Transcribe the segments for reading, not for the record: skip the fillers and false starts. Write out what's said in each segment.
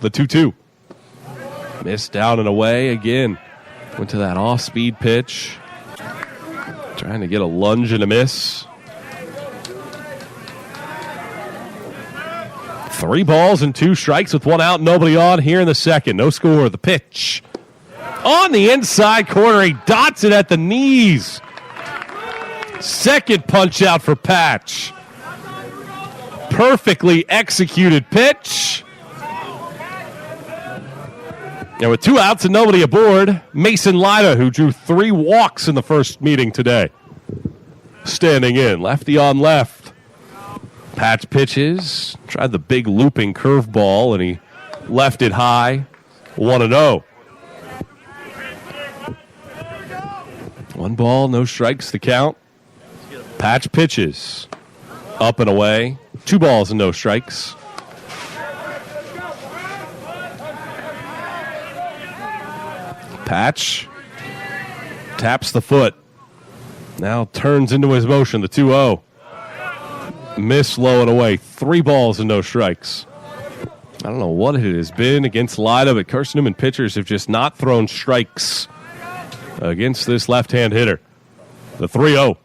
The 2-2. Missed down and away again. Went to that off-speed pitch. Trying to get a lunge and a miss. 3 balls and 2 strikes with 1 out, nobody on here in the second. No score. The pitch. On the inside corner, he dots it at the knees. Second punch out for Patch. Perfectly executed pitch. And with 2 outs and nobody aboard, Mason Lida, who drew 3 walks in the first meeting today, standing in. Lefty on left. Patch pitches. Tried the big looping curveball, and he left it high. 1-0. 1 ball, no strikes to count. Patch pitches. Up and away. 2 balls and no strikes. Patch taps the foot. Now turns into his motion, the 2-0. Miss low and away. 3 balls and no strikes. I don't know what it has been against Lida, but Carson-Newman pitchers have just not thrown strikes against this left-hand hitter. The 3-0.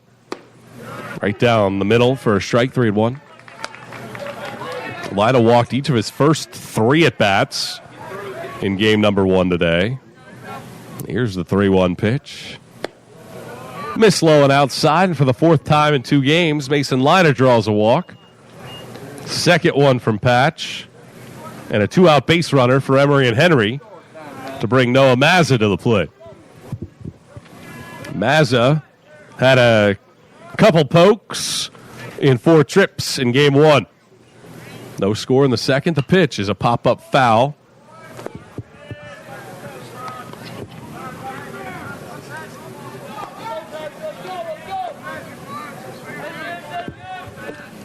Right down the middle for a strike, 3-1. Lida walked each of his first 3 at-bats in game number 1 today. Here's the 3-1 pitch. Miss low and outside, and for the 4th time in 2 games, Mason Lida draws a walk. Second one from Patch. And a 2-out base runner for Emery and Henry to bring Noah Mazza to the plate. Mazza had a couple pokes in 4 trips in game 1. No score in the second. The pitch is a pop-up foul.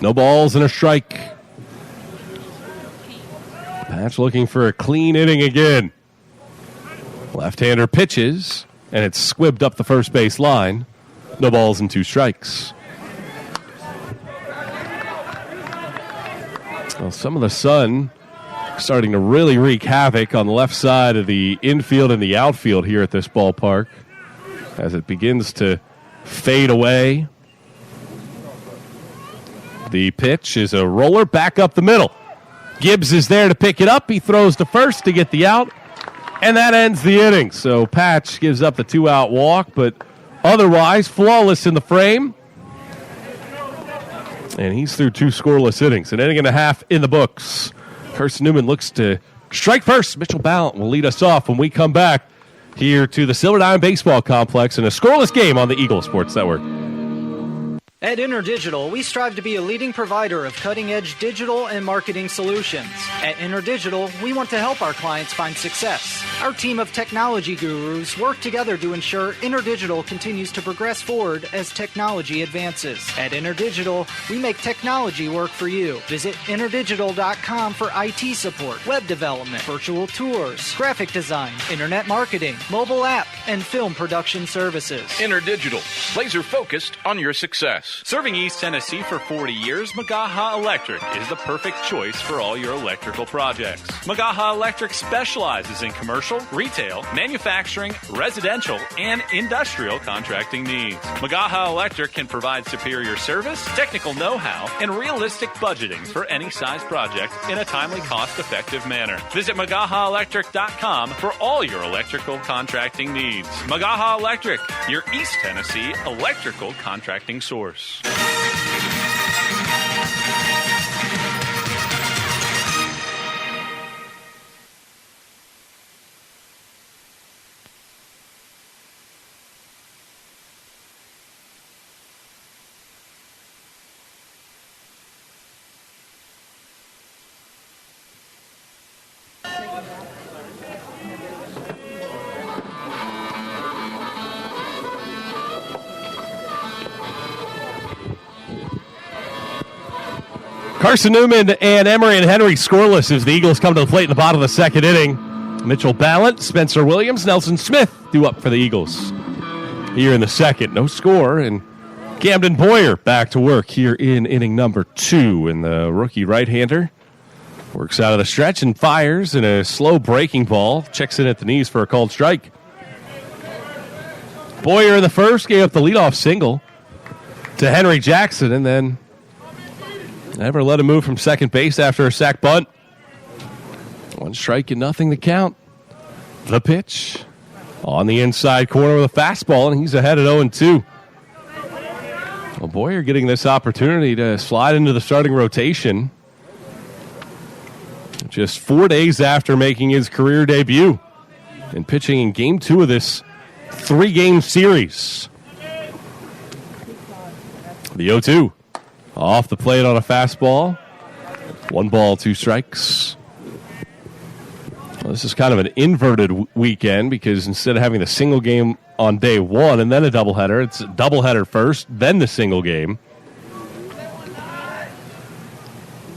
No balls and a strike. Patch looking for a clean inning again. Left-hander pitches, and it's squibbed up the first base line. No balls and 2 strikes. Well, some of the sun starting to really wreak havoc on the left side of the infield and the outfield here at this ballpark as it begins to fade away. The pitch is a roller back up the middle. Gibbs is there to pick it up. He throws to first to get the out, and that ends the inning. So Patch gives up the 2-out walk, but otherwise flawless in the frame. And he's through 2 scoreless innings. An inning and a half in the books. Carson-Newman looks to strike first. Mitchell Ballant will lead us off when we come back here to the Silver Diamond Baseball Complex in a scoreless game on the Eagle Sports Network. At InterDigital, we strive to be a leading provider of cutting-edge digital and marketing solutions. At InterDigital, we want to help our clients find success. Our team of technology gurus work together to ensure InterDigital continues to progress forward as technology advances. At InterDigital, we make technology work for you. Visit interdigital.com for IT support, web development, virtual tours, graphic design, internet marketing, mobile app, and film production services. InterDigital, laser-focused on your success. Serving East Tennessee for 40 years, Magaha Electric is the perfect choice for all your electrical projects. Magaha Electric specializes in commercial, retail, manufacturing, residential, and industrial contracting needs. Magaha Electric can provide superior service, technical know-how, and realistic budgeting for any size project in a timely, cost-effective manner. Visit MagahaElectric.com for all your electrical contracting needs. Magaha Electric, your East Tennessee electrical contracting source. Carson-Newman and Emery and Henry scoreless as the Eagles come to the plate in the bottom of the second inning. Mitchell Ballant, Spencer Williams, Nelson Smith due up for the Eagles. Here in the second, no score, and Camden Boyer back to work here in inning number 2. And the rookie right-hander Works out of the stretch and fires in a slow breaking ball. Checks in at the knees for a called strike. Boyer in the first gave up the leadoff single to Henry Jackson, and then never let him move from second base after a sac bunt. 1 strike and nothing to count. The pitch on the inside corner with a fastball, and he's ahead at 0-2. Well, Boyer getting this opportunity to slide into the starting rotation just 4 days after making his career debut and pitching in Game 2 of this 3-game series. The 0-2 off the plate on a fastball. 1 ball, 2 strikes. Well, this is kind of an inverted weekend because instead of having the single game on day 1 and then a doubleheader, it's a doubleheader first, then the single game.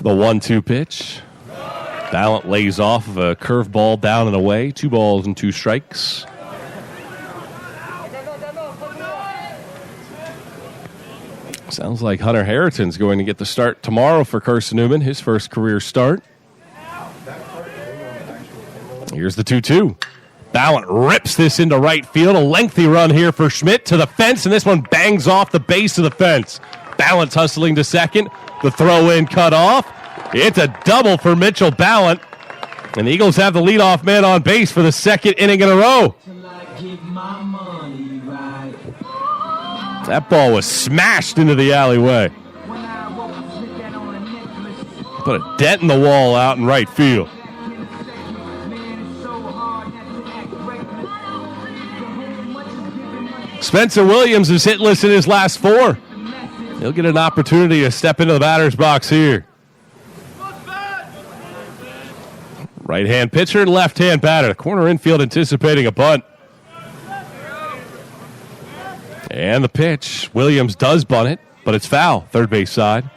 The 1-2 pitch. Ballant lays off of a curveball down and away. 2 balls and 2 strikes. Sounds like Hunter Harriton's going to get the start tomorrow for Carson-Newman, his first career start. Here's the 2-2. Ballant rips this into right field. A lengthy run here for Schmidt to the fence, and this one bangs off the base of the fence. Ballant's hustling to second. The throw-in cut off. It's a double for Mitchell Ballant, and the Eagles have the leadoff man on base for the 2nd inning in a row. That ball was smashed into the alleyway. Put a dent in the wall out in right field. Spencer Williams is hitless in his last 4. He'll get an opportunity to step into the batter's box here. Right-hand pitcher, left-hand batter. Corner infield anticipating a bunt. And the pitch. Williams does bunt it, but it's foul. Third base side.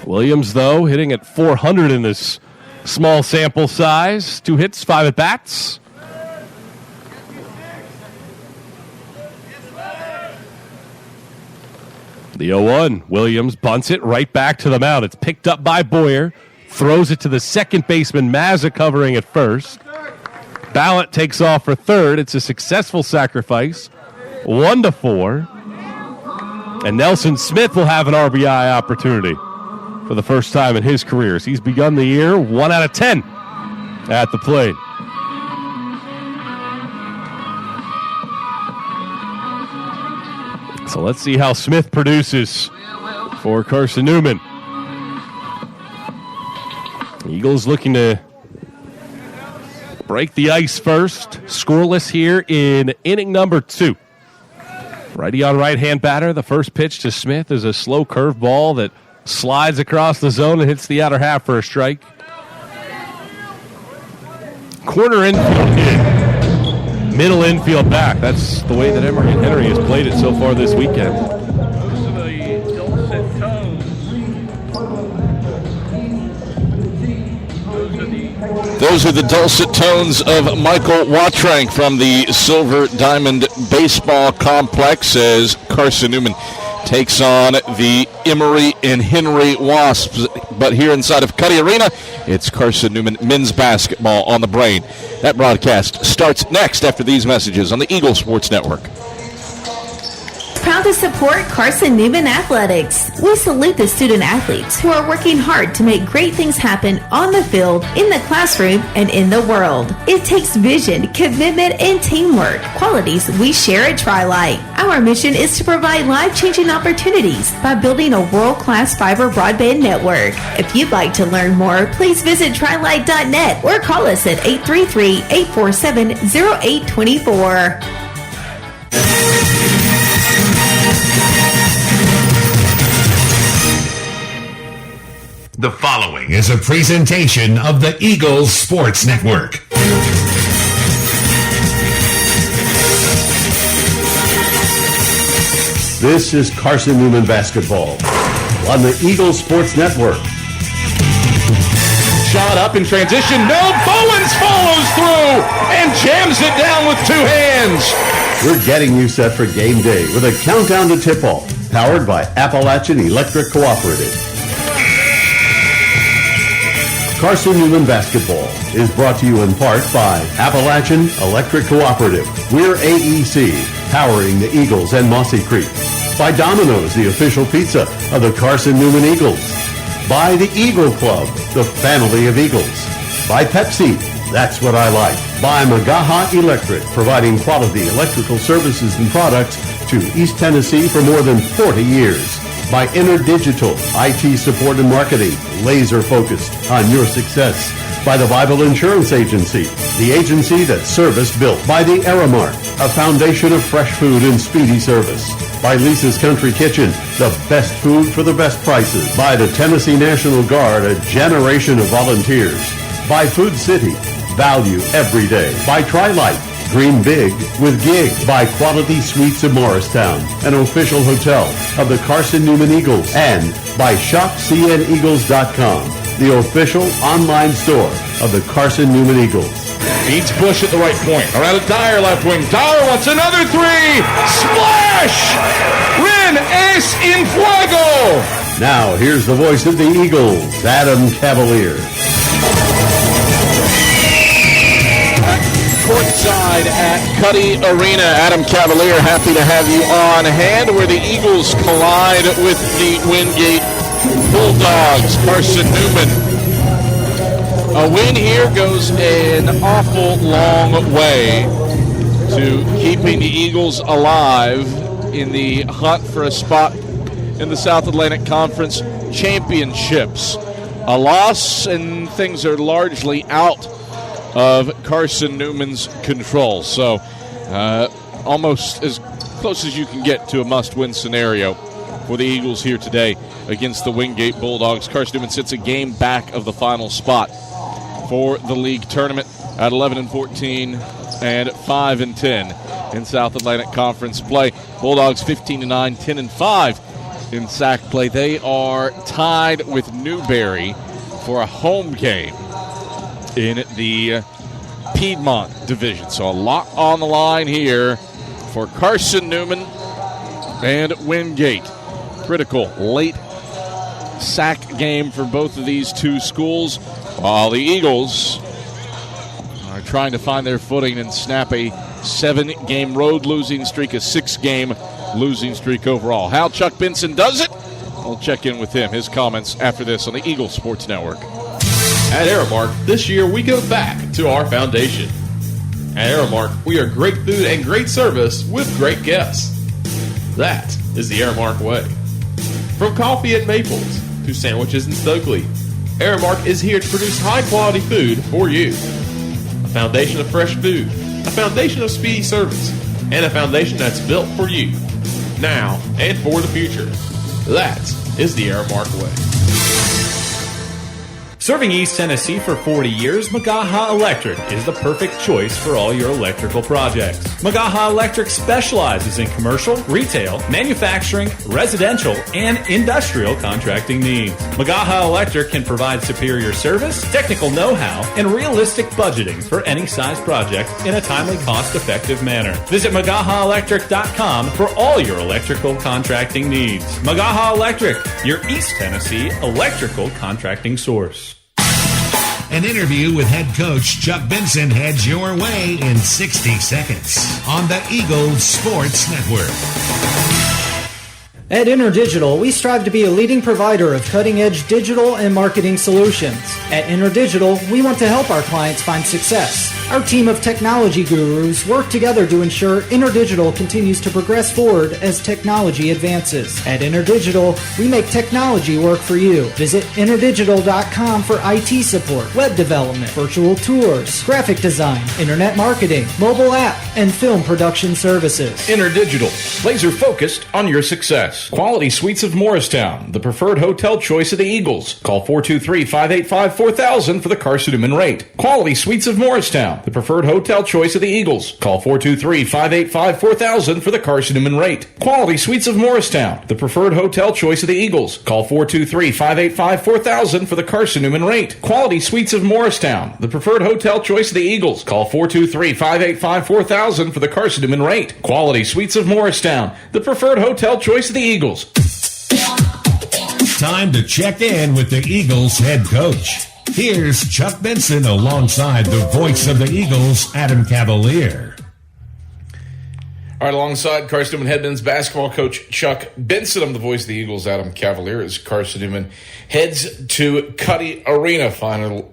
Williams, though, hitting at 400 in this small sample size. 2 hits, 5 at-bats. The 0-1. Williams bunts it right back to the mound. It's picked up by Boyer. Throws it to the second baseman. Mazza covering at first. Ballant takes off for third. It's a successful sacrifice. 1-4. And Nelson Smith will have an RBI opportunity for the first time in his career. As he's begun the year 1 out of 10 at the plate. So let's see how Smith produces for Carson-Newman. Eagles looking to break the ice first. Scoreless here in inning number 2. Righty on right-hand batter. The first pitch to Smith is a slow curveball that slides across the zone and hits the outer half for a strike. Corner infield hit. Middle infield back. That's the way that Emory and Henry has played it so far this weekend. Those are the dulcet tones of Michael Watrank from the Silver Diamond Baseball Complex as Carson-Newman takes on the Emory and Henry Wasps. But here inside of Cuddy Arena, it's Carson-Newman men's basketball on the brain. That broadcast starts next after these messages on the Eagle Sports Network. Proud to support Carson-Newman Athletics. We salute the student athletes who are working hard to make great things happen on the field, in the classroom, and in the world. It takes vision, commitment, and teamwork, qualities we share at Tri-Light. Our mission is to provide life-changing opportunities by building a world-class fiber broadband network. If you'd like to learn more, please visit trilight.net or call us at 833-847-0824. The following is a presentation of the Eagles Sports Network. This is Carson-Newman basketball on the Eagles Sports Network. Shot up in transition. No, Bowens follows through and jams it down with 2 hands. We're getting you set for game day with a countdown to tip-off, powered by Appalachian Electric Cooperative. Carson-Newman Basketball is brought to you in part by Appalachian Electric Cooperative. We're AEC, powering the Eagles and Mossy Creek. By Domino's, the official pizza of the Carson-Newman Eagles. By the Eagle Club, the family of Eagles. By Pepsi, that's what I like. By Magaha Electric, providing quality electrical services and products to East Tennessee for more than 40 years. By InterDigital, IT support and marketing, laser focused on your success. By the Bible Insurance Agency, the agency that's service built. By the Aramark, a foundation of fresh food and speedy service. By Lisa's Country Kitchen, the best food for the best prices. By the Tennessee National Guard, a generation of volunteers. By Food City, value every day. By Tri-Light, dream big with gig. By Quality Suites of Morristown, an official hotel of the Carson-Newman Eagles. And by ShopCNEagles.com, the official online store of the Carson-Newman Eagles. Beats Bush at the right point. Around a Dyer left wing. Dyer wants another three. Splash! Win es in fuego! Now, here's the voice of the Eagles, Adam Cavalier. Courtside at Cuddy Arena. Adam Cavalier, happy to have you on hand where the Eagles collide with the Wingate Bulldogs. Carson-Newman. A win here goes an awful long way to keeping the Eagles alive in the hunt for a spot in the South Atlantic Conference Championships. A loss and things are largely out of Carson-Newman's control. So almost as close as you can get to a must-win scenario for the Eagles here today against the Wingate Bulldogs. Carson-Newman sits a game back of the final spot for the league tournament at 11-14 and 5-10 in South Atlantic Conference play. Bulldogs 15-9, 10-5 in SAC play. They are tied with Newberry for a home game in the Piedmont Division. So a lot on the line here for Carson-Newman and Wingate. Critical late SAC game for both of these two schools, while the Eagles are trying to find their footing and snap a 7-game road losing streak, a 6-game losing streak overall. How Chuck Benson does it? I'll check in with him, his comments after this on the Eagles Sports Network. At Aramark, this year we go back to our foundation. At Aramark, we are great food and great service with great guests. That is the Aramark way. From coffee at Maples to sandwiches in Stokely, Aramark is here to produce high-quality food for you. A foundation of fresh food, a foundation of speedy service, and a foundation that's built for you, now and for the future. That is the Aramark way. Serving East Tennessee for 40 years, Magaha Electric is the perfect choice for all your electrical projects. Magaha Electric specializes in commercial, retail, manufacturing, residential, and industrial contracting needs. Magaha Electric can provide superior service, technical know-how, and realistic budgeting for any size project in a timely, cost-effective manner. Visit MagahaElectric.com for all your electrical contracting needs. Magaha Electric, your East Tennessee electrical contracting source. An interview with head coach Chuck Benson heads your way in 60 seconds on the Eagles Sports Network. At InterDigital, we strive to be a leading provider of cutting-edge digital and marketing solutions. At InterDigital, we want to help our clients find success. Our team of technology gurus work together to ensure InterDigital continues to progress forward as technology advances. At InterDigital, we make technology work for you. Visit InterDigital.com for IT support, web development, virtual tours, graphic design, internet marketing, mobile app, and film production services. InterDigital, laser focused on your success. success. Quality Suites of Morristown, the preferred hotel choice of the Eagles. Call 423-585-4000 for the Carson-Newman rate. Quality Suites of Morristown, the preferred hotel choice of the Eagles. Call 423-585-4000 for the Carson-Newman rate. Quality Suites of Morristown, the preferred hotel choice of the Eagles. Call 423-585-4000 for the Carson-Newman rate. Quality Suites of Morristown, the preferred hotel choice of the Eagles. Call 423-585-4000 for the Carson-Newman rate. Quality Suites of Morristown, the preferred hotel choice of the Eagles. Time to check in with the Eagles head coach. Here's Chuck Benson alongside the voice of the Eagles, Adam Cavalier. All right, alongside Carson-Newman head men's basketball coach Chuck Benson, I'm the voice of the Eagles, Adam Cavalier, as Carson-Newman heads to Cuddy Arena, final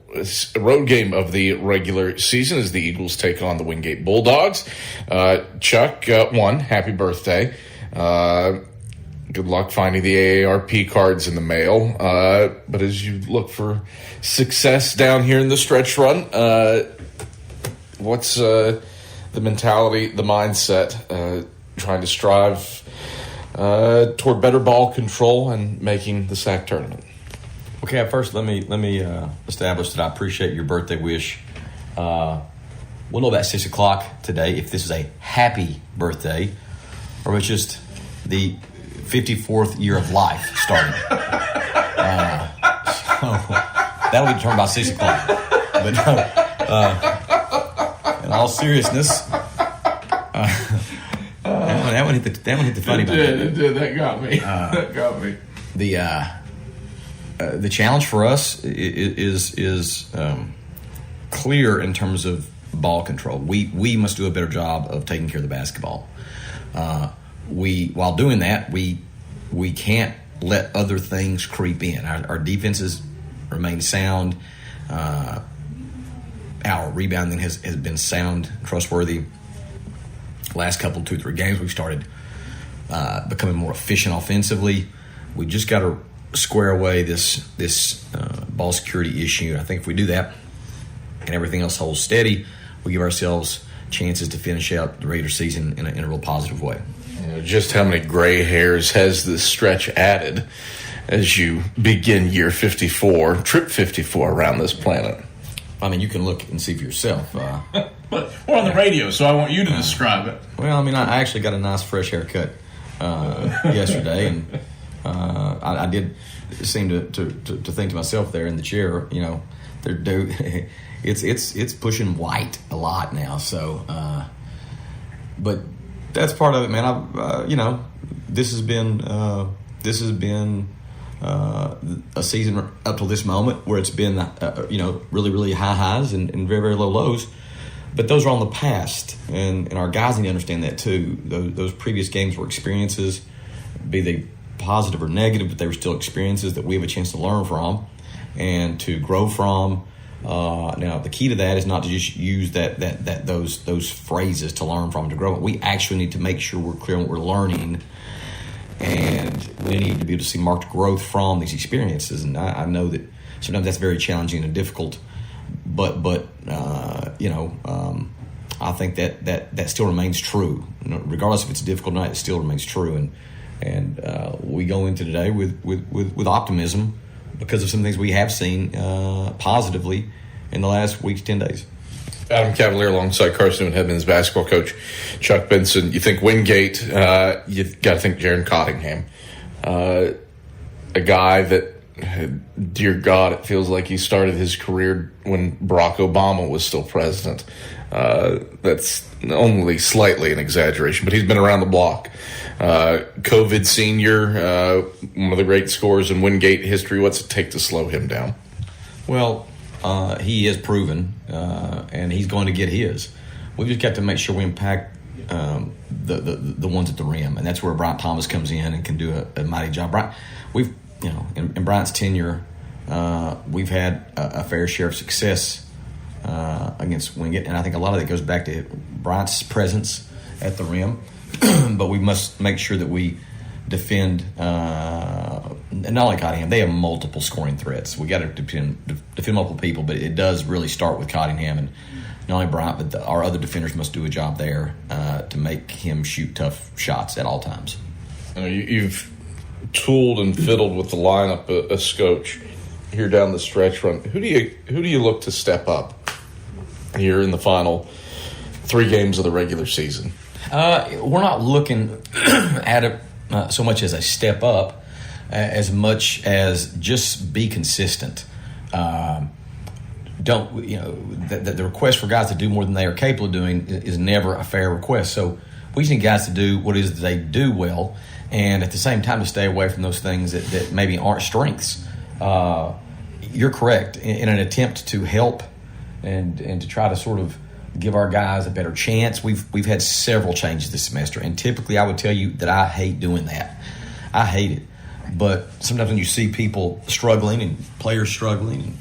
road game of the regular season as the Eagles take on the Wingate Bulldogs. Chuck, one, happy birthday. Good luck finding the AARP cards in the mail. But as you look for success down here in the stretch run, what's the mentality, the mindset, trying to strive toward better ball control and making the SAC tournament? Okay, first let me establish that I appreciate your birthday wish. We'll know about 6 o'clock today if this is a happy birthday or it's just the 54th year of life starting. So that'll be determined by 6 o'clock. But in all seriousness, that one hit the funny bone. It did. That got me. That got me. The challenge for us is clear in terms of ball control. We must do a better job of taking care of the basketball. While doing that, we can't let other things creep in. Our defenses remain sound. Our rebounding has been sound, trustworthy. Last couple, 2-3 games, we've started becoming more efficient offensively. We just got to square away this ball security issue. I think if we do that and everything else holds steady, we give ourselves chances to finish out the regular season in a real positive way. Just how many gray hairs has this stretch added as you begin year 54, trip 54 around this planet? I mean, you can look and see for yourself. But we're on the radio, so I want you to describe it. Well, I mean, I actually got a nice fresh haircut yesterday, and I did seem to think to myself there in the chair, you know, it's pushing white a lot now. So, but that's part of it, man. This has been a season up till this moment where it's been really, really high highs and very, very low lows. But those are on the past, and our guys need to understand that too. Those previous games were experiences, be they positive or negative, but they were still experiences that we have a chance to learn from and to grow from. Now, the key to that is not to just use those phrases to learn from, to grow. We actually need to make sure we're clear on what we're learning, and we need to be able to see marked growth from these experiences. And I know that sometimes that's very challenging and difficult, but I think that still remains true. Regardless if it's difficult or not, it still remains true. And we go into today with optimism because of some things we have seen positively in the last week, 10 days. Adam Cavalier alongside Carson-Newman head men's basketball coach Chuck Benson. You think Wingate, you've got to think Jaron Cottingham. A guy that, dear God, it feels like he started his career when Barack Obama was still president. That's only slightly an exaggeration, but he's been around the block. COVID senior, one of the great scorers in Wingate history. What's it take to slow him down? Well, he is proven, and he's going to get his. We've just got to make sure we impact the ones at the rim, and that's where Bryant Thomas comes in and can do a mighty job. We've, in Bryant's tenure, we've had a fair share of success against Wingate, and I think a lot of that goes back to Bryant's presence at the rim. But we must make sure that we defend, not only Cottingham, they have multiple scoring threats. We got to defend multiple people, but it does really start with Cottingham, and not only Bryant, but our other defenders must do a job there to make him shoot tough shots at all times. You've tooled and fiddled with the lineup, a Scotch here down the stretch run. Who do you look to step up here in the final 3 games of the regular season? We're not looking at it so much as a step up, as much as just be consistent. The request for guys to do more than they are capable of doing is never a fair request. So we just need guys to do what it is that they do well, and at the same time to stay away from those things that maybe aren't strengths. You're correct. In an attempt to help and to try to sort of give our guys a better chance, we've had several changes this semester, and typically I would tell you that I hate doing that. I hate it. But sometimes when you see people struggling and players struggling,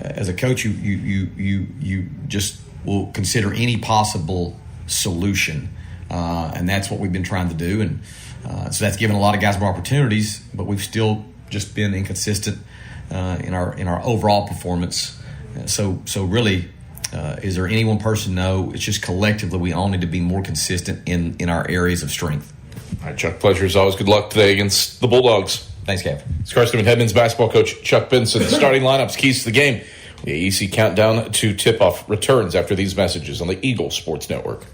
as a coach, you just will consider any possible solution, and that's what we've been trying to do. And so that's given a lot of guys more opportunities, but we've still just been inconsistent in our overall performance. So really, is there any one person? No. It's just collectively we all need to be more consistent in our areas of strength. All right, Chuck, pleasure as always. Good luck today against the Bulldogs. Thanks, Gav. It's Carson-Newman head men's basketball coach Chuck Benson. Starting lineups, keys to the game. The AEC countdown to tip-off returns after these messages on the Eagle Sports Network.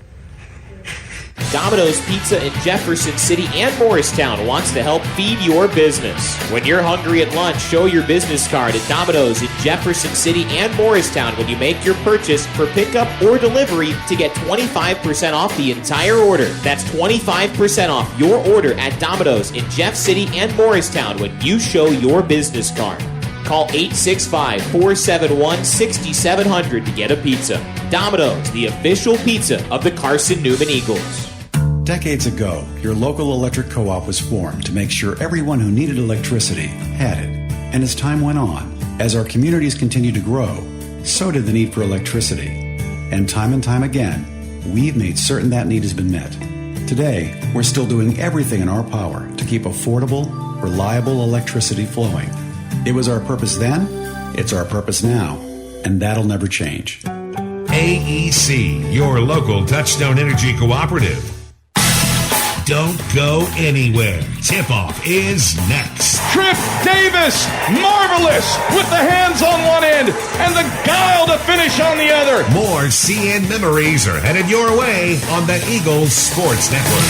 Domino's Pizza in Jefferson City and Morristown wants to help feed your business. When you're hungry at lunch, show your business card at Domino's in Jefferson City and Morristown when you make your purchase for pickup or delivery to get 25% off the entire order. That's 25% off your order at Domino's in Jeff City and Morristown when you show your business card. Call 865-471-6700 to get a pizza. Domino's, the official pizza of the Carson-Newman Eagles. Decades ago, your local electric co-op was formed to make sure everyone who needed electricity had it. And as time went on, as our communities continued to grow, so did the need for electricity. And time again, we've made certain that need has been met. Today, we're still doing everything in our power to keep affordable, reliable electricity flowing. It was our purpose then, it's our purpose now, and that'll never change. AEC, your local Touchstone Energy Cooperative. Don't go anywhere. Tip-off is next. Trip Davis, marvelous, with the hands on one end and the guile to finish on the other. More CN memories are headed your way on the Eagles Sports Network.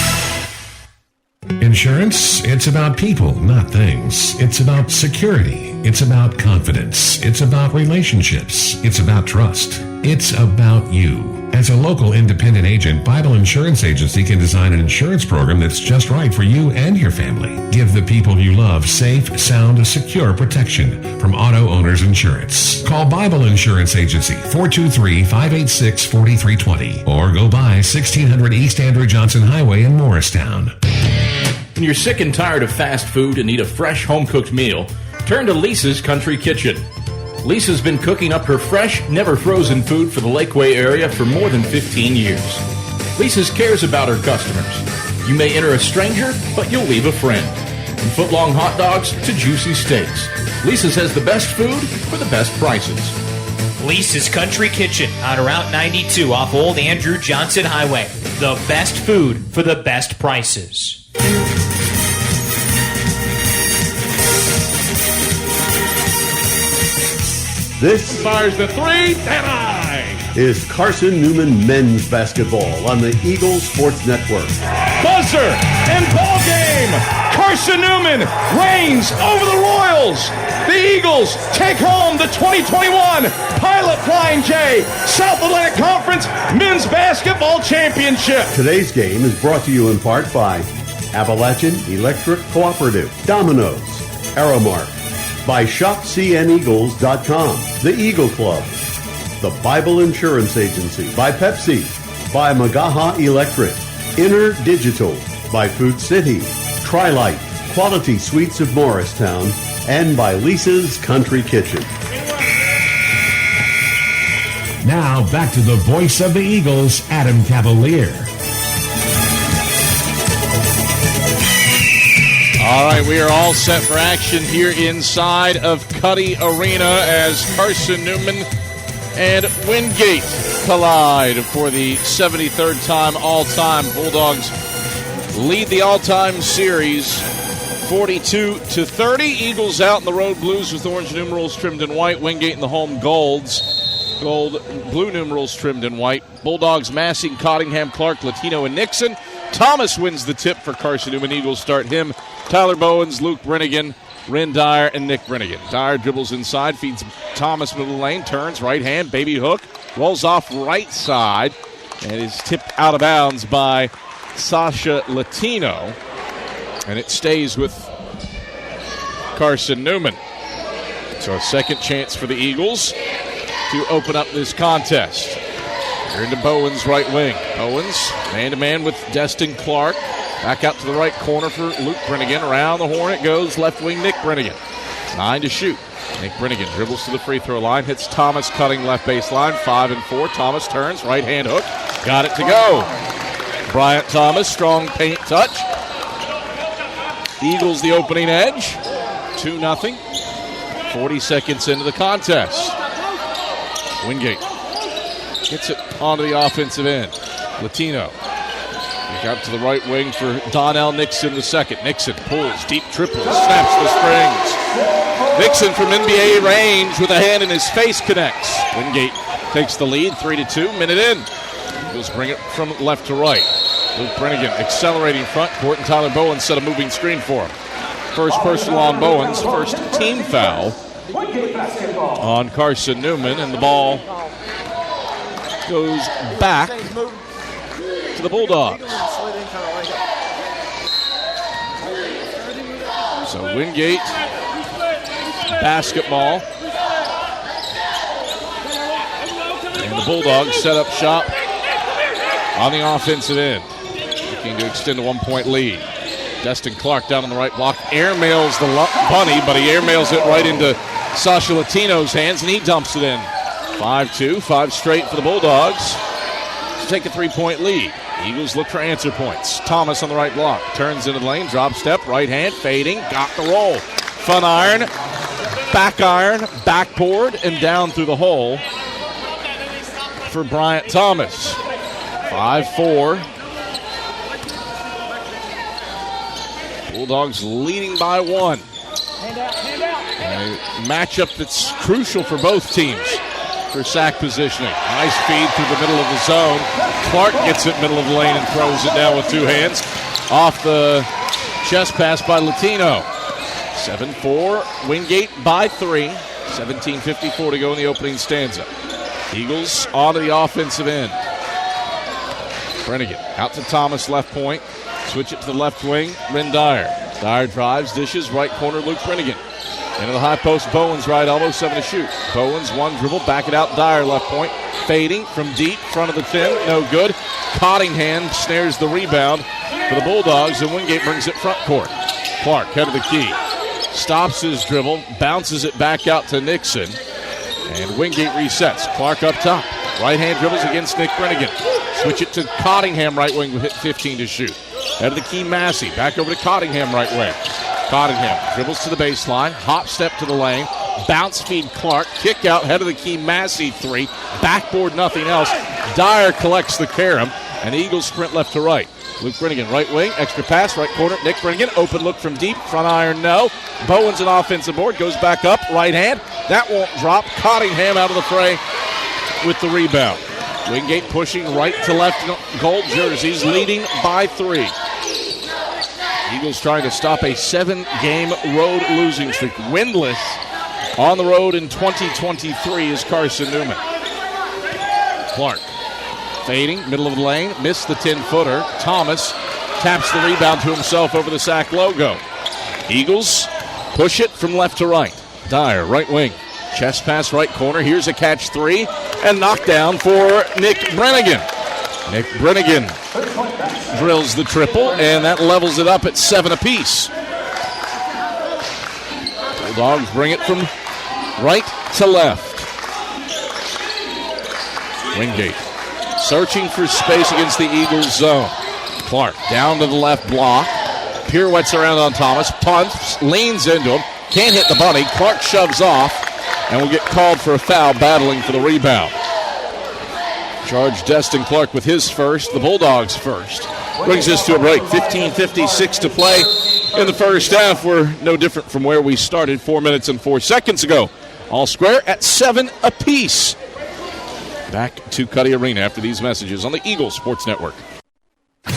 Insurance, it's about people, not things. It's about security. It's about confidence. It's about relationships. It's about trust. It's about you. As a local independent agent, Bible Insurance Agency can design an insurance program that's just right for you and your family. Give the people you love safe, sound, secure protection from Auto Owners Insurance. Call Bible Insurance Agency, 423-586-4320, or go by 1600 East Andrew Johnson Highway in Morristown. When you're sick and tired of fast food and need a fresh home-cooked meal, turn to Lisa's Country Kitchen. Lisa's been cooking up her fresh, never-frozen food for the Lakeway area for more than 15 years. Lisa's cares about her customers. You may enter a stranger, but you'll leave a friend. From foot-long hot dogs to juicy steaks, Lisa's has the best food for the best prices. Lisa's Country Kitchen on Route 92 off Old Andrew Johnson Highway. The best food for the best prices. This Fires the three, and I. is Carson-Newman men's basketball on the Eagle Sports Network. Buzzer and ball game. Carson-Newman reigns over the Royals. The Eagles take home the 2021 Pilot Flying J South Atlantic Conference Men's Basketball Championship. Today's game is brought to you in part by Appalachian Electric Cooperative, Domino's, Aramark, by ShopCNEagles.com, the Eagle Club, the Bible Insurance Agency, by Pepsi, by Magaha Electric, Inner Digital, by Food City, Trilite, Quality Sweets of Morristown, and by Lisa's Country Kitchen. Now back to the voice of the Eagles, Adam Cavalier. All right, we are all set for action here inside of Cuddy Arena as Carson-Newman and Wingate collide for the 73rd time all-time. Bulldogs lead the all-time series 42-30. Eagles out in the road blues with orange numerals trimmed in white. Wingate in the home golds. Blue numerals trimmed in white. Bulldogs, Massey, Cottingham, Clark, Latino, and Nixon. Thomas wins the tip for Carson-Newman. Eagles start him. Tyler Bowens, Luke Brennigan, Ren Dyer, and Nick Brennigan. Dyer dribbles inside, feeds Thomas middle lane, turns right hand, baby hook, rolls off right side, and is tipped out of bounds by Sasha Latino. And it stays with Carson-Newman. So a second chance for the Eagles to open up this contest. They're into Bowens' right wing. Bowens, man-to-man with Destin Clark. Back out to the right corner for Luke Brennigan. Around the horn it goes. Left wing, Nick Brennigan. 9 to shoot. Nick Brennigan dribbles to the free throw line. Hits Thomas cutting left baseline. 5 and 4. Thomas turns. Right hand hook. Got it to go. Bryant Thomas, strong paint touch. Eagles the opening edge. 2-0. 40 seconds into the contest. Wingate gets it onto the offensive end. Latino. Back out to the right wing for Donnell Nixon the second. Nixon pulls, deep triple, snaps the strings. Nixon from NBA range with a hand in his face connects. Wingate takes the lead, 3-2, minute in. Eagles bring it from left to right. Luke Brennigan accelerating front court, and Tyler Bowens set a moving screen for him. First personal on Bowens, first team foul on Carson-Newman, and the ball goes back to the Bulldogs. So Wingate basketball, and the Bulldogs set up shop on the offensive end, looking to extend a 1-point lead. Destin Clark down on the right block, airmails the bunny, but he airmails it right into Sasha Latino's hands, and he dumps it in. 5-2, 5 straight for the Bulldogs to take a 3-point lead. Eagles look for answer points. Thomas on the right block, turns into the lane, drop step, right hand, fading, got the roll. Front iron, backboard, and down through the hole for Bryant Thomas. 5-4. Bulldogs leading by 1. A matchup that's crucial for both teams for sack positioning. Nice feed through the middle of the zone. Clark gets it middle of the lane and throws it down with 2 hands. Off the chest pass by Latino. 7-4, Wingate by 3. 17:54 to go in the opening stanza. Eagles onto the offensive end. Brennigan out to Thomas, left point. Switch it to the left wing, Ren Dyer. Dyer drives, dishes, right corner, Luke Brennigan. Into the high post, Bowens right elbow, 7 to shoot. Bowens, one dribble, back it out, Dyer left point. Fading from deep, front of the tin, no good. Cottingham snares the rebound for the Bulldogs, and Wingate brings it front court. Clark, head of the key. Stops his dribble, bounces it back out to Nixon, and Wingate resets. Clark up top. Right hand dribbles against Nick Brennigan. Switch it to Cottingham, right wing, with 15 to shoot. Head of the key, Massey. Back over to Cottingham, right wing. Cottingham dribbles to the baseline, hop step to the lane, bounce feed Clark, kick out, head of the key, Massey 3, backboard, nothing else. Dyer collects the carom, and the Eagles sprint left to right. Luke Brennigan, right wing, extra pass, right corner, Nick Brennigan, open look from deep, front iron, no. Bowens an offensive board, goes back up, right hand, that won't drop. Cottingham out of the fray with the rebound. Wingate pushing right to left, gold jerseys, leading by 3. Eagles trying to stop a 7-game road losing streak. Winless on the road in 2023 is Carson-Newman. Clark fading, middle of the lane, missed the 10-footer. Thomas taps the rebound to himself over the sack logo. Eagles push it from left to right. Dyer, right wing. Chest pass, right corner. Here's a catch 3 and knockdown for Nick Brennigan. Nick Brennigan drills the triple, and that levels it up at 7 apiece. Bulldogs bring it from right to left. Wingate searching for space against the Eagles' zone. Clark down to the left block. Pirouettes around on Thomas. Punts, leans into him. Can't hit the bunny. Clark shoves off and will get called for a foul, battling for the rebound. Charge Destin Clark with his first, the Bulldogs' first. Brings us to a break. 15:56 to play in the first half. We're no different from where we started 4 minutes and 4 seconds ago. All square at 7 apiece. Back to Cuddy Arena after these messages on the Eagles Sports Network.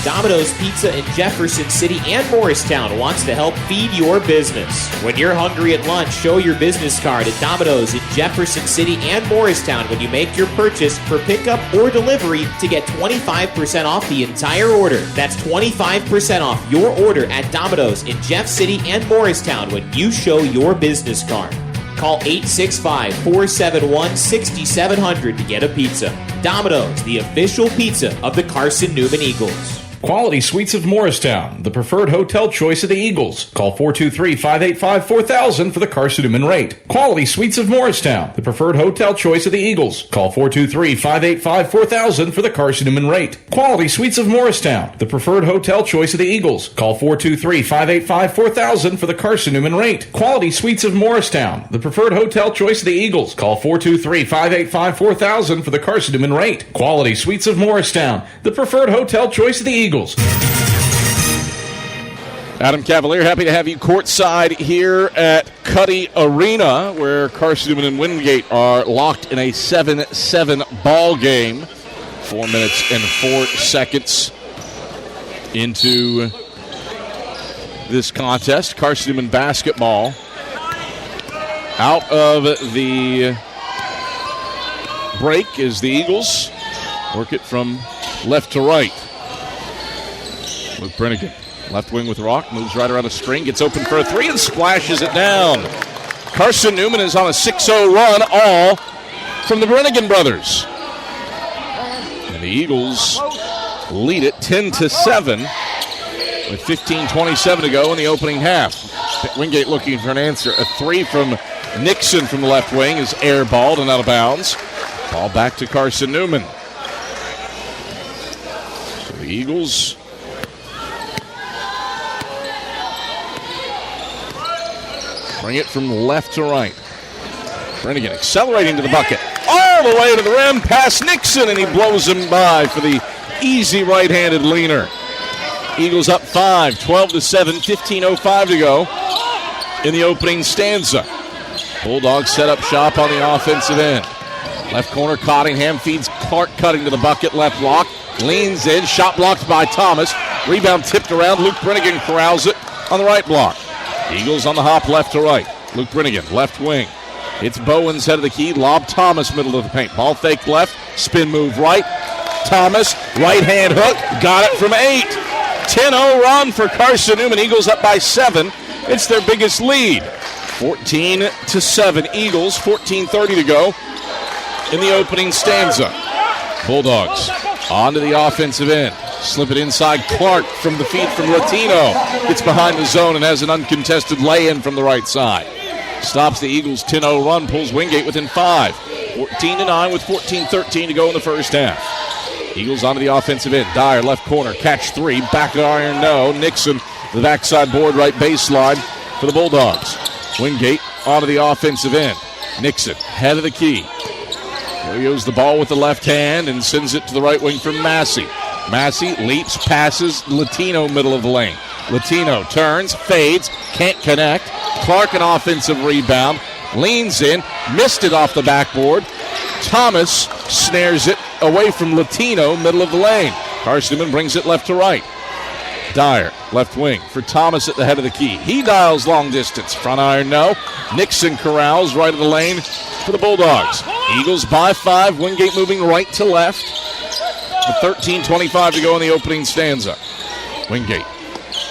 Domino's Pizza in Jefferson City and Morristown wants to help feed your business. When you're hungry at lunch, show your business card at Domino's in Jefferson City and Morristown when you make your purchase for pickup or delivery to get 25% off the entire order. That's 25% off your order at Domino's in Jeff City and Morristown when you show your business card. Call 865-471-6700 to get a pizza. Domino's, the official pizza of the Carson-Newman Eagles. Quality Suites of Morristown, the preferred hotel choice of the Eagles. Call 423-585-4000 for the Carson-Newman rate. Quality Suites of Morristown, the preferred hotel choice of the Eagles. Call 423-585-4000 for the Carson-Newman rate. Quality Suites of Morristown, the preferred hotel choice of the Eagles. Call 423-585-4000 for the Carson-Newman rate. Quality Suites of Morristown, the preferred hotel choice of the Eagles. Call 423-585-4000 for the Carson-Newman rate. Quality Suites of Morristown, the preferred hotel choice of the Eagles. Adam Cavalier, happy to have you courtside here at Cuddy Arena, where Carson-Newman and Wingate are locked in a 7-7 ball game. 4 minutes and 4 seconds into this contest. Carson-Newman basketball out of the break as the Eagles work it from left to right. Luke Brennigan, left wing with rock, moves right around a screen, gets open for a three and splashes it down. Carson-Newman is on a 6-0 run, all from the Brennigan brothers. And the Eagles lead it 10-7 with 15:27 to go in the opening half. Wingate looking for an answer. A three from Nixon from the left wing is airballed and out of bounds. Ball back to Carson-Newman. So the Eagles bring it from left to right. Brennigan accelerating to the bucket. All the way to the rim, past Nixon, and he blows him by for the easy right-handed leaner. Eagles up 5, 12-7, 15:05 to go in the opening stanza. Bulldogs set up shop on the offensive end. Left corner, Cottingham feeds Clark, cutting to the bucket, left block. Leans in, shot blocked by Thomas. Rebound tipped around, Luke Brennigan corrals it on the right block. Eagles on the hop left to right. Luke Brennigan, left wing. It's Bowen's head of the key. Lob Thomas, middle of the paint. Ball fake left. Spin move right. Thomas, right hand hook. Got it from 8. 10-0 run for Carson-Newman. Eagles up by 7. It's their biggest lead. 14-7 Eagles. 14:30 to go in the opening stanza. Bulldogs onto the offensive end. Slip it inside. Clark from the feet from Latino. Gets behind the zone and has an uncontested lay-in from the right side. Stops the Eagles' 10-0 run. Pulls Wingate within 5. 14-9 with 14:13 to go in the first half. Eagles onto the offensive end. Dyer, left corner. Catch three. Back of iron, no. Nixon, the backside board, right baseline for the Bulldogs. Wingate onto the offensive end. Nixon, head of the key. Yo-yos the ball with the left hand and sends it to the right wing for Massey. Massey leaps, passes, Latino middle of the lane. Latino turns, fades, can't connect. Clark an offensive rebound, leans in, missed it off the backboard. Thomas snares it away from Latino, middle of the lane. Carson-Newman brings it left to right. Dyer, left wing for Thomas at the head of the key. He dials long distance. Front iron, no. Nixon corrals right of the lane for the Bulldogs. Eagles by 5. Wingate moving right to left. With 13:25 to go in the opening stanza. Wingate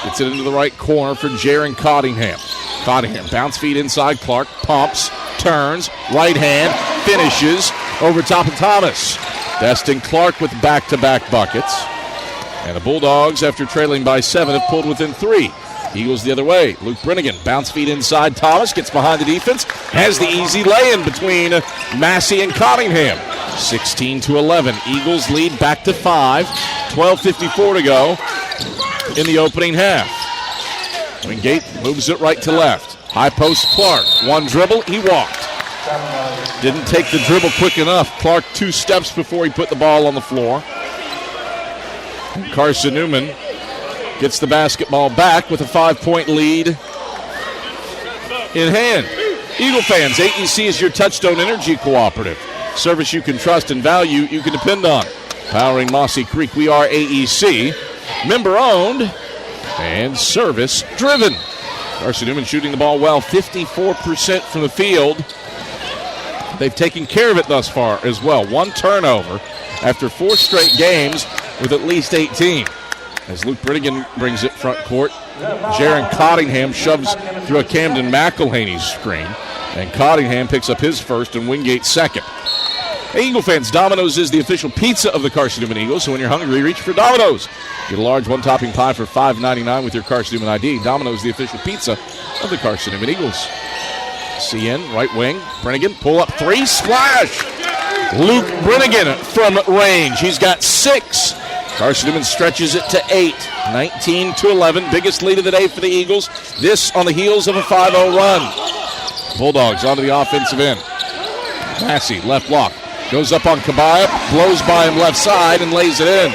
gets it into the right corner for Jaron Cottingham. Cottingham, bounce feed inside. Clark pumps, turns, right hand, finishes over top of Thomas. Destin Clark with back-to-back buckets. And the Bulldogs, after trailing by 7, have pulled within 3. Eagles the other way. Luke Brennigan, bounce feed inside. Thomas gets behind the defense. Has the easy lay-in between Massey and Cottingham. 16-11. Eagles lead back to 5. 12:54 to go in the opening half. Wingate moves it right to left. High post Clark. One dribble, he walked. Didn't take the dribble quick enough. Clark 2 steps before he put the ball on the floor. Carson-Newman gets the basketball back with a 5-point lead in hand. Eagle fans, AEC is your Touchstone Energy Cooperative. Service you can trust and value you can depend on. Powering Mossy Creek, we are AEC. Member-owned and service-driven. Carson-Newman shooting the ball well, 54% from the field. They've taken care of it thus far as well. 1 turnover after 4 straight games with at least 18. As Luke Brittigan brings it front court, Jaron Cottingham shoves through a Camden McElhaney screen, and Cottingham picks up his first and Wingate second. Hey, Eagle fans, Domino's is the official pizza of the Carson-Newman Eagles, so when you're hungry, reach for Domino's. Get a large one-topping pie for $5.99 with your Carson-Newman ID. Domino's, the official pizza of the Carson-Newman Eagles. CN, right wing, Brennigan, pull up 3, splash! Luke Brennigan from range. He's got 6. Carson-Newman stretches it to 8, 19-11, biggest lead of the day for the Eagles. This on the heels of a 5-0 run. Bulldogs onto the offensive end. Massey, left block, goes up on Kabaya, blows by him left side and lays it in.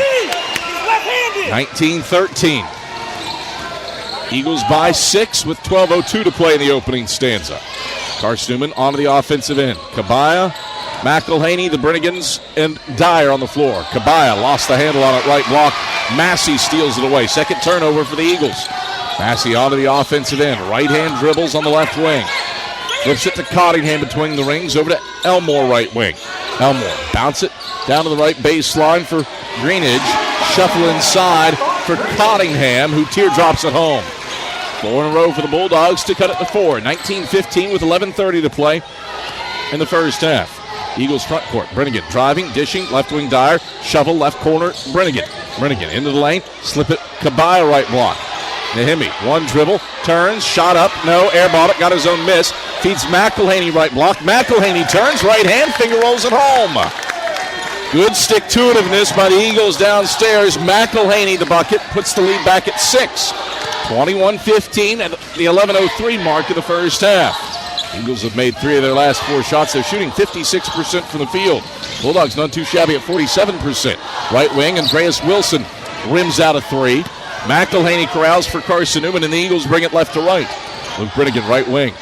19-13. Eagles by 6 with 12:02 to play in the opening stanza. Carson-Newman onto the offensive end. Kabaya, McElhaney, the Brennigans, and Dyer on the floor. Kabaya lost the handle on it, right block. Massey steals it away. Second turnover for the Eagles. Massey onto the offensive end. Right-hand dribbles on the left wing. Flips it to Cottingham between the rings. Over to Elmore, right wing. Elmore bounce it down to the right baseline for Greenidge. Shuffle inside for Cottingham, who teardrops at home. 4 in a row for the Bulldogs to cut it to 4. 19-15 with 11:30 to play in the first half. Eagles front court. Brennigan driving, dishing, left wing Dyer. Shovel, left corner, Brennigan. Brennigan into the lane. Slip it, Kabaya, right block. Nahimi, 1 dribble, turns, shot up, no, airballed it, got his own miss. Feeds McElhaney, right block. McElhaney turns, right hand, finger rolls it home. Good stick-to-itiveness by the Eagles downstairs. McElhaney, the bucket, puts the lead back at 6. 21-15 at the 11:03 mark of the first half. Eagles have made 3 of their last 4 shots. They're shooting 56% from the field. Bulldogs none too shabby at 47%. Right wing, Andreas Wilson rims out a 3. McElhaney corrals for Carson-Newman, and the Eagles bring it left to right. Luke Brittigan, right wing.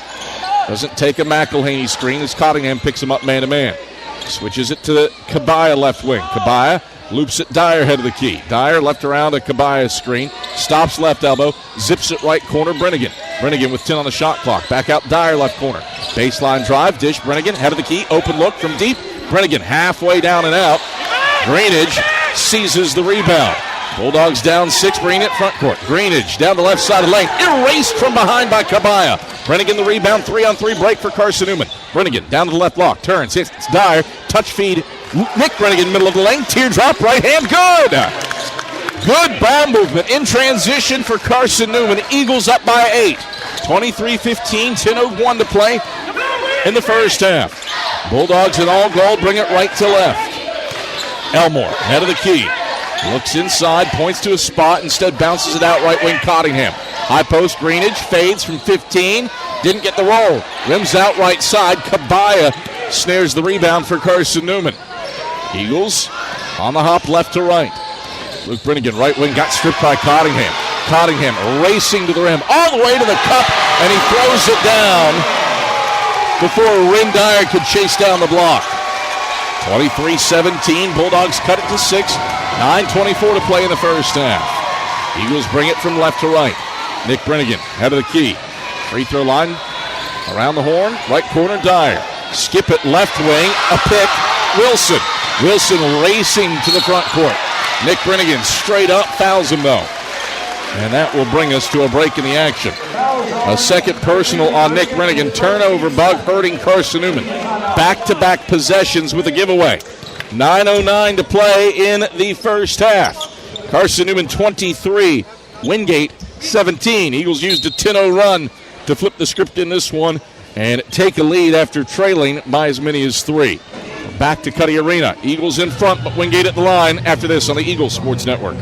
Doesn't take a McElhaney screen as Cottingham picks him up man-to-man. Switches it to the Kabaya left wing. Kabaya loops it Dyer head of the key. Dyer left around a Kabaya screen. Stops left elbow. Zips it right corner. Brennigan. Brennigan with 10 on the shot clock. Back out Dyer left corner. Baseline drive. Dish. Brennigan head of the key. Open look from deep. Brennigan halfway down and out. Greenidge seizes the rebound. Bulldogs down 6, bringing it front court. Greenidge down the left side of the lane. Erased from behind by Kabaya. Brennigan the rebound. 3-on-3 break for Carson-Newman. Brennigan down to the left block. Turns. It's Dyer. Touch feed. Nick Brennigan, middle of the lane. Teardrop, right hand. Good. Good ball movement in transition for Carson-Newman. Eagles up by 8. 23-15. 10:01 to play in the first half. Bulldogs in all gold. Bring it right to left. Elmore, head of the key. Looks inside, points to a spot, instead bounces it out right wing Cottingham. High post, Greenidge, fades from 15, didn't get the roll. Rims out right side, Kabaya snares the rebound for Carson-Newman. Eagles on the hop left to right. Luke Brennigan, right wing, got stripped by Cottingham. Cottingham racing to the rim, all the way to the cup, and he throws it down before Rim Dyer could chase down the block. 23-17, Bulldogs cut it to 6. 9:24 to play in the first half. Eagles bring it from left to right. Nick Brennigan, head of the key. Free throw line, around the horn, right corner, Dyer. Skip it, left wing, a pick, Wilson. Wilson racing to the front court. Nick Brennigan straight up, fouls him though. And that will bring us to a break in the action. A second personal on Nick Brennigan. Turnover bug hurting Carson-Newman. Back-to-back possessions with a giveaway. 9:09 to play in the first half. Carson-Newman 23, Wingate 17. Eagles used a 10-0 run to flip the script in this one and take a lead after trailing by as many as 3. Back to Cuddy Arena. Eagles in front, but Wingate at the line after this on the Eagles Sports Network.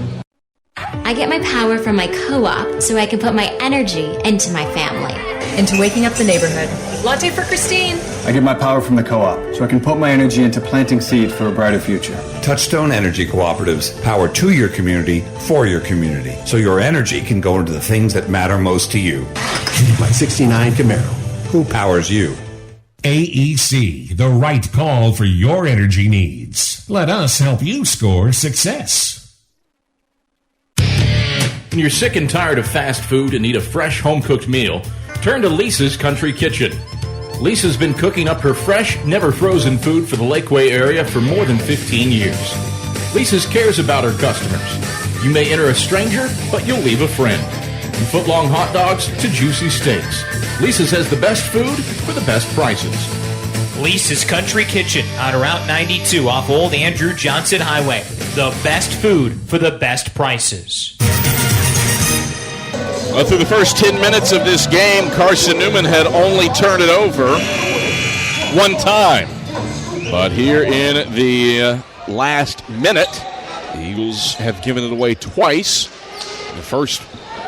I get my power from my co-op so I can put my energy into my family. Into waking up the neighborhood. Latte for Christine. I get my power from the co-op so I can put my energy into planting seeds for a brighter future. Touchstone Energy Cooperatives, power to your community, for your community, so your energy can go into the things that matter most to you. My 69 Camaro. Who powers you? AEC, the right call for your energy needs. Let us help you score success. When you're sick and tired of fast food and need a fresh home-cooked meal, turn to Lisa's Country Kitchen. Lisa's been cooking up her fresh, never-frozen food for the Lakeway area for more than 15 years. Lisa's cares about her customers. You may enter a stranger, but you'll leave a friend. From foot-long hot dogs to juicy steaks, Lisa's has the best food for the best prices. Lisa's Country Kitchen on Route 92 off Old Andrew Johnson Highway. The best food for the best prices. Through the first 10 minutes of this game, Carson-Newman had only turned it over one time. But here in the last minute, the Eagles have given it away twice. The first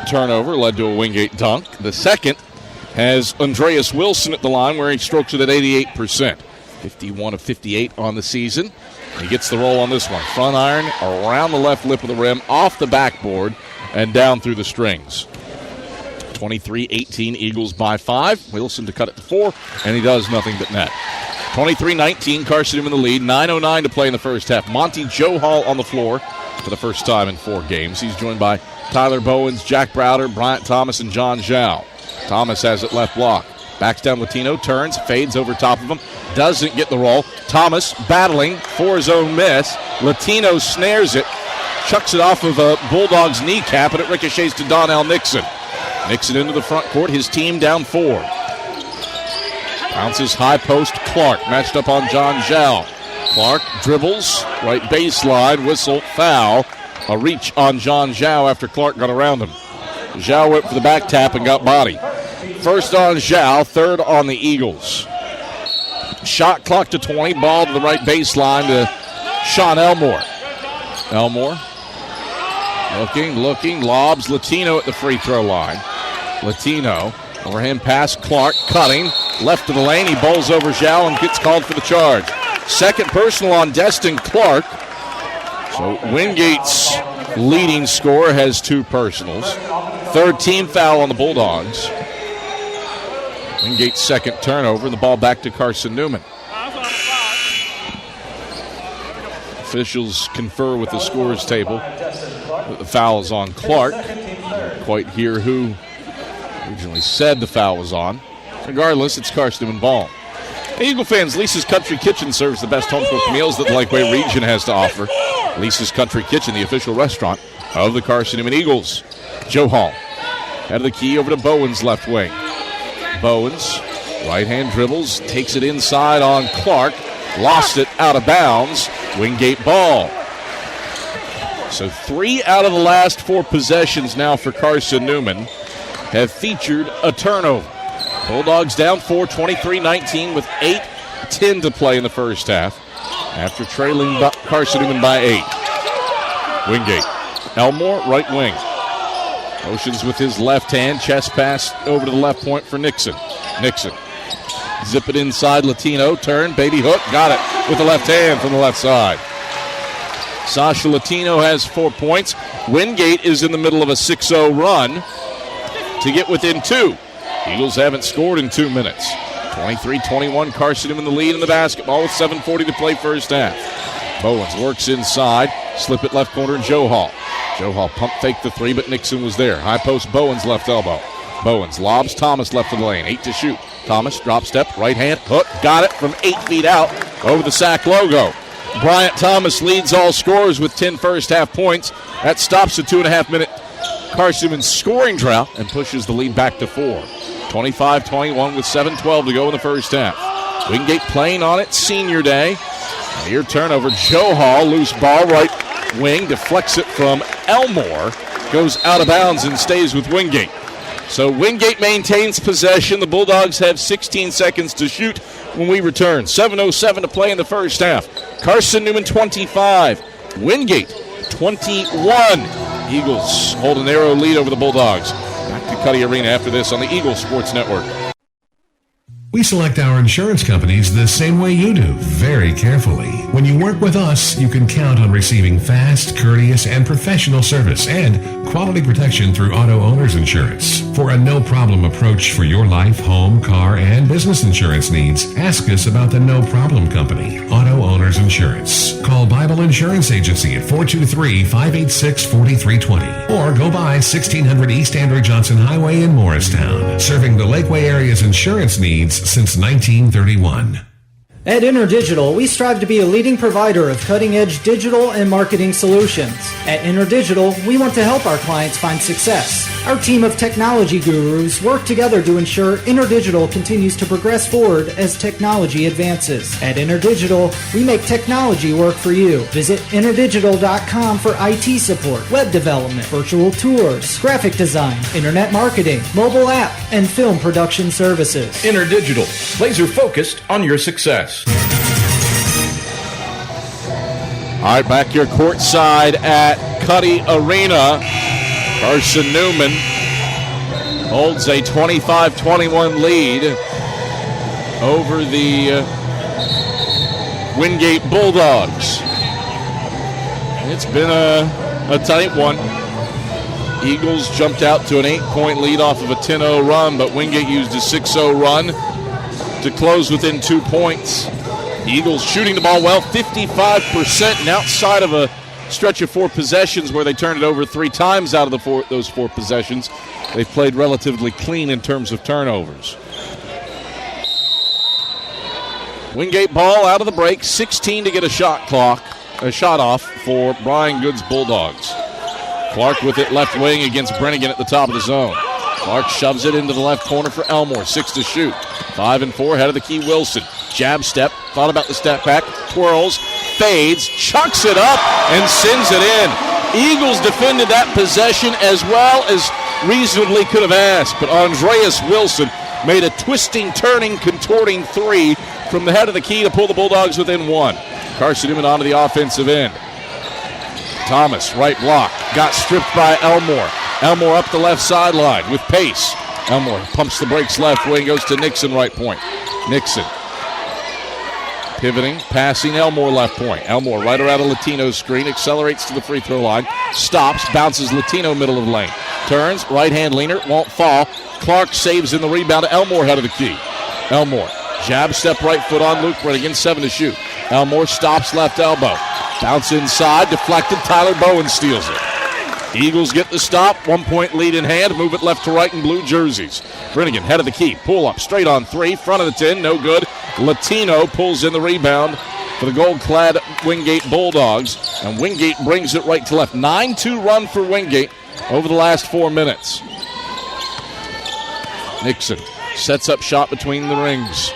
turnover led to a Wingate dunk. The second has Andreas Wilson at the line where he strokes it at 88%. 51 of 58 on the season. He gets the roll on this one. Front iron around the left lip of the rim, off the backboard, and down through the strings. 23-18, Eagles by 5. Wilson to cut it to 4, and he does nothing but net. 23-19, Carson-Newman in the lead. 9:09 to play in the first half. Monty Joe Hall on the floor for the first time in 4 games. He's joined by Tyler Bowens, Jack Browder, Bryant Thomas, and John Zhao. Thomas has it left block. Backs down Latino, turns, fades over top of him. Doesn't get the roll. Thomas battling for his own miss. Latino snares it. Chucks it off of a Bulldog's kneecap, and it ricochets to Donnell Nixon. Nixon into the front court, his team down 4. Bounces high post, Clark matched up on John Zhao. Clark dribbles, right baseline, whistle, foul. A reach on John Zhao after Clark got around him. Zhao went for the back tap and got body. First on Zhao, third on the Eagles. Shot clock to 20, ball to the right baseline to Sean Elmore. Elmore looking, lobs Latino at the free throw line. Latino, overhand pass, Clark cutting, left of the lane, he bowls over Zhao and gets called for the charge. Second personal on Destin Clark. So Wingate's leading scorer has 2 personals. Third team foul on the Bulldogs. Wingate's second turnover, and the ball back to Carson-Newman. Officials confer with the scorers table. The foul is on Clark. Didn't quite hear who originally said the foul was on. Regardless, it's Carson-Newman ball. Hey, Eagle fans, Lisa's Country Kitchen serves the best home-cooked meals that the Lakeway region has to offer. Lisa's Country Kitchen, the official restaurant of the Carson-Newman Eagles. Joe Hall out of the key over to Bowen's left wing. Bowens, right-hand dribbles, takes it inside on Clark, lost it out of bounds. Wingate ball. So 3 out of the last 4 possessions now for Carson-Newman have featured a turnover. Bulldogs down 4, 23-19 with 8:10 to play in the first half after trailing Carson-Newman by 8. Wingate. Elmore, right wing. Motions with his left hand. Chest pass over to the left point for Nixon. Nixon. Zip it inside. Latino. Turn. Baby hook. Got it with the left hand from the left side. Sasha Latino has 4 points. Wingate is in the middle of a 6-0 run to get within 2. Eagles haven't scored in 2 minutes. 23-21, Carson-Newman in the lead in the basketball with 7:40 to play first half. Bowens works inside. Slip it left corner, Joe Hall. Joe Hall pump fake the 3, but Nixon was there. High post, Bowens left elbow. Bowens lobs Thomas left of the lane. 8 to shoot. Thomas drop step, right hand, hook. Got it from 8 feet out over the sack logo. Bryant Thomas leads all scorers with 10 first half points. That stops the 2.5-minute Carson-Newman scoring drought and pushes the lead back to 4. 25-21 with 7:12 to go in the first half. Wingate playing on it, senior day. Here turnover, Joe Hall, loose ball, right wing, deflects it from Elmore, goes out of bounds and stays with Wingate. So Wingate maintains possession. The Bulldogs have 16 seconds to shoot when we return. 7:07 to play in the first half. Carson-Newman 25, Wingate 21. Eagles hold a narrow lead over the Bulldogs. Back to Cuddy Arena after this on the Eagles Sports Network. We select our insurance companies the same way you do, very carefully. When you work with us, you can count on receiving fast, courteous, and professional service and quality protection through Auto Owners Insurance. For a no-problem approach for your life, home, car, and business insurance needs, ask us about the No Problem Company, Auto Owners Insurance. Call Bible Insurance Agency at 423-586-4320 or go by 1600 East Andrew Johnson Highway in Morristown, serving the Lakeway area's insurance needs since 1931. At InterDigital, we strive to be a leading provider of cutting-edge digital and marketing solutions. At InterDigital, we want to help our clients find success. Our team of technology gurus work together to ensure InterDigital continues to progress forward as technology advances. At InterDigital, we make technology work for you. Visit interdigital.com for IT support, web development, virtual tours, graphic design, internet marketing, mobile app, and film production services. InterDigital, laser focused on your success. All right, back here courtside at Cuddy Arena. Carson-Newman holds a 25-21 lead over the Wingate Bulldogs. It's been a tight one. Eagles jumped out to an 8-point lead off of a 10-0 run, but Wingate used a 6-0 run to close within 2 points. Eagles shooting the ball well, 55%, and outside of a stretch of 4 possessions where they turned it over 3 times out of those 4 possessions, they've played relatively clean in terms of turnovers. Wingate ball out of the break, 16 to get a shot off for Brian Good's Bulldogs. Clark with it left wing against Brennigan at the top of the zone. Clark shoves it into the left corner for Elmore. 6 to shoot. 5 and 4, head of the key, Wilson. Jab step, thought about the step back, twirls, fades, chucks it up, and sends it in. Eagles defended that possession as well as reasonably could have asked, but Andreas Wilson made a twisting, turning, contorting 3 from the head of the key to pull the Bulldogs within 1. Carson-Newman onto the offensive end. Thomas, right block, got stripped by Elmore. Elmore up the left sideline with pace. Elmore pumps the brakes left wing, goes to Nixon right point. Nixon pivoting, passing Elmore left point. Elmore right around a Latino screen, accelerates to the free throw line, stops, bounces Latino middle of the lane. Turns, right hand leaner, won't fall. Clark saves in the rebound to Elmore head of the key. Elmore, jab step right foot on Luke Brennigan, 7 to shoot. Elmore stops left elbow. Bounce inside, deflected, Tyler Bowen steals it. Eagles get the stop, 1-point lead in hand, move it left to right in blue jerseys. Brennigan, head of the key, pull up, straight on 3, front of the 10, no good. Latino pulls in the rebound for the gold-clad Wingate Bulldogs, and Wingate brings it right to left. 9-2 run for Wingate over the last 4 minutes. Nixon sets up shot between the rings.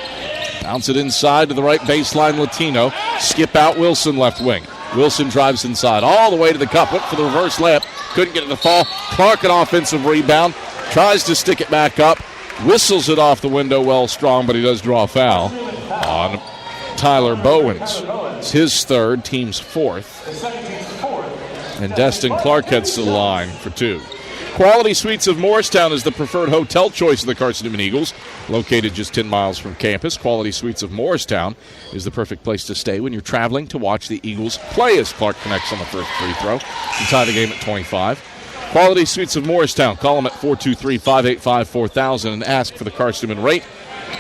Bounce it inside to the right baseline, Latino. Skip out Wilson left wing. Wilson drives inside all the way to the cup. Went for the reverse layup. Couldn't get it to fall. Clark an offensive rebound. Tries to stick it back up. Whistles it off the window well strong, but he does draw a foul on Tyler Bowens. It's his third, team's fourth. And Destin Clark heads to the line for 2. Quality Suites of Morristown is the preferred hotel choice of the Carson-Newman Eagles. Located just 10 miles from campus, Quality Suites of Morristown is the perfect place to stay when you're traveling to watch the Eagles play, as Clark connects on the first free throw to tie the game at 25. Quality Suites of Morristown. Call them at 423-585-4000 and ask for the Carson-Newman rate.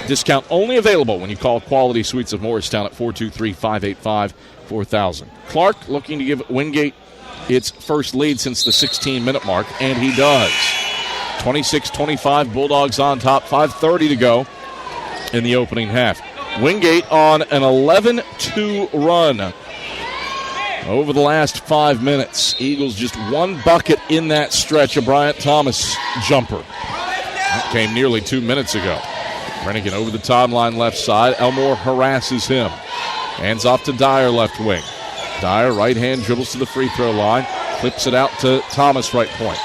Discount only available when you call Quality Suites of Morristown at 423-585-4000. Clark looking to give Wingate its first lead since the 16-minute mark, and he does. 26-25, Bulldogs on top, 5:30 to go in the opening half. Wingate on an 11-2 run over the last 5 minutes. Eagles just 1 bucket in that stretch, a Bryant Thomas jumper. That came nearly 2 minutes ago. Brennigan over the timeline left side. Elmore harasses him. Hands off to Dyer left wing. Dyer, right hand, dribbles to the free throw line. Flips it out to Thomas, right point.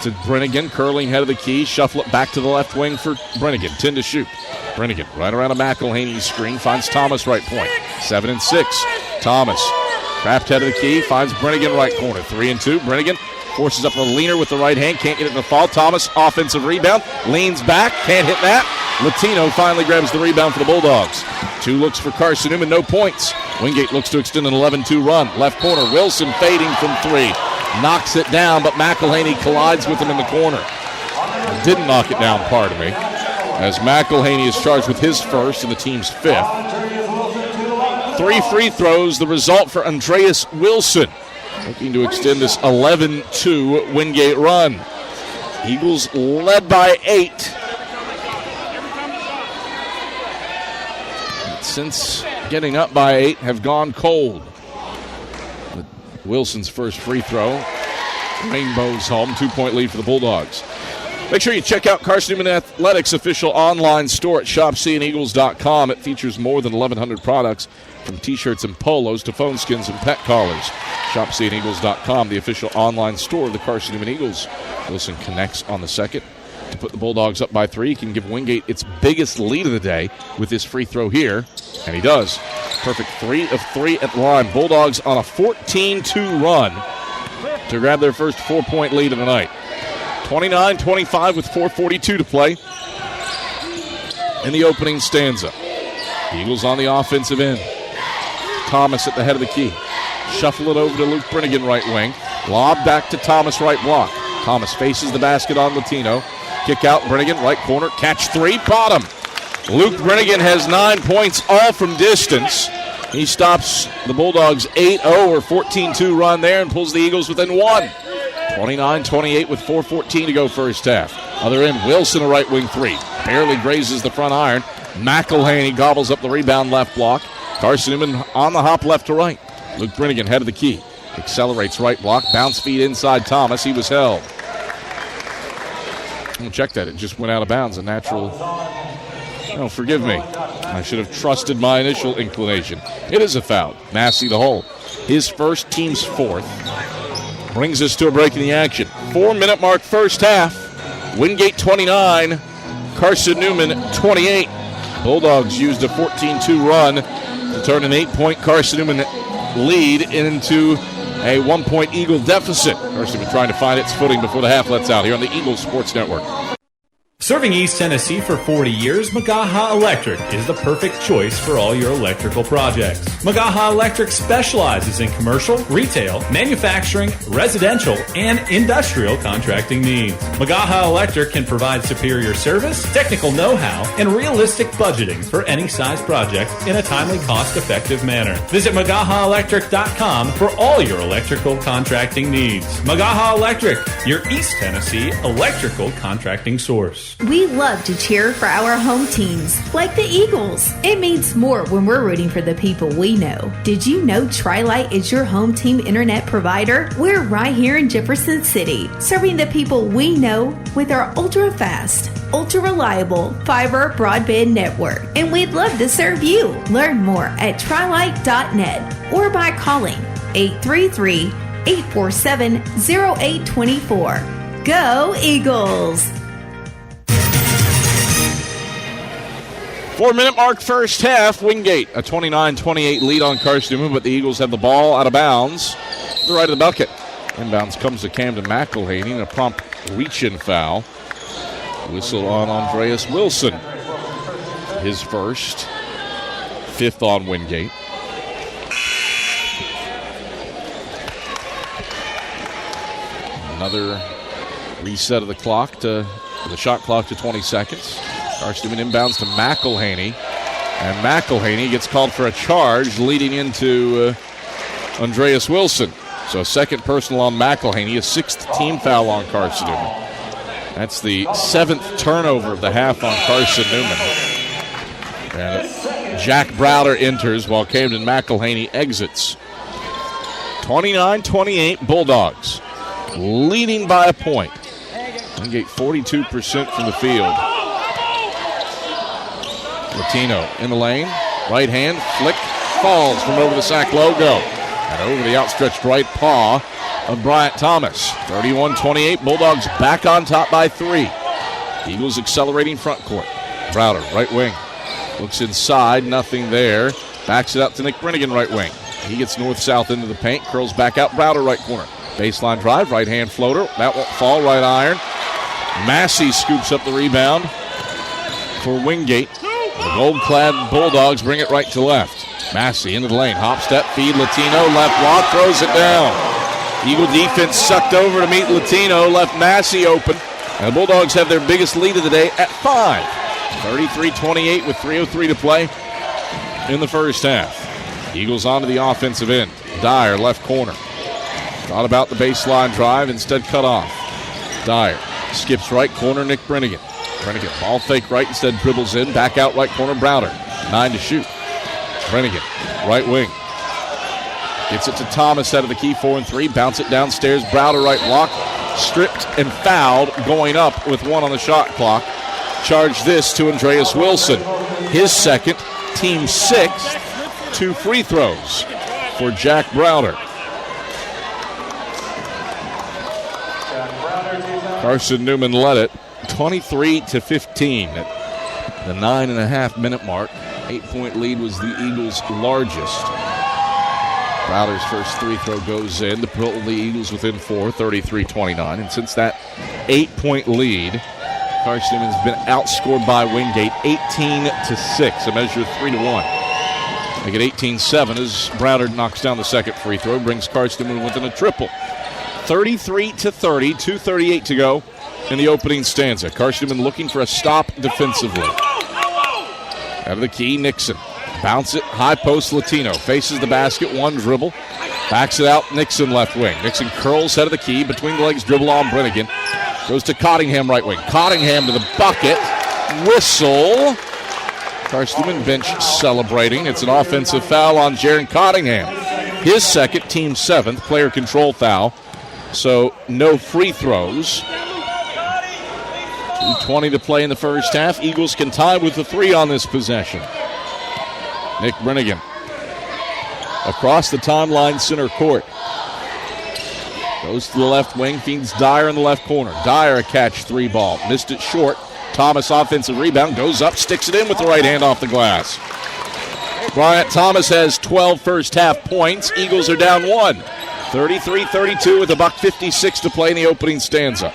To Brennigan, curling head of the key. Shuffle it back to the left wing for Brennigan. 10 to shoot. Brennigan right around a McElhaney screen. Finds Thomas, right point. 7 and 6. Thomas Kraft head of the key, finds Brennigan right corner. 3-2. Brennigan forces up a leaner with the right hand, can't get it to fall. Thomas, offensive rebound, leans back, can't hit that. Latino finally grabs the rebound for the Bulldogs. 2 looks for Carson-Newman, no points. Wingate looks to extend an 11-2 run. Left corner, Wilson fading from 3. Knocks it down, but McElhaney collides with him in the corner. Didn't knock it down, pardon me, as McElhaney is charged with his first and the team's 5th. 3 free throws, the result for Andreas Wilson, looking to extend this 11-2 Wingate run. Eagles led by 8. But since getting up by 8, have gone cold. With Wilson's first free throw, Rainbows home, 2-point lead for the Bulldogs. Make sure you check out Carson-Newman Athletics' official online store at shopseeandeagles.com. It features more than 1,100 products, from T-shirts and polos to phone skins and pet collars. Shopseeandeagles.com, the official online store of the Carson-Newman Eagles. Wilson connects on the second to put the Bulldogs up by 3. He can give Wingate its biggest lead of the day with this free throw here, and he does. Perfect 3 of 3 at the line. Bulldogs on a 14-2 run to grab their first 4-point lead of the night. 29-25 with 4:42 to play in the opening stanza. The Eagles on the offensive end. Thomas at the head of the key. Shuffle it over to Luke Brennigan, right wing. Lob back to Thomas, right block. Thomas faces the basket on Latino. Kick out, Brennigan, right corner. Catch 3, bottom. Luke Brennigan has 9 points, all from distance. He stops the Bulldogs' 8-0 or 14-2 run there and pulls the Eagles within 1. 29-28 with 4:14 to go first half. Other end, Wilson, a right wing 3. Barely grazes the front iron. McElhaney gobbles up the rebound left block. Carson-Newman on the hop left to right. Luke Brennigan, head of the key. Accelerates right block. Bounce feed inside Thomas. He was held. Check that. It just went out of bounds. A natural... Oh, forgive me. I should have trusted my initial inclination. It is a foul. Massey the hole. His first, team's 4th. Brings us to a break in the action. 4-minute mark first half. Wingate 29. Carson-Newman 28. Bulldogs used a 14-2 run to turn an 8-point Carson-Newman lead into a 1-point Eagle deficit. Carson-Newman trying to find its footing before the half lets out here on the Eagles Sports Network. Serving East Tennessee for 40 years, Magaha Electric is the perfect choice for all your electrical projects. Magaha Electric specializes in commercial, retail, manufacturing, residential, and industrial contracting needs. Magaha Electric can provide superior service, technical know-how, and realistic budgeting for any size project in a timely, cost-effective manner. Visit MagahaElectric.com for all your electrical contracting needs. Magaha Electric, your East Tennessee electrical contracting source. We love to cheer for our home teams, like the Eagles. It means more when we're rooting for the people we know. Did you know Tri-Lite is your home team internet provider? We're right here in Jefferson City, serving the people we know with our ultra-fast, ultra-reliable fiber broadband network. And we'd love to serve you. Learn more at trilite.net or by calling 833-847-0824. Go Eagles! 4-minute mark first half. Wingate a 29-28 lead on Carson-Newman, but the Eagles have the ball out of bounds to the right of the bucket. Inbounds comes to Camden McElhaney and a prompt reach-in foul. Whistle on Andreas Wilson. His first, 5th on Wingate. Another reset of the clock to the shot clock to 20 seconds. Carson-Newman inbounds to McElhaney, and McElhaney gets called for a charge leading into Andreas Wilson. So a second personal on McElhaney, a 6th team foul on Carson-Newman. That's the 7th turnover of the half on Carson-Newman. And Jack Browder enters while Camden McElhaney exits. 29-28 Bulldogs, leading by a point. Wingate 42% from the field. Latino in the lane, right hand, flick, falls from over the sack logo. And over the outstretched right paw of Bryant Thomas. 31-28, Bulldogs back on top by 3. Eagles accelerating front court. Browder, right wing. Looks inside, nothing there. Backs it up to Nick Brennigan, right wing. He gets north-south into the paint, curls back out, Browder right corner. Baseline drive, right-hand floater. That won't fall, right iron. Massey scoops up the rebound for Wingate. The gold-clad Bulldogs bring it right to left. Massey into the lane, hop, step, feed, Latino, left block, throws it down. Eagle defense sucked over to meet Latino, left Massey open. And the Bulldogs have their biggest lead of the day at 5. 33-28 with 3:03 to play in the first half. Eagles onto the offensive end. Dyer, left corner. Thought about the baseline drive, instead cut off. Dyer skips right corner, Nick Brennigan. Brennigan, ball fake right, instead dribbles in. Back out right corner, Browder. 9 to shoot. Brennigan, right wing. Gets it to Thomas out of the key, 4 and 3. Bounce it downstairs, Browder right block. Stripped and fouled, going up with 1 on the shot clock. Charge this to Andreas Wilson. His second, team 6th. 2 free throws for Jack Browder. Carson-Newman led it 23-15 at the 9.5-minute mark. 8-point lead was the Eagles' largest. Browder's first free throw goes in to pull the Eagles within 4, 33-29. And since that 8-point lead, Carson-Newman's been outscored by Wingate 18-6, a measure of 3-1. They get 18-7 as Browder knocks down the second free throw, brings Carson-Newman within a triple. 33-30, 2:38 to go in the opening stanza. Carson-Newman looking for a stop defensively. Out of the key, Nixon. Bounce it, high post, Latino. Faces the basket, 1 dribble. Backs it out, Nixon left wing. Nixon curls head of the key, between the legs, dribble on Brennigan. Goes to Cottingham right wing. Cottingham to the bucket. Whistle. Carson-Newman bench celebrating. It's an offensive foul on Jaron Cottingham. His second, team 7th, player control foul. So no free throws. 2:20 to play in the first half. Eagles can tie with the 3 on this possession. Nick Brennigan across the timeline, center court. Goes to the left wing, feeds Dyer in the left corner. Dyer a catch 3 ball. Missed it short. Thomas offensive rebound, goes up, sticks it in with the right hand off the glass. Bryant Thomas has 12 first half points. Eagles are down 1. 33-32 with $1:56 to play in the opening stanza.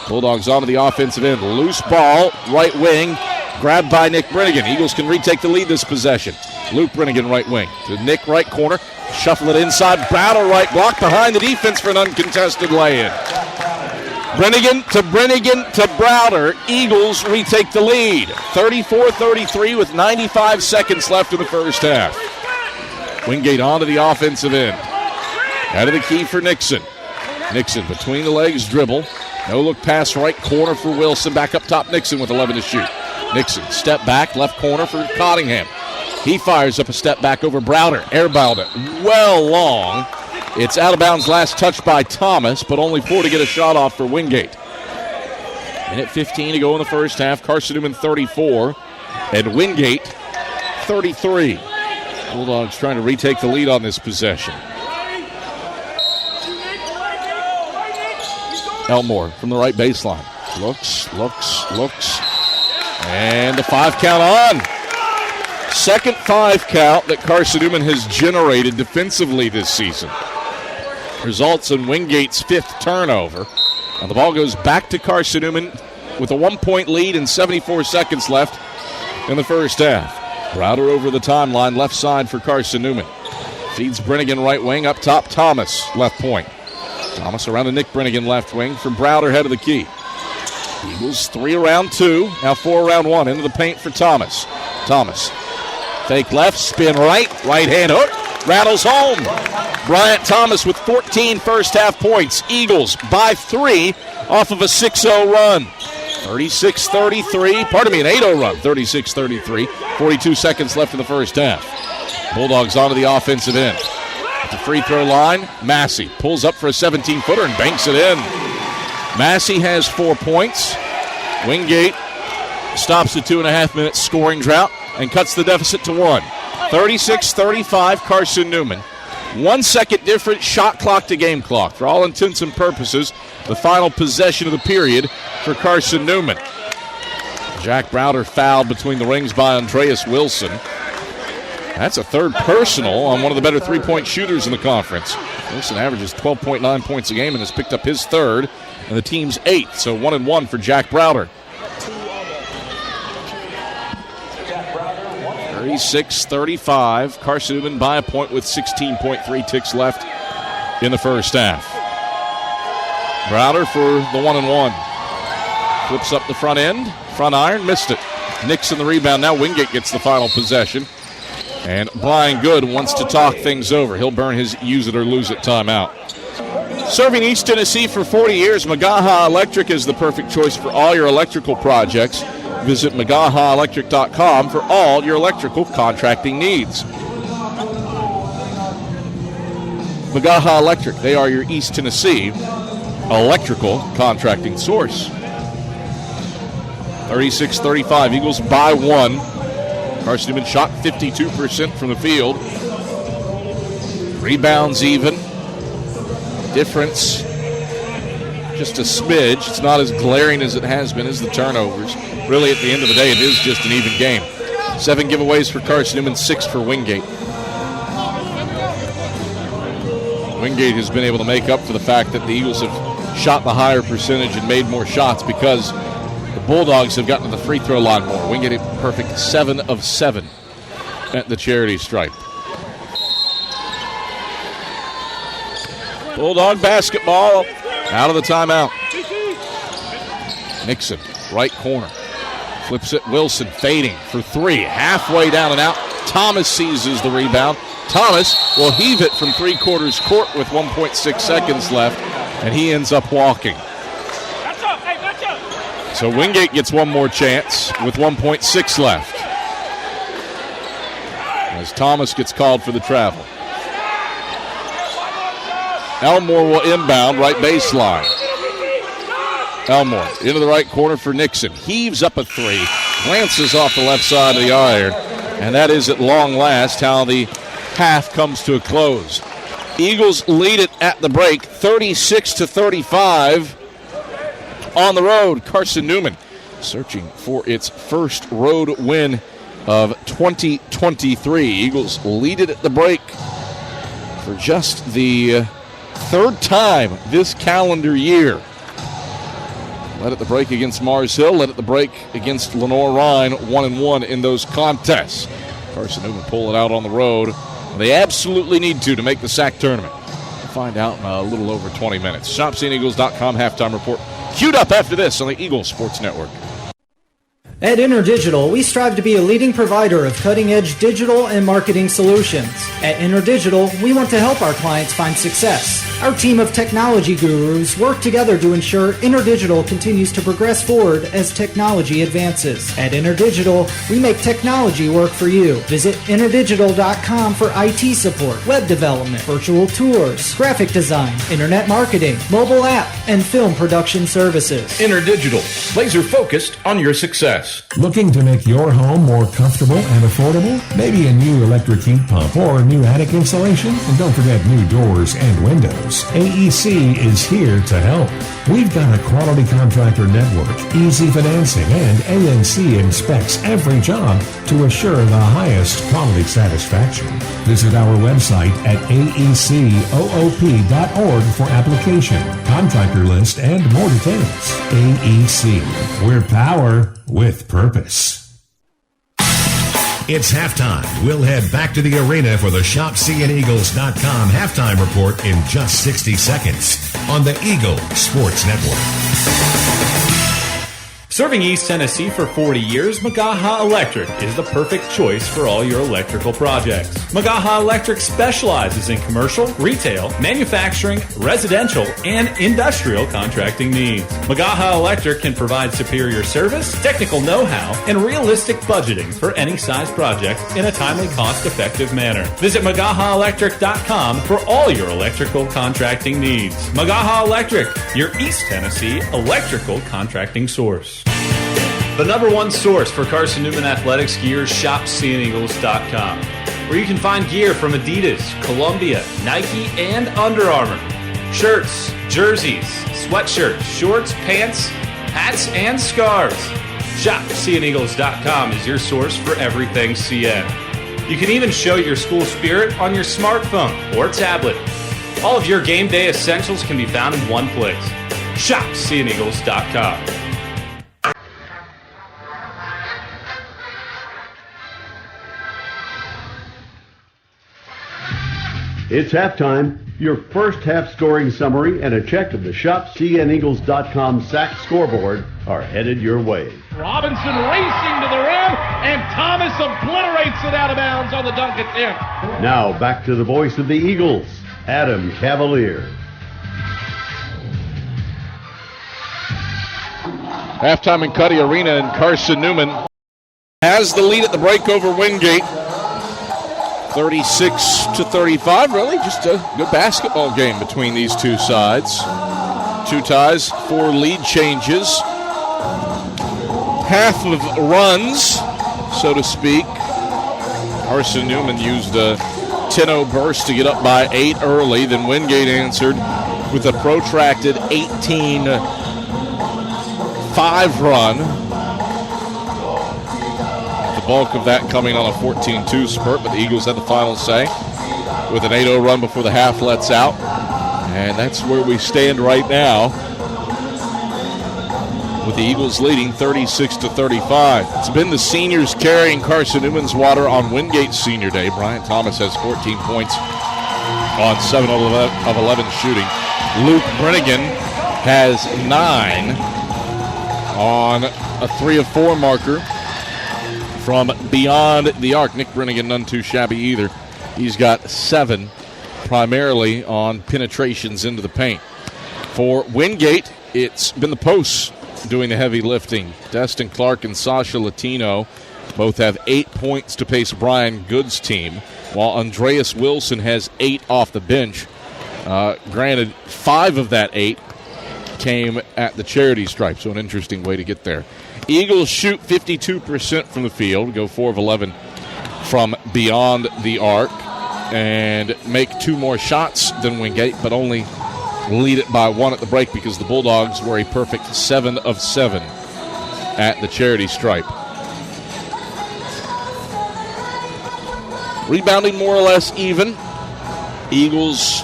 Bulldogs onto the offensive end. Loose ball, right wing, grabbed by Nick Brennigan. Eagles can retake the lead this possession. Luke Brennigan right wing. To Nick right corner. Shuffle it inside. Browder right block behind the defense for an uncontested lay-in. Brennigan to Browder. Eagles retake the lead. 34-33 with 95 seconds left in the first half. Wingate onto the offensive end. Out of the key for Nixon. Nixon between the legs, dribble. No look pass right corner for Wilson. Back up top, Nixon with 11 to shoot. Nixon step back, left corner for Cottingham. He fires up a step back over Browder. Airballed it well long. It's out of bounds, last touch by Thomas, but only 4 to get a shot off for Wingate. Minute 15 to go in the first half. Carson-Newman 34 and Wingate 33. Bulldogs trying to retake the lead on this possession. Elmore from the right baseline. Looks. And the 5 count on. Second 5 count that Carson-Newman has generated defensively this season. Results in Wingate's 5th turnover. And the ball goes back to Carson-Newman with a 1-point lead and 74 seconds left in the first half. Browder over the timeline, left side for Carson-Newman. Feeds Brennigan right wing, up top Thomas, left point. Thomas around to Nick Brennigan left wing for Browder, head of the key. Eagles 3 around 2, now 4 around 1. Into the paint for Thomas. Thomas, fake left, spin right hand hook, rattles home. Bryant Thomas with 14 first half points. Eagles by 3 off of a 6-0 run. 36-33, an 8-0 run. 36-33, 42 seconds left in the first half. Bulldogs onto the offensive end. At the free throw line, Massey pulls up for a 17-footer and banks it in. Massey has 4 points. Wingate stops the 2.5-minute scoring drought and cuts the deficit to 1. 36-35, Carson-Newman. 1 second difference, shot clock to game clock. For all intents and purposes, the final possession of the period for Carson-Newman. Jack Browder fouled between the rings by Andreas Wilson. That's a third personal on one of the better three-point shooters in the conference. Wilson averages 12.9 points a game and has picked up his third and the team's 8th, so 1-1 for Jack Browder. 36-35. Carson-Newman by a point with 16.3 ticks left in the first half. Browder for the 1-1. Flips up the front end. Front iron, missed it. Nixon the rebound. Now Wingate gets the final possession. And Brian Good wants to talk things over. He'll burn his use it or lose it timeout. Serving East Tennessee for 40 years, Magaha Electric is the perfect choice for all your electrical projects. Visit MagahaElectric.com for all your electrical contracting needs. Magaha Electric, they are your East Tennessee electrical contracting source. 36-35, Eagles by 1. Carson-Newman shot 52% from the field. Rebounds even. Difference just a smidge. It's not as glaring as it has been as the turnovers. Really, at the end of the day, it is just an even game. 7 giveaways for Carson-Newman, 6 for Wingate. Wingate has been able to make up for the fact that the Eagles have shot the higher percentage and made more shots because the Bulldogs have gotten to the free throw line more. Wingate a perfect 7 of 7 at the charity stripe. Bulldog basketball out of the timeout. Nixon, right corner. Flips it, Wilson fading for 3. Halfway down and out. Thomas seizes the rebound. Thomas will heave it from three-quarters court with 1.6 seconds left, and he ends up walking. So Wingate gets one more chance with 1.6 left as Thomas gets called for the travel. Elmore will inbound right baseline. Elmore into the right corner for Nixon. Heaves up a 3. Glances off the left side of the iron. And that is at long last how the half comes to a close. Eagles lead it at the break 36-35 on the road. Carson-Newman searching for its first road win of 2023. Eagles lead it at the break for just the third time this calendar year. Led at the break against Mars Hill, led at the break against Lenore-Rhine, 1-1 in those contests. Carson-Newman pull it out on the road. They absolutely need to make the SAC tournament. We'll find out in a little over 20 minutes. ShopSeeingEagles.com halftime report queued up after this on the Eagles Sports Network. At InterDigital, we strive to be a leading provider of cutting-edge digital and marketing solutions. At InterDigital, we want to help our clients find success. Our team of technology gurus work together to ensure InterDigital continues to progress forward as technology advances. At InterDigital, we make technology work for you. Visit InterDigital.com for IT support, web development, virtual tours, graphic design, internet marketing, mobile app, and film production services. InterDigital, laser-focused on your success. Looking to make your home more comfortable and affordable? Maybe a new electric heat pump or a new attic insulation? And don't forget new doors and windows. AEC is here to help. We've got a quality contractor network, easy financing, and ANC inspects every job to assure the highest quality satisfaction. Visit our website at aecoop.org for application, contractor list, and more details. AEC, we're power with purpose. It's halftime. We'll head back to the arena for the ShopSeeingEagles.com halftime report in just 60 seconds on the Eagle Sports Network. Serving East Tennessee for 40 years, Magaha Electric is the perfect choice for all your electrical projects. Magaha Electric specializes in commercial, retail, manufacturing, residential, and industrial contracting needs. Magaha Electric can provide superior service, technical know-how, and realistic budgeting for any size project in a timely, cost-effective manner. Visit MagahaElectric.com for all your electrical contracting needs. Magaha Electric, your East Tennessee electrical contracting source. The number one source for Carson-Newman athletics gear is ShopSeeingEagles.com, where you can find gear from Adidas, Columbia, Nike, and Under Armour. Shirts, jerseys, sweatshirts, shorts, pants, hats, and scarves. ShopSeeingEagles.com is your source for everything CN. You can even show your school spirit on your smartphone or tablet. All of your game day essentials can be found in one place. Shop SeeingEagles.com. It's halftime. Your first half scoring summary and a check of the ShopCNEagles.com sack scoreboard are headed your way. Robinson racing to the rim, and Thomas obliterates it out of bounds on the dunk attempt. Now back to the voice of the Eagles, Adam Cavalier. Halftime in Cuddy Arena, and Carson-Newman has the lead at the break over Wingate. 36-35, really just a good basketball game between these two sides. 2 ties, 4 lead changes. Half of runs, so to speak. Carson-Newman used a 10-0 burst to get up by 8 early. Then Wingate answered with a protracted 18-5 run. The bulk of that coming on a 14-2 spurt, but the Eagles had the final say with an 8-0 run before the half lets out. And that's where we stand right now, with the Eagles leading 36-35. It's been the seniors carrying Carson-Newman's water on Wingate's senior day. Brian Thomas has 14 points on 7 of 11 shooting. Luke Brennigan has 9 on a 3 of 4 marker from beyond the arc. Nick Brennigan, none too shabby either. He's got 7, primarily on penetrations into the paint. For Wingate, it's been the posts doing the heavy lifting. Destin Clark and Sasha Latino both have 8 points to pace Brian Good's team, while Andreas Wilson has 8 off the bench. Granted, 5 of that 8 came at the charity stripe, so an interesting way to get there. Eagles shoot 52% from the field, go 4 of 11 from beyond the arc, and make 2 more shots than Wingate, but only lead it by 1 at the break because the Bulldogs were a perfect 7 of 7 at the charity stripe. Rebounding more or less even. Eagles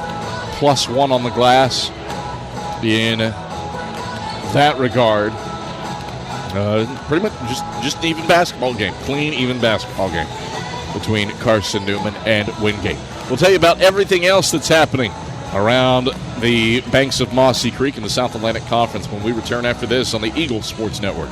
+1 on the glass in that regard. Pretty much just an even basketball game. Clean, even basketball game between Carson-Newman and Wingate. We'll tell you about everything else that's happening around the banks of Mossy Creek in the South Atlantic Conference when we return after this on the Eagle Sports Network.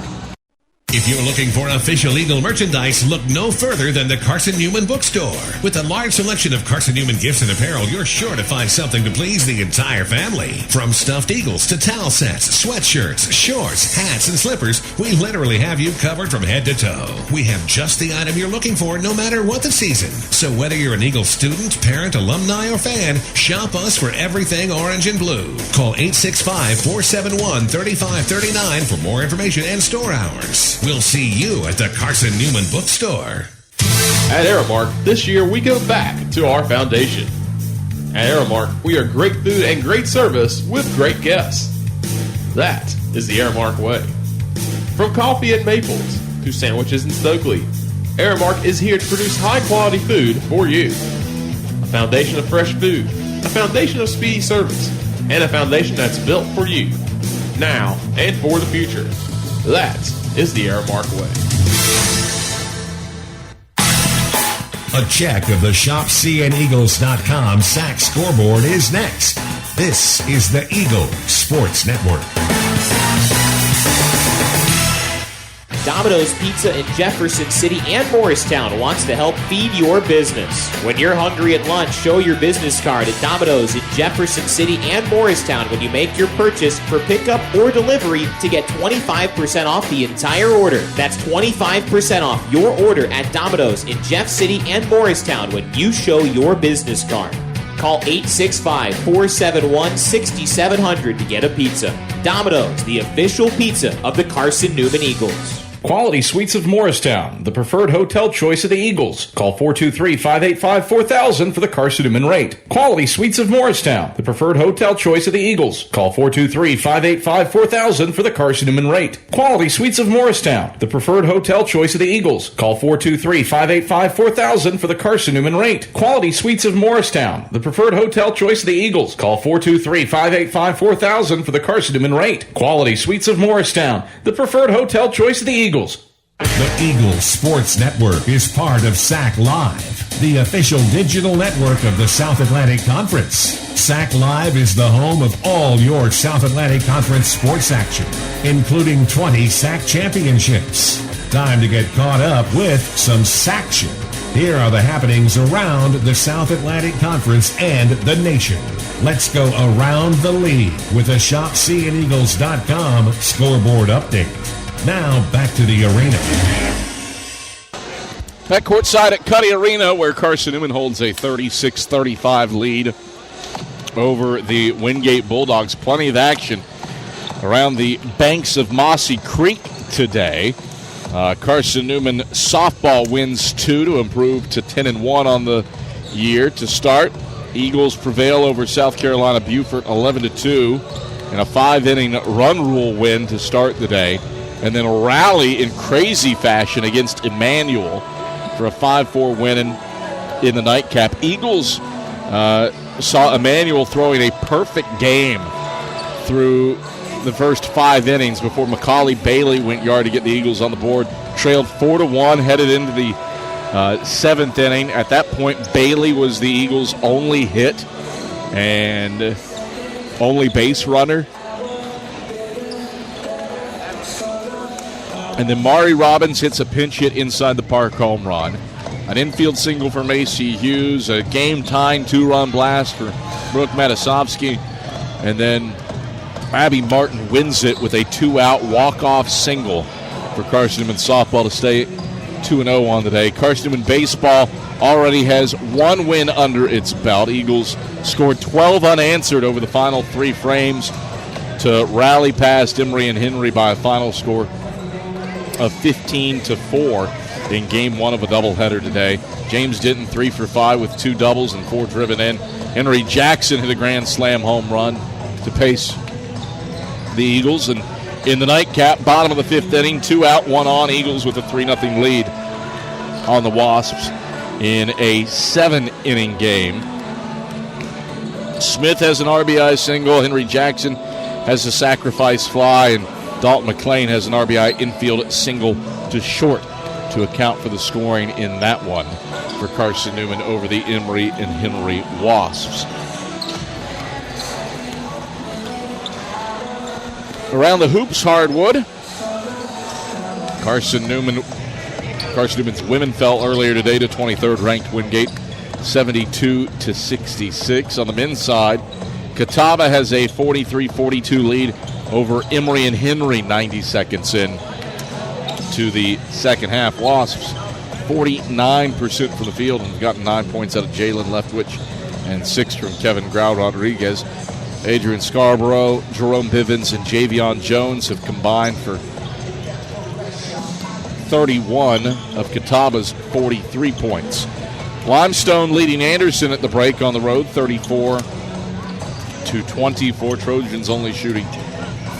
If you're looking for official Eagle merchandise, look no further than the Carson-Newman Bookstore. With a large selection of Carson-Newman gifts and apparel, you're sure to find something to please the entire family. From stuffed eagles to towel sets, sweatshirts, shorts, hats, and slippers, we literally have you covered from head to toe. We have just the item you're looking for no matter what the season. So whether you're an Eagle student, parent, alumni, or fan, shop us for everything orange and blue. Call 865-471-3539 for more information and store hours. We'll see you at the Carson-Newman Bookstore. At Aramark, this year we go back to our foundation. At Aramark, we are great food and great service with great guests. That is the Aramark way. From coffee and Maples to sandwiches in Stokely, Aramark is here to produce high-quality food for you. A foundation of fresh food, a foundation of speedy service, and a foundation that's built for you, now and for the future. That is the Aramark way. A check of the ShopCNEagles.com sack scoreboard is next. This is the Eagle Sports Network. Domino's Pizza in Jefferson City and Morristown wants to help feed your business. When you're hungry at lunch, show your business card at Domino's in Jefferson City and Morristown when you make your purchase for pickup or delivery to get 25% off the entire order. That's 25% off your order at Domino's in Jeff City and Morristown when you show your business card. Call 865-471-6700 to get a pizza. Domino's, the official pizza of the Carson-Newman Eagles. Quality Suites of Morristown, the preferred hotel choice of the Eagles. Call 423-585-4000 for the Carson-Newman rate. Quality Suites of Morristown, the preferred hotel choice of the Eagles. Call 423-585-4000 for the Carson-Newman rate. Quality Suites of Morristown, the preferred hotel choice of the Eagles. Call 423-585-4000 for the Carson-Newman rate. Quality Suites of Morristown, the preferred hotel choice of the Eagles. Call 423-585-4000 for the Carson-Newman rate. Quality Suites of Morristown, the preferred hotel choice of the Eagles. The Eagles Sports Network is part of SAC Live, the official digital network of the South Atlantic Conference. SAC Live is the home of all your South Atlantic Conference sports action, including 20 SAC championships. Time to get caught up with some SACtion. Here are the happenings around the South Atlantic Conference and the nation. Let's go around the league with a ShopSeeAndEagles.com scoreboard update. Now, back to the arena. Back courtside at Cuddy Arena, where Carson-Newman holds a 36-35 lead over the Wingate Bulldogs. Plenty of action around the banks of Mossy Creek today. Carson-Newman softball wins 2 to improve to 10-1 on the year to start. Eagles prevail over South Carolina Beaufort 11-2 in a 5-inning run rule win to start the day. And then a rally in crazy fashion against Emmanuel for a 5-4 win in the nightcap. Eagles saw Emmanuel throwing a perfect game through the first 5 innings before Macaulay Bailey went yard to get the Eagles on the board. Trailed 4-1, headed into the 7th inning. At that point, Bailey was the Eagles' only hit and only base runner. And then Mari Robbins hits a pinch hit inside the park home run. An infield single for Macy Hughes, a game-tying 2-run blast for Brooke Matasovsky, and then Abby Martin wins it with a 2-out walk-off single for Carson-Newman softball to stay 2-0 on the day. Carson-Newman baseball already has 1 win under its belt. Eagles scored 12 unanswered over the final 3 frames to rally past Emory and Henry by a final score of 15-4 in game 1 of a doubleheader today. James Denton 3 for 5 with 2 doubles and 4 driven in. Henry Jackson hit a grand slam home run to pace the Eagles. And in the nightcap, bottom of the 5th inning, 2 out, 1 on. Eagles with a 3-0 lead on the Wasps in a 7-inning game. Smith has an RBI single. Henry Jackson has a sacrifice fly, and Dalton McLean has an RBI infield single to short to account for the scoring in that one for Carson-Newman over the Emory and Henry Wasps. Around the hoops hardwood, Carson-Newman's women fell earlier today to 23rd ranked Wingate, 72-66. On the men's side, Catawba has a 43-42 lead over Emory and Henry 90 seconds in to the second half. Wasps 49% from the field and have gotten 9 points out of Jalen Leftwich and 6 from Kevin Grau Rodriguez. Adrian Scarborough, Jerome Bivens, and Javion Jones have combined for 31 of Catawba's 43 points. Limestone leading Anderson at the break on the road, 34-24. Trojans only shooting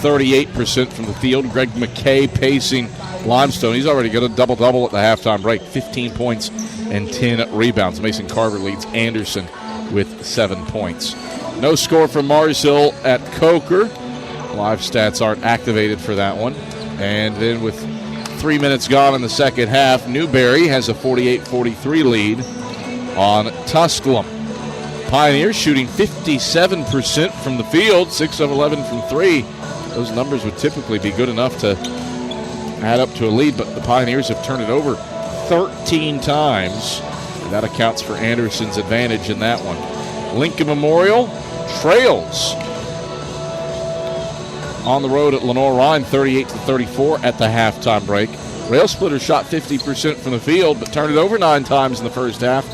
38% from the field. Greg McKay pacing Limestone. He's already got a double-double at the halftime break, 15 points and 10 rebounds. Mason Carver leads Anderson with 7 points. No score from Mars Hill at Coker. Live stats aren't activated for that one. And then with 3 minutes gone in the second half, Newberry has a 48-43 lead on Tusculum. Pioneers shooting 57% from the field, 6 of 11 from 3. Those numbers would typically be good enough to add up to a lead, but the Pioneers have turned it over 13 times. And that accounts for Anderson's advantage in that one. Lincoln Memorial trails on the road at Lenore Rhine, 38-34 at the halftime break. Rail Splitters shot 50% from the field, but turned it over 9 times in the first half.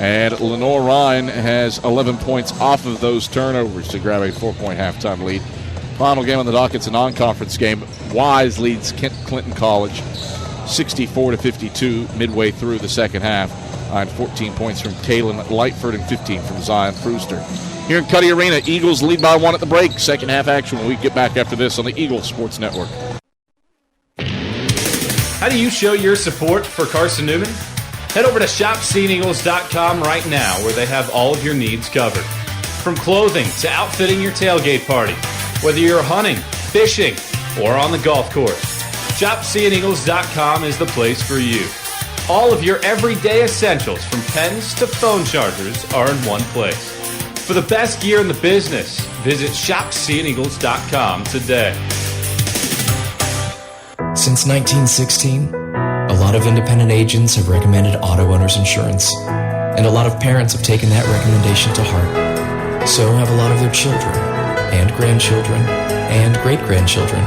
And Lenore Rhine has 11 points off of those turnovers to grab a 4-point halftime lead. Final game on the docket's a non-conference game. Wise leads Kent Clinton College 64-52 midway through the second half. Behind 14 points from Kalen Lightford and 15 from Zion Brewster. Here in Cuddy Arena, Eagles lead by 1 at the break. Second half action when we get back after this on the Eagles Sports Network. How do you show your support for Carson-Newman? Head over to shopseeandeagles.com right now, where they have all of your needs covered. From clothing to outfitting your tailgate party, whether you're hunting, fishing, or on the golf course, shopseeandeagles.com is the place for you. All of your everyday essentials, from pens to phone chargers, are in one place. For the best gear in the business, visit shopseeandeagles.com today. Since 1916, a lot of independent agents have recommended auto owner's insurance, and a lot of parents have taken that recommendation to heart. So have a lot of their children, and grandchildren, and great-grandchildren.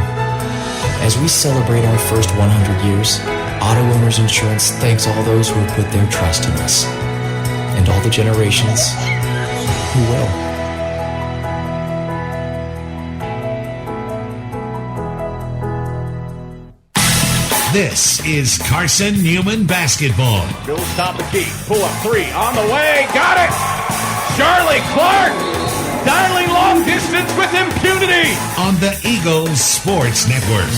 As we celebrate our first 100 years, Auto Owners Insurance thanks all those who have put their trust in us, and all the generations who will. This is Carson-Newman basketball. Bills top the key. Pull up 3 on the way. Got it. Charlie Clark dialing long distance with impunity. On the Eagles Sports Network.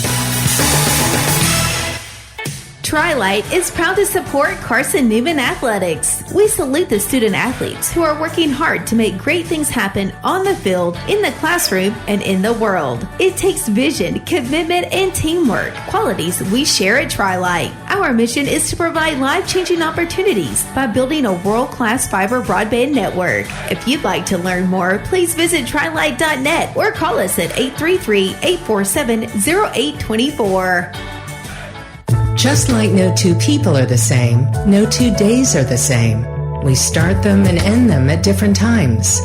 Tri-Light is proud to support Carson-Newman Athletics. We salute the student athletes who are working hard to make great things happen on the field, in the classroom, and in the world. It takes vision, commitment, and teamwork, qualities we share at Tri-Light. Our mission is to provide life-changing opportunities by building a world-class fiber broadband network. If you'd like to learn more, please visit trilight.net or call us at 833-847-0824. Just like no two people are the same, no 2 days are the same. We start them and end them at different times.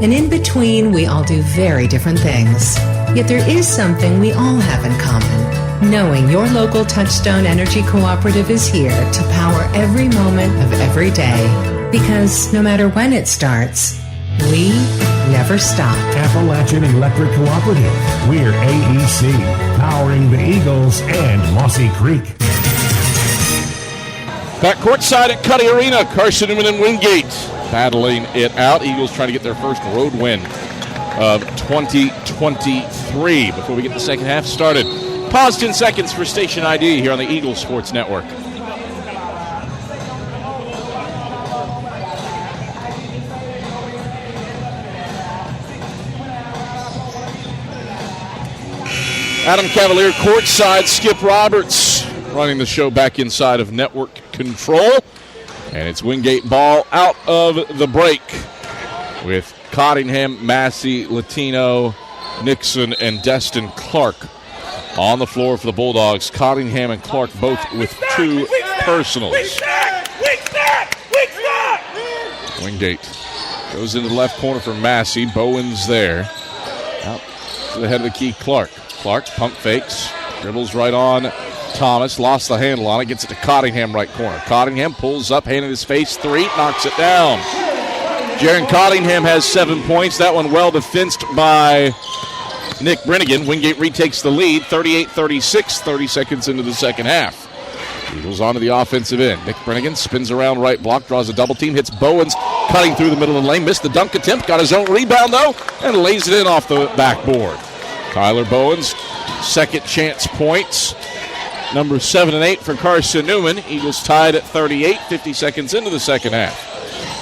And in between, we all do very different things. Yet there is something we all have in common. Knowing your local Touchstone Energy Cooperative is here to power every moment of every day. Because no matter when it starts, we never stop. Appalachian Electric Cooperative. We're AEC, powering the Eagles and Mossy Creek. Back courtside at Cuddy Arena, Carson-Newman and Wingate battling it out. Eagles trying to get their first road win of 2023 before we get the second half started. Pause 10 seconds for station ID here on the Eagles Sports Network. Adam Cavalier courtside, Skip Roberts running the show back inside of network control. And it's Wingate ball out of the break with Cottingham, Massey, Latino, Nixon, and Destin Clark on the floor for the Bulldogs. Cottingham and Clark both with 2 personals. Wingate goes into the left corner for Massey. Bowen's there. Out to the head of the key, Clark. Clark pump fakes, dribbles right on Thomas, lost the handle on it, gets it to Cottingham right corner. Cottingham pulls up, hand in his face, 3, knocks it down. Jaron Cottingham has 7 points. That one well defensed by Nick Brennigan. Wingate retakes the lead, 38-36, 30 seconds into the second half. Eagles onto the offensive end. Nick Brennigan spins around right block, draws a double team, hits Bowens, cutting through the middle of the lane, missed the dunk attempt, got his own rebound though, and lays it in off the backboard. Tyler Bowens, second chance points. Number 7 and 8 for Carson-Newman. Eagles tied at 38, 50 seconds into the second half.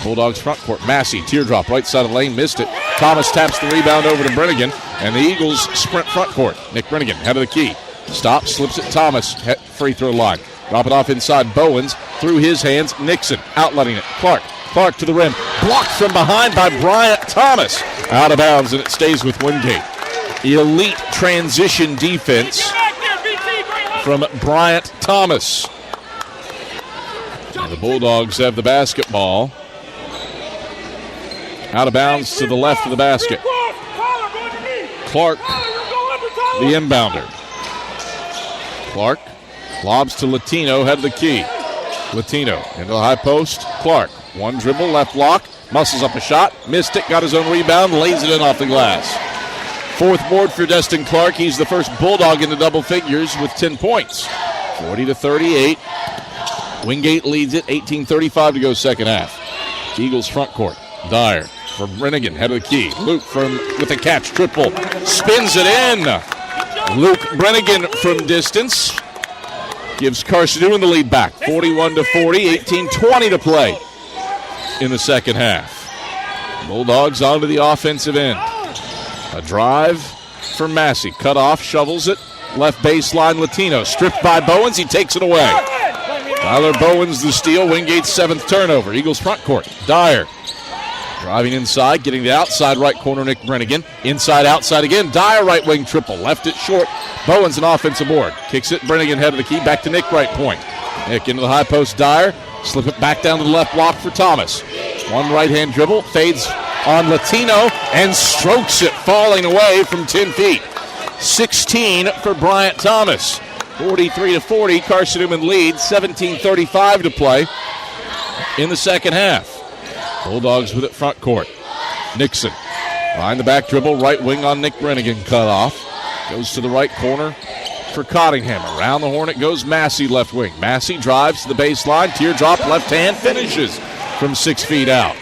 Bulldogs front court. Massey, teardrop, right side of the lane, missed it. Thomas taps the rebound over to Brennigan, and the Eagles sprint front court. Nick Brennigan, head of the key. Stops, slips it, Thomas, free throw line. Drop it off inside Bowens, through his hands, Nixon, outletting it. Clark to the rim, blocked from behind by Bryant Thomas. Out of bounds, and it stays with Wingate. Elite transition defense from Bryant Thomas. And the Bulldogs have the basketball. Out of bounds to the left of the basket. Clark, the inbounder. Clark lobs to Latino, head of the key. Latino into the high post. Clark, one dribble, left block, muscles up a shot, missed it, got his own rebound, lays it in off the glass. Fourth board for Destin Clark. He's the first Bulldog into double figures with 10 points. 40-38. Wingate leads it. 18:35 to go second half. Eagles front court. Dyer for Brennigan, head of the key. Luke with a catch, triple. Spins it in. Luke Brennigan from distance. Gives Carson-Newman the lead back. 41-40. 18:20 to play in the second half. Bulldogs onto the offensive end. A drive for Massey. Cut off, shovels it. Left baseline, Latino. Stripped by Bowens. He takes it away. Tyler Bowens the steal. Wingate's 7th turnover. Eagles front court. Dyer driving inside, getting the outside right corner, Nick Brennigan. Inside, outside again. Dyer right wing triple. Left it short. Bowens an offensive board. Kicks it. Brennigan head of the key. Back to Nick right point. Nick into the high post. Dyer. Slip it back down to the left block for Thomas. One right-hand dribble. Fades on Latino and strokes it, falling away from 10 feet. 16 for Bryant Thomas. 43-40. Carson-Newman leads. 17:35 to play in the second half. Bulldogs with it front court. Nixon behind the back dribble. Right wing on Nick Brennigan. Cut off. Goes to the right corner for Cottingham. Around the horn it goes. Massey left wing. Massey drives to the baseline. Teardrop left hand. Finishes from 6 feet out.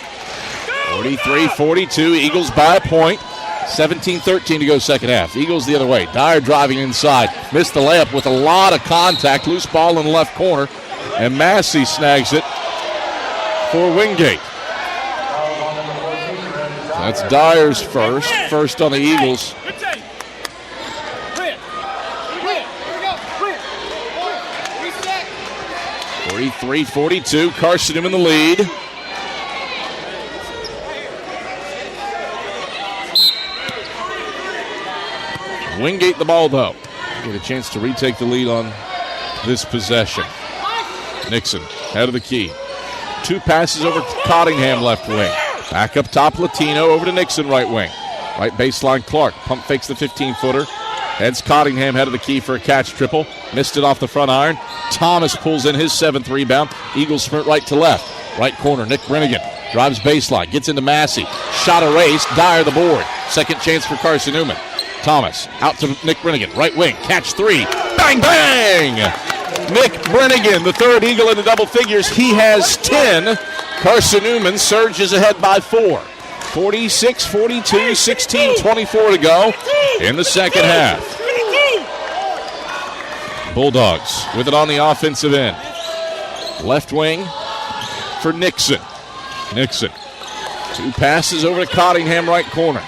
43-42. Eagles by a point. 17-13 to go second half. Eagles the other way. Dyer driving inside. Missed the layup with a lot of contact. Loose ball in the left corner. And Massey snags it for Wingate. That's Dyer's first. First on the Eagles. .43-42. Carson-Newman in the lead. Wingate the ball, though. Get a chance to retake the lead on this possession. Nixon, head of the key. 2 passes over to Cottingham, left wing. Back up top, Latino, over to Nixon, right wing. Right baseline, Clark. Pump fakes the 15-footer. Heads Cottingham, head of the key for a catch triple. Missed it off the front iron. Thomas pulls in his 7th rebound. Eagles sprint right to left. Right corner, Nick Brennigan. Drives baseline, gets into Massey. Shot erased, Dyer the board. Second chance for Carson-Newman. Thomas out to Nick Brennigan, right wing, catch 3, bang, bang! Nick Brennigan, the third Eagle in the double figures. He has 10. Carson-Newman surges ahead by 4. 46-42, 16:24 to go in the second half. Bulldogs with it on the offensive end. Left wing for Nixon. Nixon. 2 passes over to Cottingham, right corner.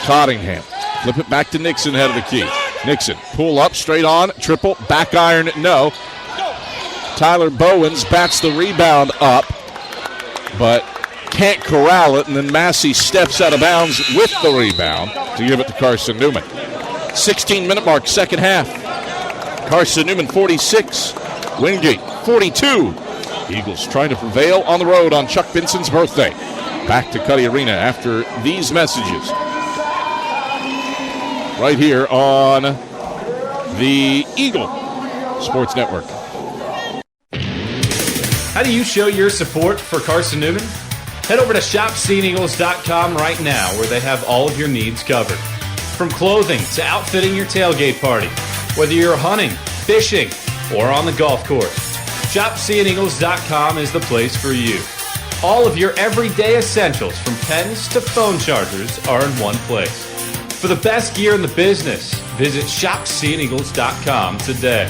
Cottingham. Flip it back to Nixon, head of the key. Nixon, pull up, straight on, triple, back iron, no. Tyler Bowens bats the rebound up, but can't corral it, and then Massey steps out of bounds with the rebound to give it to Carson-Newman. 16-minute mark, second half. Carson-Newman 46, Wingate 42. Eagles trying to prevail on the road on Chuck Benson's birthday. Back to Cuddy Arena after these messages. Right here on the Eagle Sports Network. How do you show your support for Carson-Newman? Head over to ShopSeeingEagles.com right now, where they have all of your needs covered. From clothing to outfitting your tailgate party, whether you're hunting, fishing, or on the golf course, ShopSeeingEagles.com is the place for you. All of your everyday essentials, from pens to phone chargers, are in one place. For the best gear in the business, visit ShopSeeingEagles.com today.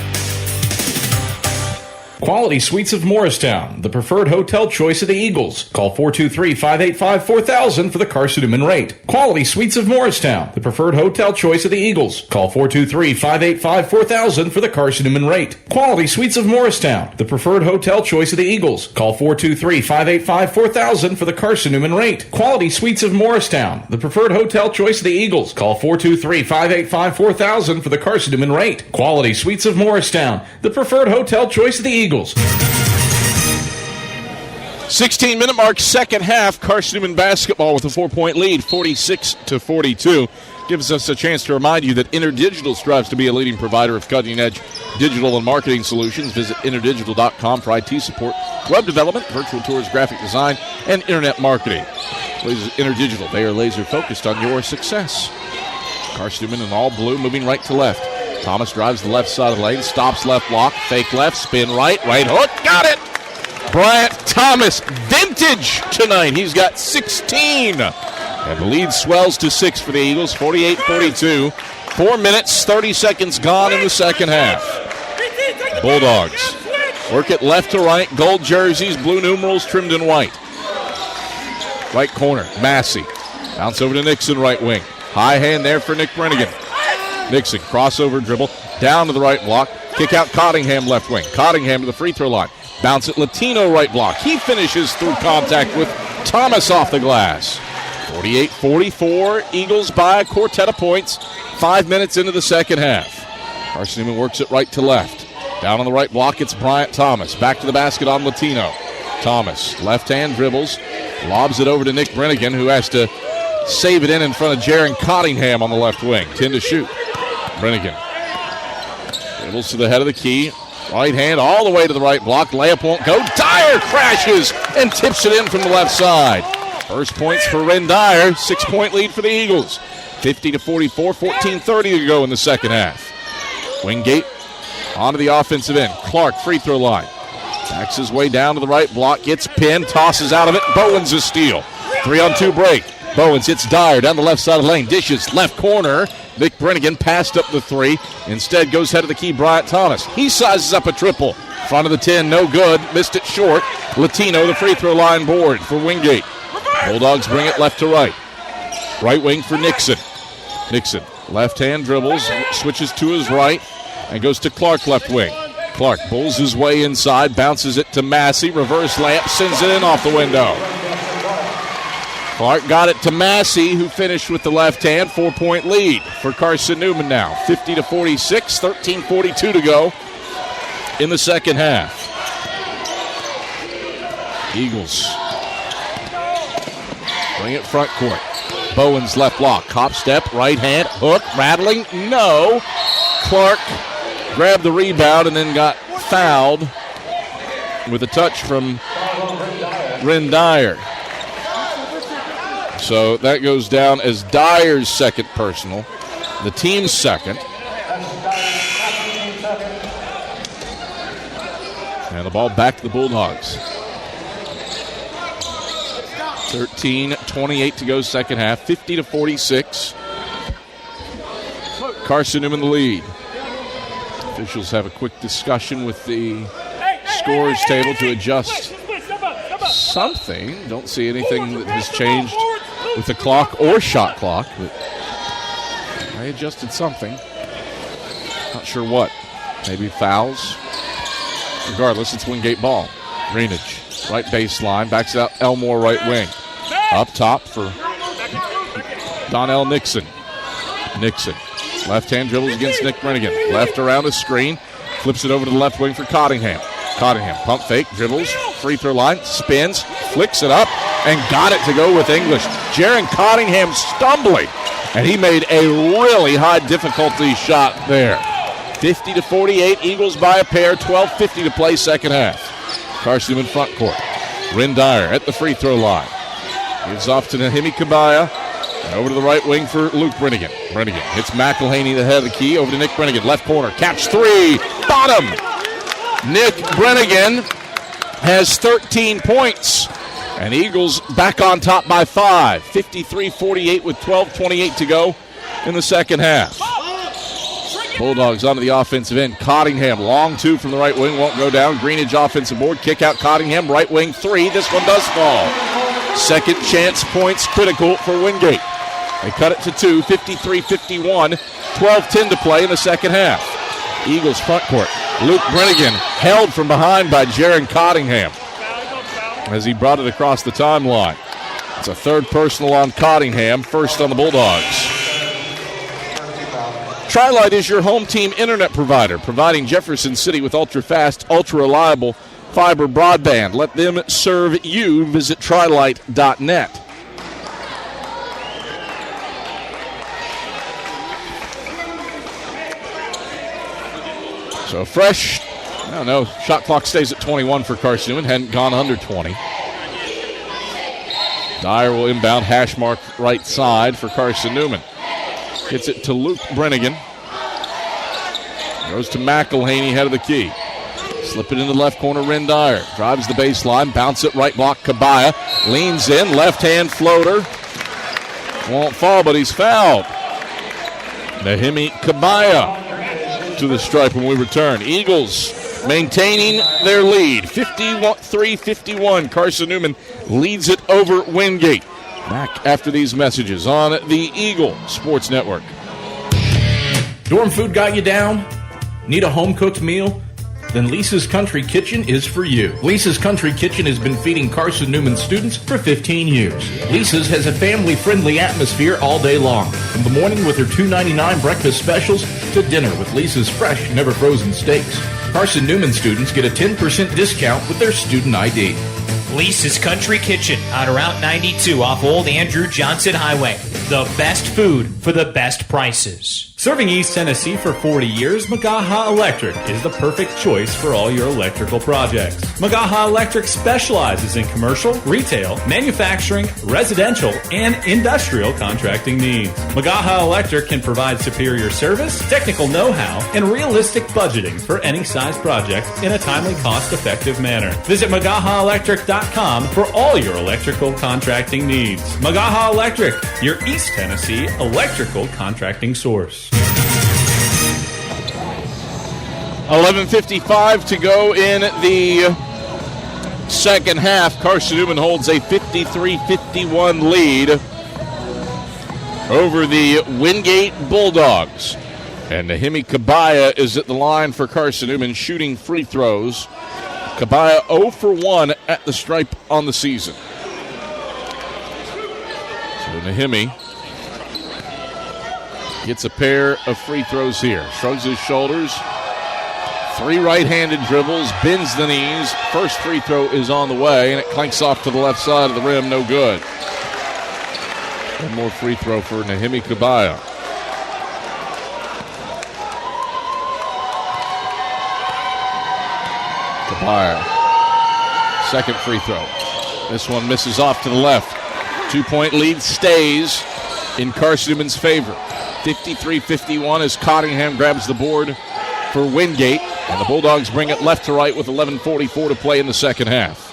Quality Suites of Morristown, the preferred hotel choice of the Eagles. Call 423-585-4000 for the Carson-Newman rate. Quality Suites of Morristown, the preferred hotel choice of the Eagles. Call 423-585-4000 for the Carson-Newman rate. Quality Suites of Morristown, the preferred hotel choice of the Eagles. Call 423-585-4000 for the Carson-Newman rate. Quality Suites of Morristown, the preferred hotel choice of the Eagles. Call 423-585-4000 for the Carson-Newman rate. Quality Suites of Morristown, the preferred hotel choice of the Eagles. 16-minute mark, second half. Carson-Newman basketball with a 4-point lead, 46-42. Gives us a chance to remind you that InterDigital strives to be a leading provider of cutting-edge digital and marketing solutions. Visit InterDigital.com for IT support, web development, virtual tours, graphic design, and internet marketing. InterDigital, they are laser-focused on your success. Carson-Newman in all blue, moving right to left. Thomas drives the left side of the lane, stops left block, fake left, spin right hook, got it! Bryant Thomas, vintage tonight. He's got 16. And the lead swells to 6 for the Eagles, 48-42. 4 minutes, 30 seconds gone in the second half. Bulldogs work it left to right, gold jerseys, blue numerals trimmed in white. Right corner, Massey. Bounce over to Nixon, right wing. High hand there for Nick Brennigan. Nixon, crossover dribble, down to the right block. Kick out Cottingham, left wing. Cottingham to the free throw line. Bounce it, Latino, right block. He finishes through contact with Thomas off the glass. 48-44, Eagles by a quartet of points. 5 minutes into the second half. Carson-Newman works it right to left. Down on the right block, it's Bryant Thomas. Back to the basket on Latino. Thomas, left-hand dribbles. Lobs it over to Nick Brennigan, who has to save it in front of Jaron Cottingham on the left wing. 10 to shoot. Brennigan dribbles to the head of the key. Right hand all the way to the right block. Layup won't go. Dyer crashes and tips it in from the left side. First points for Ren Dyer. 6-point lead for the Eagles. 50-44, 14:30 to go in the second half. Wingate onto the offensive end. Clark, free throw line. Backs his way down to the right block. Gets pinned. Tosses out of it. Bowens a steal. 3-on-2 break. Bowens hits Dyer down the left side of the lane. Dishes left corner. Nick Brennigan passed up the three. Instead goes head of the key, Bryant Thomas. He sizes up a triple. Front of the 10, no good. Missed it short. Latino, the free throw line board for Wingate. Bulldogs bring it left to right. Right wing for Nixon. Nixon, left-hand dribbles, switches to his right, and goes to Clark, left wing. Clark pulls his way inside, bounces it to Massey. Reverse layup, sends it in off the window. Clark got it to Massey, who finished with the left hand. 4-point lead for Carson-Newman now. 50-46, 13:42 to go in the second half. Eagles bring it front court. Bowens left block. Hop step, right hand, hook, rattling. No. Clark grabbed the rebound and then got fouled with a touch from Ren Dyer. So that goes down as Dyer's second personal, the team's second. And the ball back to the Bulldogs. 13:28 to go second half, 50-46. Carson-Newman the lead. Officials have a quick discussion with the scores table to adjust something. Don't see anything that has changed with the clock or shot clock, but I adjusted something. Not sure what. Maybe fouls. Regardless, it's Wingate ball. Greenidge, right baseline, backs out Elmore, right wing. Up top for Donnell Nixon. Nixon, left-hand dribbles against Nick Brennigan. Left around a screen, flips it over to the left wing for Cottingham. Cottingham, pump fake, dribbles, free throw line, spins, flicks it up, and got it to go with English. Jaron Cottingham stumbling, and he made a really high difficulty shot there. 50-48, Eagles by a pair, 12:50 to play second half. Carson-Newman front court. Ren Dyer at the free throw line. Gives off to Nahimi Kabaya. And over to the right wing for Luke Brennigan. Brennigan hits McElhaney the head of the key. Over to Nick Brennigan. Left corner. Catch three. Bottom. Nick Brennigan has 13 points. And Eagles back on top by 5. 53-48 with 12:28 to go in the second half. Bulldogs onto the offensive end. Cottingham, long two from the right wing, won't go down. Greenidge offensive board. Kick out Cottingham. Right wing three. This one does fall. Second chance points critical for Wingate. They cut it to 2, 53-51, 12:10 to play in the second half. Eagles front court. Luke Brennigan held from behind by Jaron Cottingham as he brought it across the timeline. It's a third personal on Cottingham, first on the Bulldogs. Tri-Lite is your home team internet provider, providing Jefferson City with ultra-fast, ultra-reliable fiber broadband. Let them serve you. Visit trilite.net. So fresh, I don't know, shot clock stays at 21 for Carson-Newman. Hadn't gone under 20. Dyer will inbound, hash mark right side for Carson-Newman. Gets it to Luke Brennigan. Goes to McElhaney, head of the key. Slip it into the left corner, Ren Dyer. Drives the baseline, bounce it right block, Kabaya. Leans in, left-hand floater. Won't fall, but he's fouled. Nahimi Kabaya to the stripe when we return. Eagles maintaining their lead, 53-51. Carson-Newman leads it over Wingate. Back after these messages on the Eagle Sports Network. Dorm food got you down? Need a home-cooked meal? Then Lisa's Country Kitchen is for you. Lisa's Country Kitchen has been feeding Carson-Newman students for 15 years. Lisa's has a family-friendly atmosphere all day long. From the morning with her $2.99 breakfast specials to dinner with Lisa's fresh, never-frozen steaks. Carson-Newman students get a 10% discount with their student ID. Lisa's Country Kitchen on Route 92 off Old Andrew Johnson Highway. The best food for the best prices. Serving East Tennessee for 40 years, Magaha Electric is the perfect choice for all your electrical projects. Magaha Electric specializes in commercial, retail, manufacturing, residential, and industrial contracting needs. Magaha Electric can provide superior service, technical know-how, and realistic budgeting for any size project in a timely, cost-effective manner. Visit MagahaElectric.com for all your electrical contracting needs. Magaha Electric, your East Tennessee electrical contracting source. 11:55 to go in the second half. Carson-Newman holds a 53-51 lead over the Wingate Bulldogs. And Nahimi Kabaya is at the line for Carson-Newman shooting free throws. Kabaya 0 for 1 at the stripe on the season. So Nahimi gets a pair of free throws here. Shrugs his shoulders. 3 right-handed dribbles, bends the knees. First free throw is on the way, and it clanks off to the left side of the rim. No good. One more free throw for Nahimi Kabaya. Kabaya. Second free throw. This one misses off to the left. 2-point lead stays in Carson-Newman's favor. 53-51 as Cottingham grabs the board for Wingate. And the Bulldogs bring it left to right with 11:44 to play in the second half.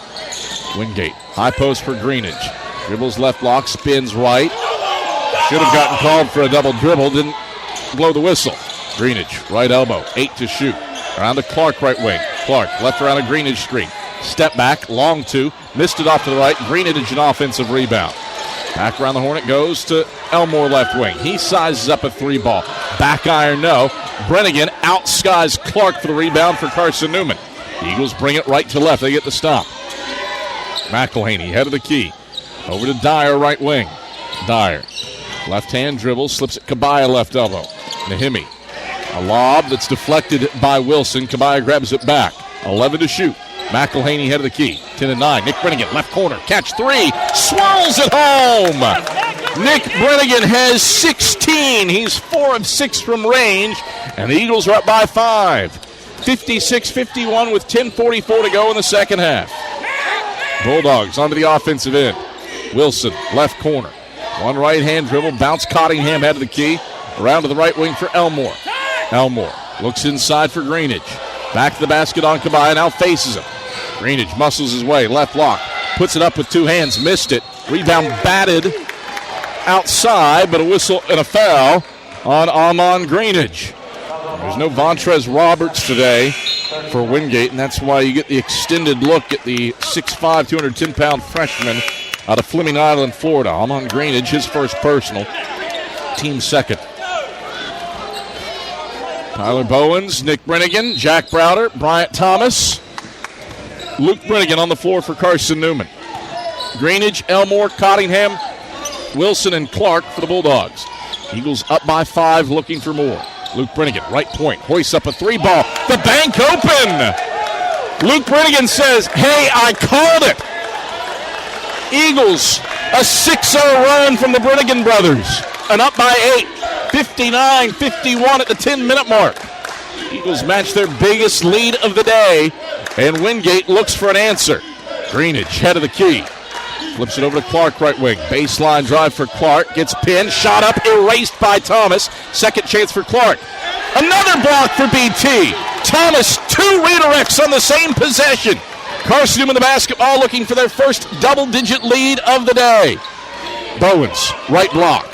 Wingate, high post for Greenidge. Dribbles left block, spins right. Should have gotten called for a double dribble, didn't blow the whistle. Greenidge, right elbow, 8 to shoot. Around to Clark, right wing. Clark, left around a Greenidge screen. Step back, long 2, missed it off to the right. Greenidge, an offensive rebound. Back around the horn it goes to Elmore, left wing. He sizes up a 3 ball. Back iron, no. Brennigan outskies Clark for the rebound for Carson-Newman. The Eagles bring it right to left. They get the stop. McElhaney, head of the key. Over to Dyer, right wing. Dyer, left-hand dribble, slips it Kabaya, left elbow. Nahimi, a lob that's deflected by Wilson. Kabaya grabs it back. 11 to shoot. McElhaney, head of the key. 10-9. Nick Brennigan, left corner. Catch 3. Swirls it home. Nick Brennigan has 16. He's 4 of 6 from range. And the Eagles are up by 5. 56-51 with 10:44 to go in the second half. Bulldogs onto the offensive end. Wilson, left corner. One right-hand dribble. Bounce Cottingham, head of the key. Around to the right wing for Elmore. Elmore looks inside for Greenidge. Back to the basket on Kabaya. Now faces him. Greenidge muscles his way. Left block. Puts it up with 2 hands. Missed it. Rebound batted outside, but a whistle and a foul on Amon Greenidge. There's no Vontrez Roberts today for Wingate, and that's why you get the extended look at the 6'5", 210-pound freshman out of Fleming Island, Florida. Amon Greenidge, his first personal. Team second. Tyler Bowens, Nick Brennigan, Jack Browder, Bryant Thomas, Luke Brennigan on the floor for Carson-Newman. Greenidge, Elmore, Cottingham, Wilson, and Clark for the Bulldogs. Eagles up by 5, looking for more. Luke Brennigan, right point, hoists up a 3 ball. The bank open! Luke Brennigan says, hey, I called it! Eagles, a 6-0 run from the Brennigan brothers. And up by 8, 59-51 at the 10-minute mark. Eagles match their biggest lead of the day, and Wingate looks for an answer. Greenidge, head of the key. Flips it over to Clark, right wing. Baseline drive for Clark. Gets pinned. Shot up. Erased by Thomas. Second chance for Clark. Another block for BT. Thomas, 2 redirects on the same possession. Carson-Newman the basketball looking for their first double-digit lead of the day. Bowens, right block.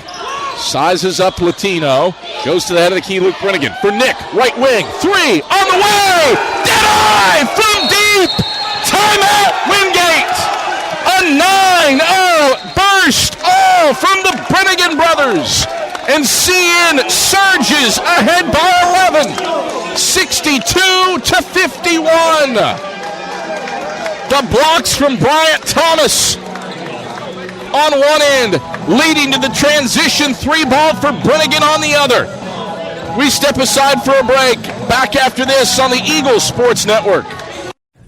Sizes up Latino. Goes to the head of the key, Luke Brennigan. For Nick, right wing. 3 on the way. Dead eye from deep. Timeout, Wingate. A 9-0 burst from the Brennigan brothers. And CN surges ahead by 11. 62-51. The blocks from Bryant Thomas on one end, leading to the transition 3 ball for Brennigan on the other. We step aside for a break. Back after this on the Eagles Sports Network.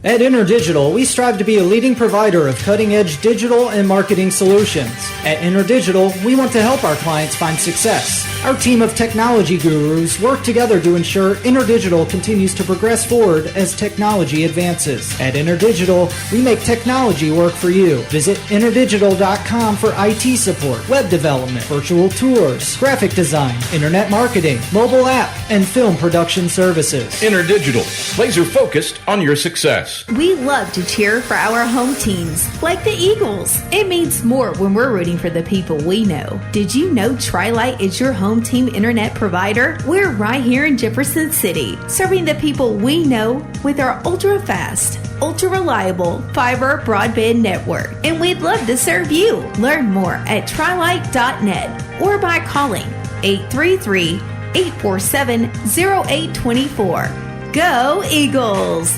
At InterDigital, we strive to be a leading provider of cutting-edge digital and marketing solutions. At InterDigital, we want to help our clients find success. Our team of technology gurus work together to ensure InterDigital continues to progress forward as technology advances. At InterDigital, we make technology work for you. Visit interdigital.com for IT support, web development, virtual tours, graphic design, internet marketing, mobile app, and film production services. InterDigital, laser focused on your success. We love to cheer for our home teams, like the Eagles. It means more when we're rooting for the people we know. Did you know Tri-Lite is your home team internet provider? We're right here in Jefferson City, serving the people we know with our ultra-fast, ultra-reliable fiber broadband network. And we'd love to serve you. Learn more at trilite.net or by calling 833-847-0824. Go Eagles!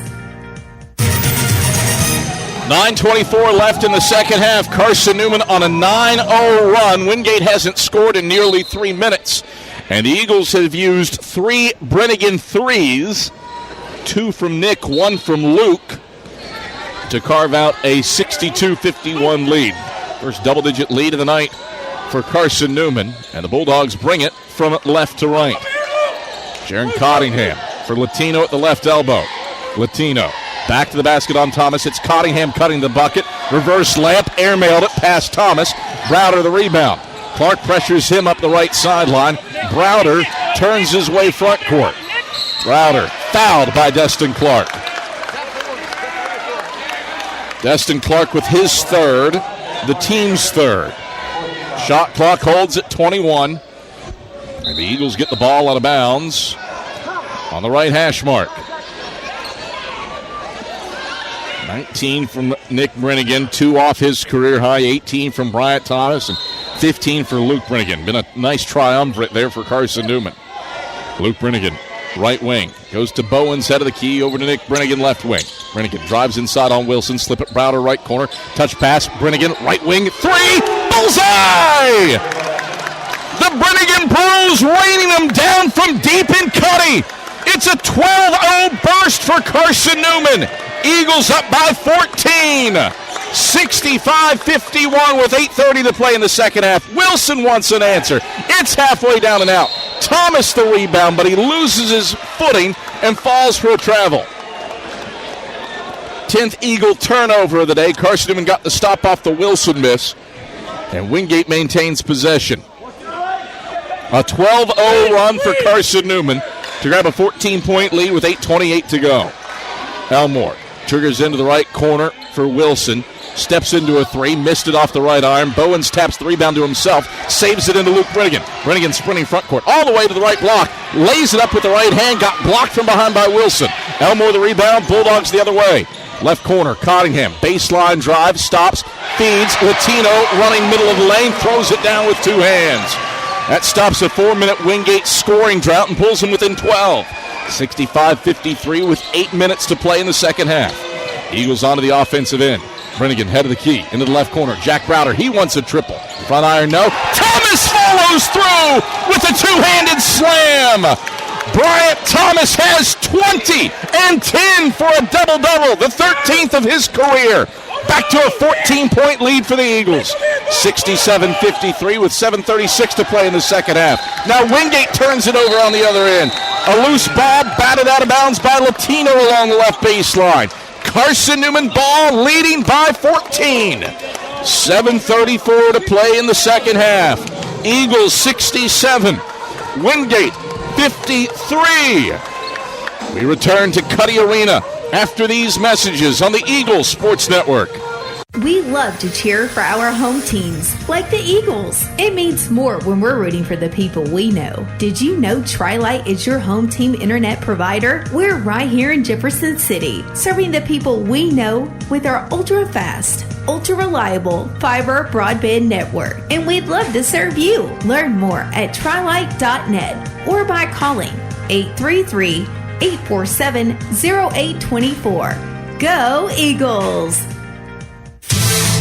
9:24 left in the second half. Carson-Newman on a 9-0 run. Wingate hasn't scored in nearly 3 minutes. And the Eagles have used 3 Brennigan threes, 2 from Nick, 1 from Luke, to carve out a 62-51 lead. First double-digit lead of the night for Carson-Newman. And the Bulldogs bring it from left to right. Jaron Cottingham for Latino at the left elbow. Latino. Back to the basket on Thomas. It's Cottingham cutting the bucket. Reverse layup. Airmailed it past Thomas. Browder the rebound. Clark pressures him up the right sideline. Browder turns his way front court. Browder fouled by Destin Clark. Destin Clark with his third. The team's third. Shot clock holds at 21. And the Eagles get the ball out of bounds on the right hash mark. 19 from Nick Brennigan, 2 off his career high, 18 from Bryant Thomas, and 15 for Luke Brennigan. Been a nice triumvirate there for Carson-Newman. Luke Brennigan, right wing, goes to Bowens, head of the key, over to Nick Brennigan, left wing. Brennigan drives inside on Wilson, slip it Browder, right corner, touch pass, Brennigan, right wing, 3, bullseye! The Brennigan Bulls raining them down from deep in Cuddy. It's a 12-0 burst for Carson-Newman. Eagles up by 14. 65-51 with 8:30 to play in the second half. Wilson wants an answer. It's halfway down and out. Thomas the rebound, but he loses his footing and falls for a travel. 10th Eagle turnover of the day. Carson-Newman got the stop off the Wilson miss, and Wingate maintains possession. A 12-0 run for Carson-Newman to grab a 14-point lead with 8:28 to go. Elmore triggers into the right corner for Wilson. Steps into a 3, missed it off the right arm. Bowens taps the rebound to himself, saves it into Luke Brennigan. Brennigan sprinting front court all the way to the right block, lays it up with the right hand, got blocked from behind by Wilson. Elmore the rebound, Bulldogs the other way. Left corner, Cottingham, baseline drive, stops, feeds, Latino running middle of the lane, throws it down with 2 hands. That stops a 4-minute Wingate scoring drought and pulls him within 12. 65-53 with 8 minutes to play in the second half. Eagles onto the offensive end. Brennigan, head of the key, into the left corner. Jack Browder, he wants a triple. Front iron, no. Thomas follows through with a 2-handed slam. Bryant Thomas has 20 and 10 for a double-double, the 13th of his career. Back to a 14-point lead for the Eagles. 67-53 with 7:36 to play in the second half. Now Wingate turns it over on the other end. A loose ball batted out of bounds by Latino along the left baseline. Carson-Newman ball leading by 14. 7:34 to play in the second half. Eagles 67, Wingate 53. We return to Cuddy Arena after these messages on the Eagles Sports Network. We love to cheer for our home teams, like the Eagles. It means more when we're rooting for the people we know. Did you know Tri-Lite is your home team internet provider? We're right here in Jefferson City, serving the people we know with our ultra-fast, ultra-reliable fiber broadband network. And we'd love to serve you. Learn more at trilite.net or by calling 833-847-0824. Go Eagles!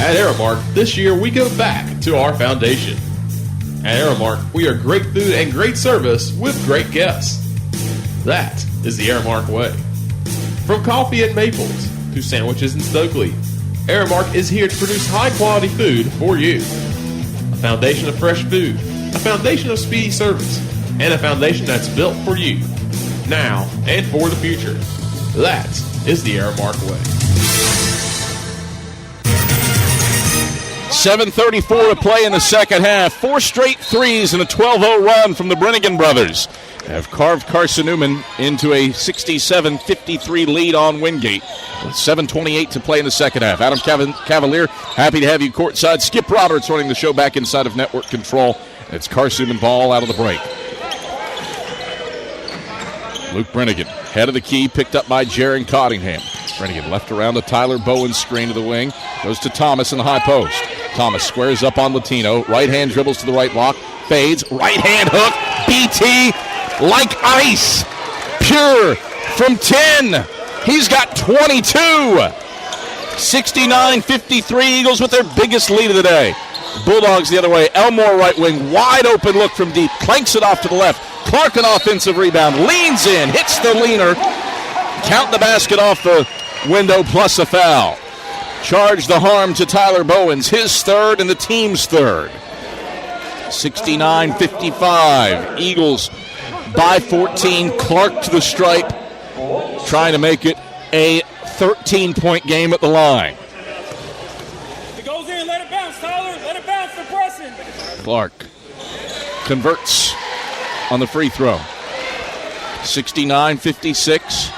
At Aramark, this year we go back to our foundation. At Aramark, we are great food and great service with great guests. That is the Aramark way. From coffee at Maples to sandwiches in Stokely, Aramark is here to produce high-quality food for you. A foundation of fresh food, a foundation of speedy service, and a foundation that's built for you, now and for the future. That is the Aramark way. 7:34 to play in the second half. 4 straight threes and a 12-0 run from the Brennigan brothers have carved Carson-Newman into a 67-53 lead on Wingate. With 7:28 to play in the second half. Adam Cavalier, happy to have you courtside. Skip Roberts running the show back inside of network control. It's Carson-Newman ball out of the break. Luke Brennigan, head of the key, picked up by Jaron Cottingham. Brennigan left around to Tyler Bowen's screen to the wing. Goes to Thomas in the high post. Thomas squares up on Latino. Right hand dribbles to the right block. Fades. Right hand hook. BT like ice. Pure from 10. He's got 22. 69-53 Eagles with their biggest lead of the day. Bulldogs the other way. Elmore right wing. Wide open look from deep. Clanks it off to the left. Clark an offensive rebound. Leans in. Hits the leaner. Count the basket off the window plus a foul. Charge the harm to Tyler Bowens, his third and the team's third. 69-55. Eagles by 14. Clark to the stripe, trying to make it a 13-point game at the line. It goes in, let it bounce, Tyler. Let it bounce, they're pressing. Clark converts on the free throw. 69-56.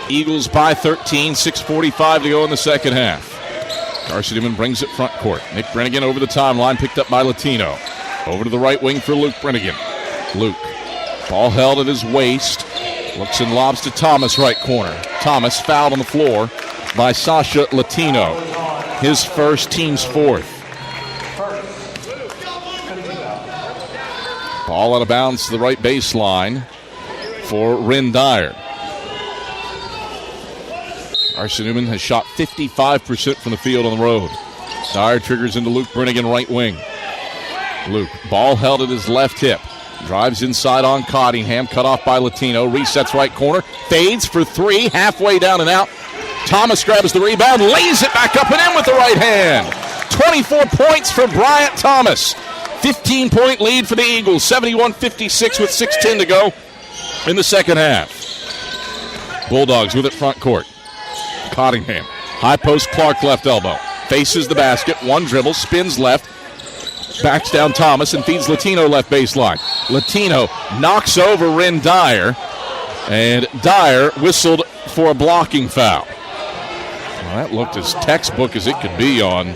Eagles by 13, 6:45 to go in the second half. Carson-Newman brings it front court. Nick Brennigan over the timeline, picked up by Latino. Over to the right wing for Luke Brennigan. Luke, ball held at his waist. Looks and lobs to Thomas, right corner. Thomas fouled on the floor by Sasha Latino. His first, team's fourth. Ball out of bounds to the right baseline for Ren Dyer. Carson-Newman has shot 55% from the field on the road. Dyer triggers into Luke Brennigan, right wing. Luke, ball held at his left hip. Drives inside on Cottingham, cut off by Latino. Resets right corner, fades for three, halfway down and out. Thomas grabs the rebound, lays it back up and in with the right hand. 24 points for Bryant Thomas. 15-point lead for the Eagles, 71-56 with 6:10 to go in the second half. Bulldogs with it front court. Cottingham, high post, Clark left elbow. Faces the basket, one dribble, spins left, backs down Thomas and feeds Latino left baseline. Latino knocks over Ren Dyer, and Dyer whistled for a blocking foul. Well, that looked as textbook as it could be on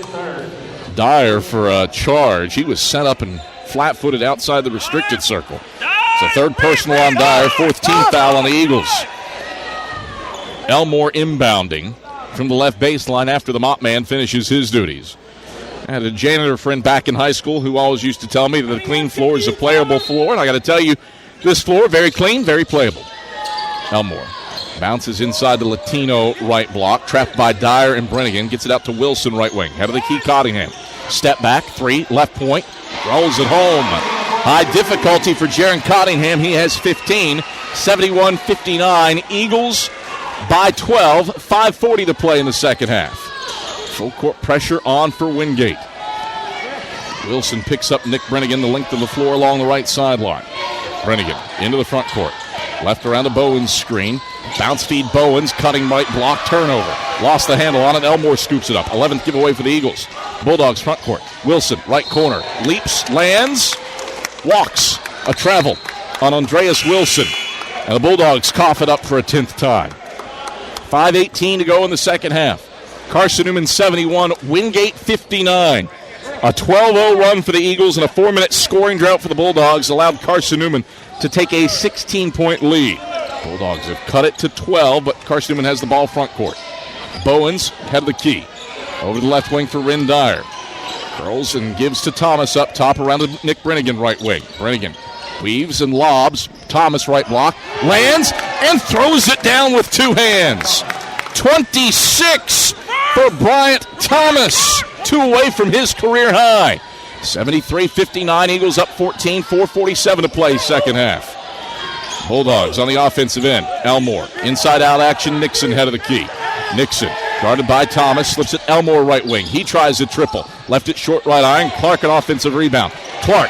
Dyer for a charge. He was set up and flat-footed outside the restricted circle. It's a third personal on Dyer, fourth team foul on the Eagles. Elmore inbounding from the left baseline after the mop man finishes his duties. I had a janitor friend back in high school who always used to tell me that a clean floor is a playable floor, and I got to tell you, this floor, very clean, very playable. Elmore bounces inside the Latino right block, trapped by Dyer and Brennigan, gets it out to Wilson right wing. Head of the key, Cottingham. Step back, three, left point, rolls it home. High difficulty for Jaron Cottingham. He has 15, 71-59. Eagles by 12, 5:40 to play in the second half. Full court pressure on for Wingate. Wilson picks up Nick Brennigan the length of the floor along the right sideline. Brennigan into the front court. Left around to Bowen's screen. Bounce feed Bowens, cutting right block, turnover. Lost the handle on it. Elmore scoops it up. 11th giveaway for the Eagles. Bulldogs front court. Wilson, right corner. Leaps, lands, walks. A travel on Andreas Wilson. And the Bulldogs cough it up for a 10th time. 5:18 to go in the second half. Carson-Newman 71, Wingate 59. A 12-0 run for the Eagles and a 4-minute scoring drought for the Bulldogs allowed Carson-Newman to take a 16-point lead. Bulldogs have cut it to 12, but Carson-Newman has the ball front court. Bowens, head of the key. Over the left wing for Ren Dyer. Curls and gives to Thomas up top around to Nick Brennigan, right wing. Brennigan weaves and lobs. Thomas, right block. Lands and throws it down with two hands. 26 for Bryant Thomas. 2 away from his career high. 73-59, Eagles up 14, 4:47 to play second half. Bulldogs on the offensive end. Elmore, inside-out action, Nixon head of the key. Nixon, guarded by Thomas, slips it Elmore right wing. He tries a triple. Left it short right iron. Clark an offensive rebound. Clark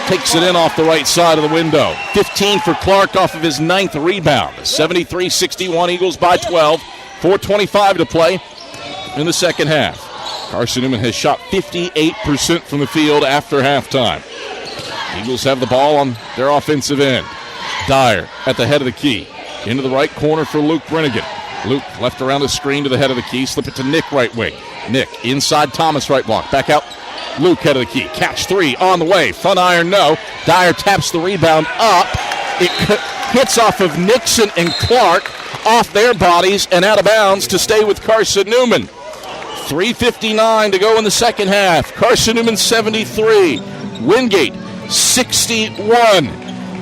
takes it in off the right side of the window. 15 for Clark off of his 9th rebound. 73-61, Eagles by 12. 4:25 to play in the second half. Carson-Newman has shot 58% from the field after halftime. Eagles have the ball on their offensive end. Dyer at the head of the key. Into the right corner for Luke Brennigan. Luke left around the screen to the head of the key. Slip it to Nick right wing. Nick inside Thomas right block. Back out Luke head of the key. Catch 3 on the way. Front iron no. Dyer taps the rebound up. It hits off of Nixon and Clark off their bodies and out of bounds to stay with Carson-Newman. 3:59 to go in the second half. Carson-Newman 73. Wingate 61.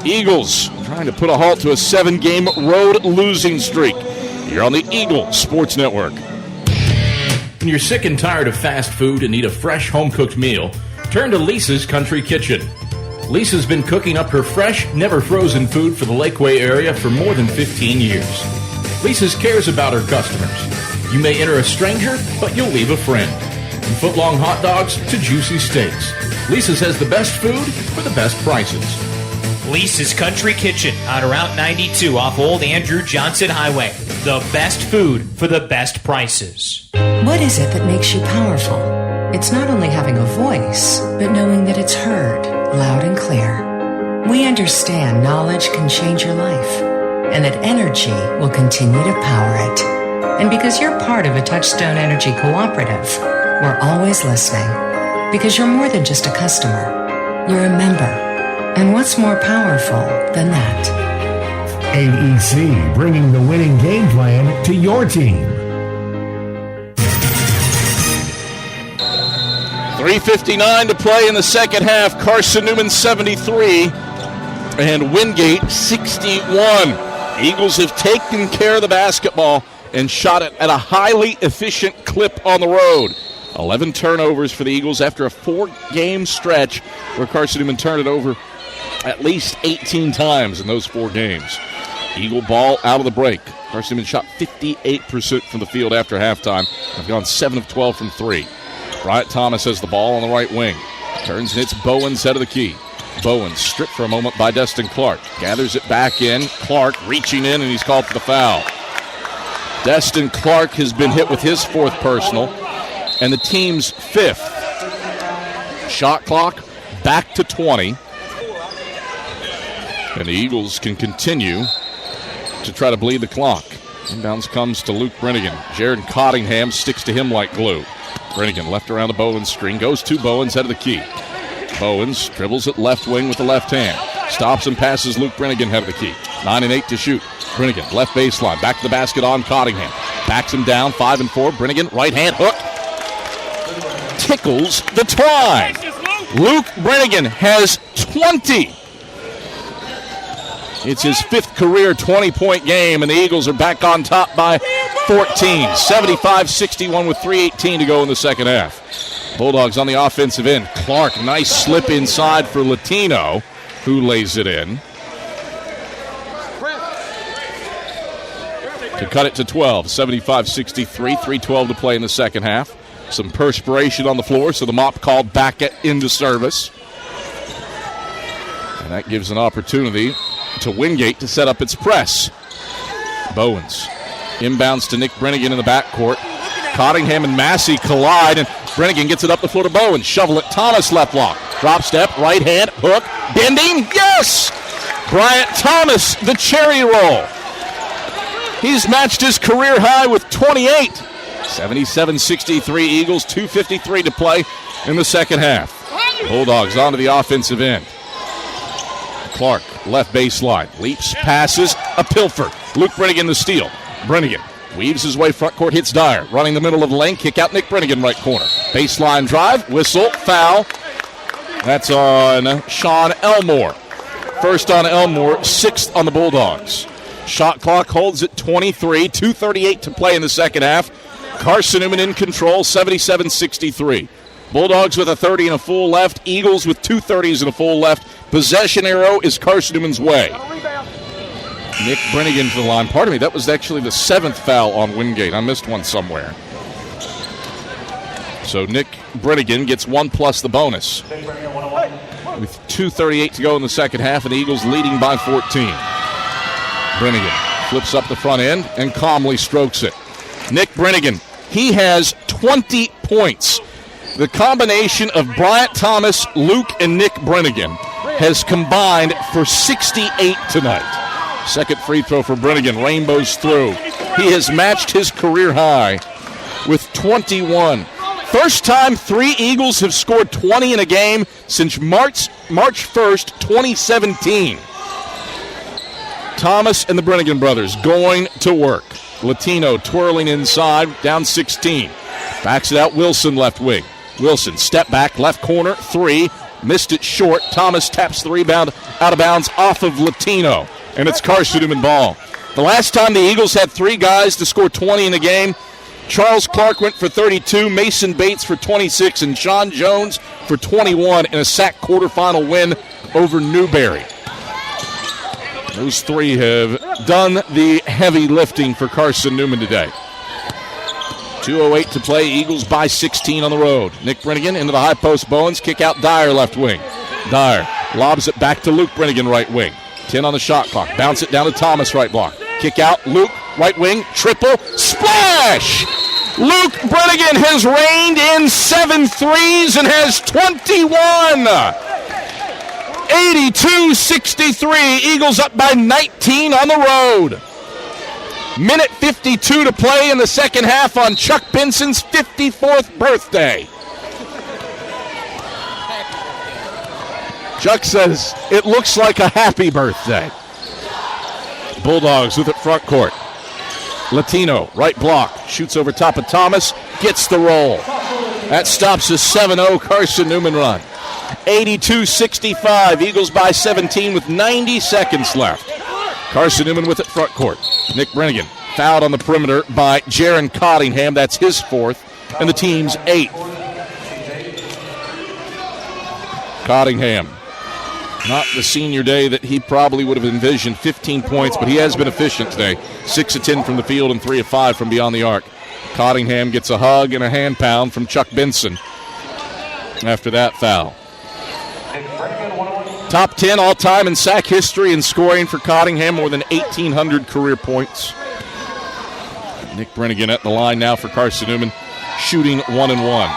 Eagles trying to put a halt to a 7-game road losing streak. You're on the Eagle Sports Network. When you're sick and tired of fast food and need a fresh home-cooked meal, turn to Lisa's Country Kitchen. Lisa's been cooking up her fresh, never-frozen food for the Lakeway area for more than 15 years. Lisa's cares about her customers. You may enter a stranger, but you'll leave a friend. From foot-long hot dogs to juicy steaks, Lisa's has the best food for the best prices. Lisa's Country Kitchen on Route 92 off Old Andrew Johnson Highway. The best food for the best prices. What is it that makes you powerful? It's not only having a voice, but knowing that it's heard loud and clear. We understand knowledge can change your life, and that energy will continue to power it. And because you're part of a Touchstone Energy Cooperative, we're always listening. Because you're more than just a customer. You're a member. And what's more powerful than that? AEC, bringing the winning game plan to your team. 3:59 to play in the second half. Carson-Newman 73 and Wingate 61. Eagles have taken care of the basketball and shot it at a highly efficient clip on the road. 11 turnovers for the Eagles after a 4-game stretch where Carson-Newman turned it over at least 18 times in those 4 games. Eagle ball out of the break. Carson-Newman shot 58% from the field after halftime. They've gone 7 of 12 from 3. Bryant Thomas has the ball on the right wing. Turns and hits Bowens head of the key. Bowens stripped for a moment by Destin Clark. Gathers it back in. Clark reaching in, and he's called for the foul. Destin Clark has been hit with his 4th personal and the team's 5th. Shot clock back to 20. And the Eagles can continue to try to bleed the clock. Inbounds comes to Luke Brennigan. Jared Cottingham sticks to him like glue. Brennigan left around the Bowens screen. Goes to Bowens head of the key. Bowens dribbles it left wing with the left hand. Stops and passes Luke Brennigan head of the key. 9 and 8 to shoot. Brennigan left baseline. Back to the basket on Cottingham. Backs him down. 5 and 4. Brennigan right hand hook. Tickles the try. Luke Brennigan has 20. It's his 5th career 20-point game, and the Eagles are back on top by 14. 75-61 with 3:18 to go in the second half. Bulldogs on the offensive end. Clark, nice slip inside for Latino, who lays it in. To cut it to 12, 75-63, 3:12 to play in the second half. Some perspiration on the floor, so the mop called back into service. And that gives an opportunity to Wingate to set up its press. Bowens inbounds to Nick Brennigan in the backcourt. Cottingham and Massey collide, and Brennigan gets it up the floor to Bowen. Shovel it. Thomas left block. Drop step, right hand, hook, bending. Yes! Bryant Thomas, the cherry roll. He's matched his career high with 28. 77-63 Eagles, 2:53 to play in the second half. Bulldogs onto the offensive end. Clark, left baseline, leaps, passes, a pilfer. Luke Brennigan the steal. Brennigan weaves his way front court, hits Dyer. Running the middle of the lane, kick out Nick Brennigan right corner. Baseline drive, whistle, foul. That's on Sean Elmore. First on Elmore, sixth on the Bulldogs. Shot clock holds at 23, 2:38 to play in the second half. Carson-Newman in control, 77-63. Bulldogs with a 30 and a full left. Eagles with 2 30s and a full left. Possession arrow is Carson-Newman's way. Nick Brennigan to the line. Pardon me, that was actually the 7th foul on Wingate. I missed one somewhere. So Nick Brennigan gets 1 plus the bonus. With 2:38 to go in the second half, and the Eagles leading by 14. Brennigan flips up the front end and calmly strokes it. Nick Brennigan, he has 20 points. The combination of Bryant Thomas, Luke, and Nick Brennigan has combined for 68 tonight. Second free throw for Brennigan, rainbows through. He has matched his career high with 21. First time 3 Eagles have scored 20 in a game since March 1st, 2017. Thomas and the Brennigan brothers going to work. Latino twirling inside, down 16. Backs it out, Wilson left wing. Wilson, step back, left corner, 3. Missed it short. Thomas taps the rebound out of bounds off of Latino. And it's Carson-Newman ball. The last time the Eagles had 3 guys to score 20 in a game, Charles Clark went for 32, Mason Bates for 26, and Sean Jones for 21 in a SAC quarterfinal win over Newberry. Those 3 have done the heavy lifting for Carson-Newman today. 2:08 to play. Eagles by 16 on the road. Nick Brennigan into the high post. Bowens kick out Dyer left wing. Dyer lobs it back to Luke Brennigan right wing. 10 on the shot clock. Bounce it down to Thomas right block. Kick out Luke right wing. Triple splash. Luke Brennigan has rained in 7 threes and has 21. 82-63. Eagles up by 19 on the road. Minute 52 to play in the second half on Chuck Benson's 54th birthday. Chuck says it looks like a happy birthday. Bulldogs with it front court. Latino, right block, shoots over top of Thomas, gets the roll. That stops a 7-0 Carson-Newman run. 82-65, Eagles by 17 with 90 seconds left. Carson-Newman with it front court. Nick Brennigan fouled on the perimeter by Jaron Cottingham. That's his 4th and the team's 8th. Cottingham, not the senior day that he probably would have envisioned. 15 points, but he has been efficient today. 6 of 10 from the field and 3 of 5 from beyond the arc. Cottingham gets a hug and a hand pound from Chuck Benson after that foul. Top 10 all-time in SAC history in scoring for Cottingham, more than 1,800 career points. Nick Brennigan at the line now for Carson-Newman, shooting 1-1.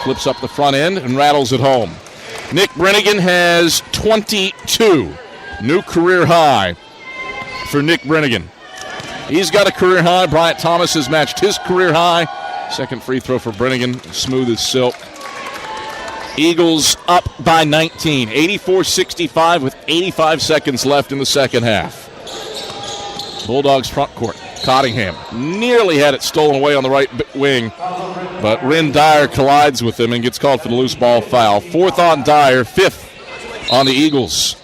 Flips up the front end and rattles it home. Nick Brennigan has 22. New career high for Nick Brennigan. He's got a career high. Bryant Thomas has matched his career high. Second free throw for Brennigan, smooth as silk. Eagles up by 19, 84-65 with 85 seconds left in the second half. Bulldogs front court. Cottingham nearly had it stolen away on the right wing, but Ren Dyer collides with him and gets called for the loose ball foul. 4th on Dyer, 5th on the Eagles.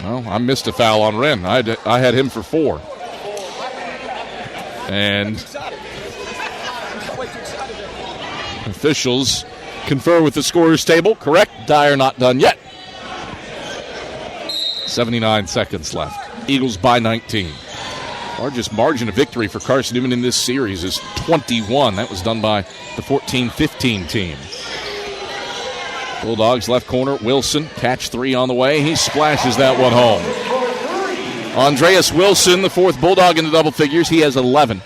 Well, I missed a foul on Ren. I had him for 4. And officials confer with the scorer's table. Correct. Dyer not done yet. 79 seconds left. Eagles by 19. Largest margin of victory for Carson-Newman in this series is 21. That was done by the 14-15 team. Bulldogs left corner. Wilson, catch 3 on the way. He splashes that one home. Andreas Wilson, the 4th Bulldog in the double figures. He has 11.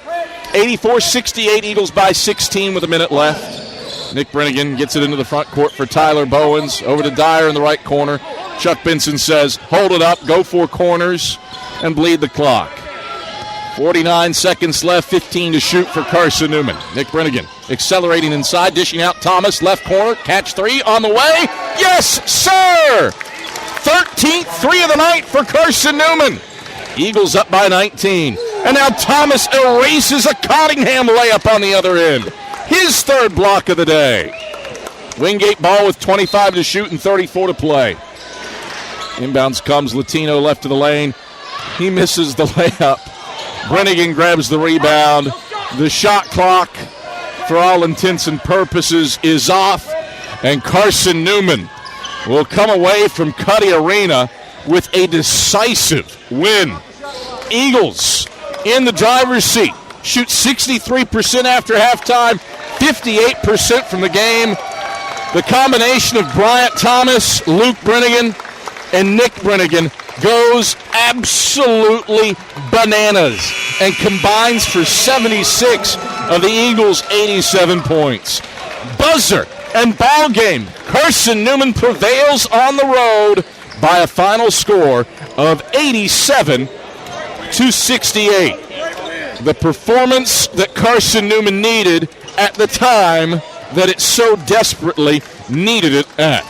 84-68, Eagles by 16 with a minute left. Nick Brennigan gets it into the front court for Tyler Bowens. Over to Dyer in the right corner. Chuck Benson says, hold it up, go for corners, and bleed the clock. 49 seconds left, 15 to shoot for Carson-Newman. Nick Brennigan accelerating inside, dishing out Thomas, left corner, catch three on the way. Yes, sir! 13th three of the night for Carson-Newman. Eagles up by 19. And now Thomas erases a Cottingham layup on the other end. His third block of the day. Wingate ball with 25 to shoot and 34 to play. Inbounds comes, Latino left to the lane. He misses the layup. Brennigan grabs the rebound. The shot clock, for all intents and purposes, is off. And Carson-Newman will come away from Cuddy Arena with a decisive win. Eagles in the driver's seat. Shoot 63% after halftime, 58% from the game. The combination of Bryant Thomas, Luke Brennigan, and Nick Brennigan goes absolutely bananas and combines for 76 of the Eagles' 87 points. Buzzer and ball game. Carson-Newman prevails on the road by a final score of 87-68. The performance that Carson-Newman needed at the time that it so desperately needed it at.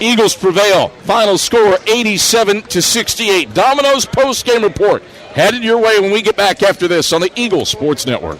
Eagles prevail. Final score 87-68. Domino's post-game report headed your way when we get back after this on the Eagle Sports Network.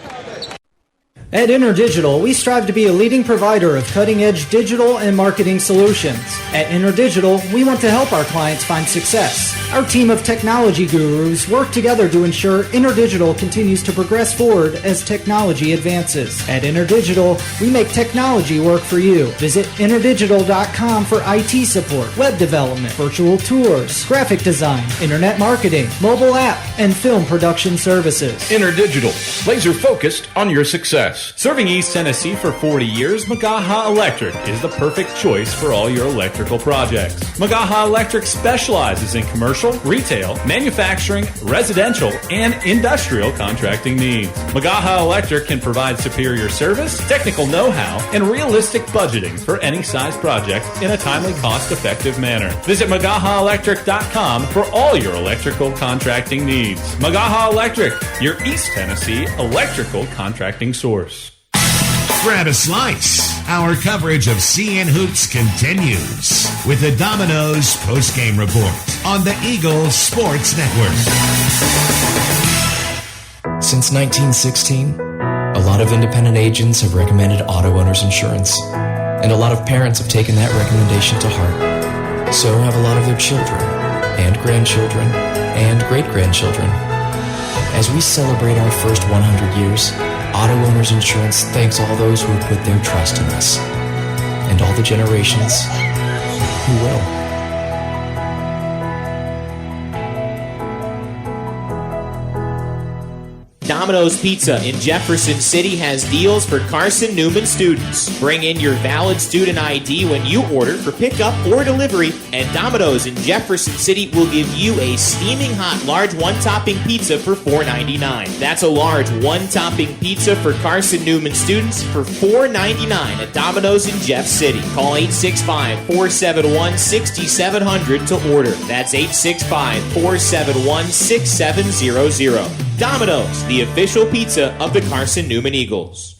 At InterDigital, we strive to be a leading provider of cutting-edge digital and marketing solutions. At InterDigital, we want to help our clients find success. Our team of technology gurus work together to ensure InterDigital continues to progress forward as technology advances. At InterDigital, we make technology work for you. Visit interdigital.com for IT support, web development, virtual tours, graphic design, internet marketing, mobile app, and film production services. InterDigital, laser-focused on your success. Serving East Tennessee for 40 years, Magaha Electric is the perfect choice for all your electrical projects. Magaha Electric specializes in commercial, retail, manufacturing, residential, and industrial contracting needs. Magaha Electric can provide superior service, technical know-how, and realistic budgeting for any size project in a timely, cost-effective manner. Visit MagahaElectric.com for all your electrical contracting needs. Magaha Electric, your East Tennessee electrical contracting source. Grab a slice. Our coverage of CN Hoops continues with the Domino's post-game report on the Eagle Sports Network. Since 1916, a lot of independent agents have recommended auto owner's insurance, and a lot of parents have taken that recommendation to heart. So have a lot of their children, and grandchildren, and great-grandchildren. As we celebrate our first 100 years, Auto Owners Insurance thanks all those who have put their trust in us, and all the generations who will. Domino's Pizza in Jefferson City has deals for Carson-Newman students. Bring in your valid student ID when you order for pickup or delivery, and Domino's in Jefferson City will give you a steaming hot large one-topping pizza for $4.99. That's a large one-topping pizza for Carson-Newman students for $4.99 at Domino's in Jeff City. Call 865-471-6700 to order. That's 865-471-6700. Domino's, the official pizza of the Carson-Newman Eagles.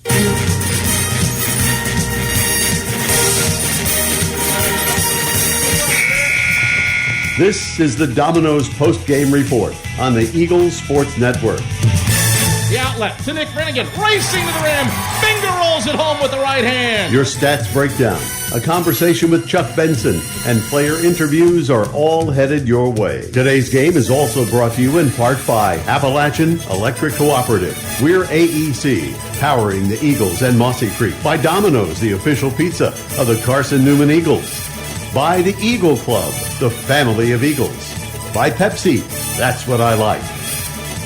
This is the Domino's post-game report on the Eagles Sports Network. The outlet to Nick Brennigan, racing to the rim, finger rolls it home with the right hand. Your stats breakdown, a conversation with Chuck Benson, and player interviews are all headed your way. Today's game is also brought to you in part by Appalachian Electric Cooperative. We're AEC, powering the Eagles and Mossy Creek. By Domino's, the official pizza of the Carson-Newman Eagles. By the Eagle Club, the family of Eagles. By Pepsi, that's what I like.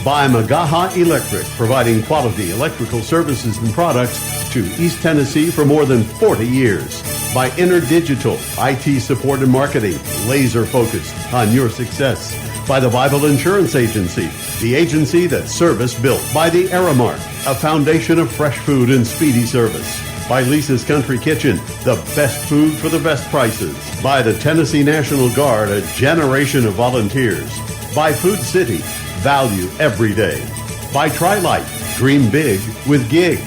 By Magaha Electric, providing quality electrical services and products to East Tennessee for more than 40 years. By InterDigital, IT support and marketing, laser focused on your success. By the Bible Insurance Agency, the agency that's service built. By the Aramark, a foundation of fresh food and speedy service. By Lisa's Country Kitchen, the best food for the best prices. By the Tennessee National Guard, a generation of volunteers. By Food City, value every day. By Tri-Light, dream big with gig.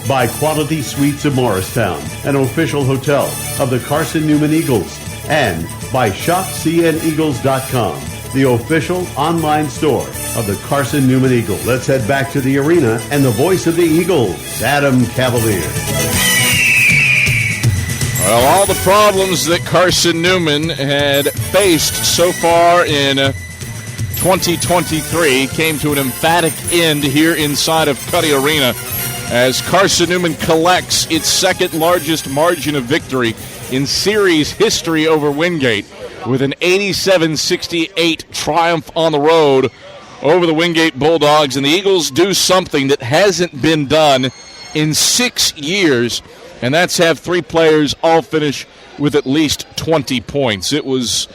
By Quality Suites of Morristown, an official hotel of the Carson-Newman Eagles. And by ShopCNEagles.com, the official online store of the Carson-Newman Eagle. Let's head back to the arena and the voice of the Eagles, Adam Cavalier. Well, all the problems that Carson-Newman had faced so far in 2023 came to an emphatic end here inside of Cuddy Arena as Carson-Newman collects its second largest margin of victory in series history over Wingate with an 87-68 triumph on the road over the Wingate Bulldogs. And the Eagles do something that hasn't been done in 6 years, and that's have three players all finish with at least 20 points. It was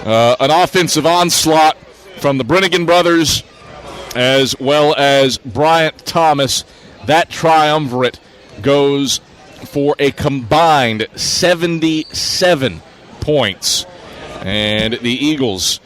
an offensive onslaught from the Brennigan brothers as well as Bryant Thomas. That triumvirate goes for a combined 77 points. And the Eagles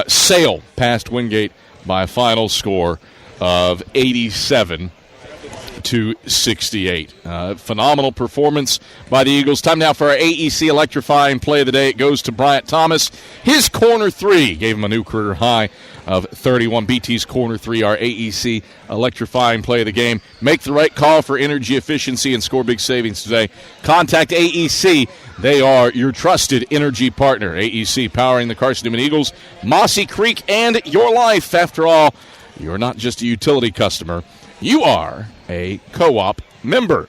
sail past Wingate by a final score of 87-68. Phenomenal performance by the Eagles. Time now for our AEC electrifying play of the day. It goes to Bryant Thomas. His corner three gave him a new career high of 31. BT's corner three, our AEC electrifying play of the game. Make the right call for energy efficiency and score big savings today. Contact AEC. They are your trusted energy partner. AEC powering the Carson-Newman Eagles, Mossy Creek, and your life. After all, you're not just a utility customer. You are a co-op member.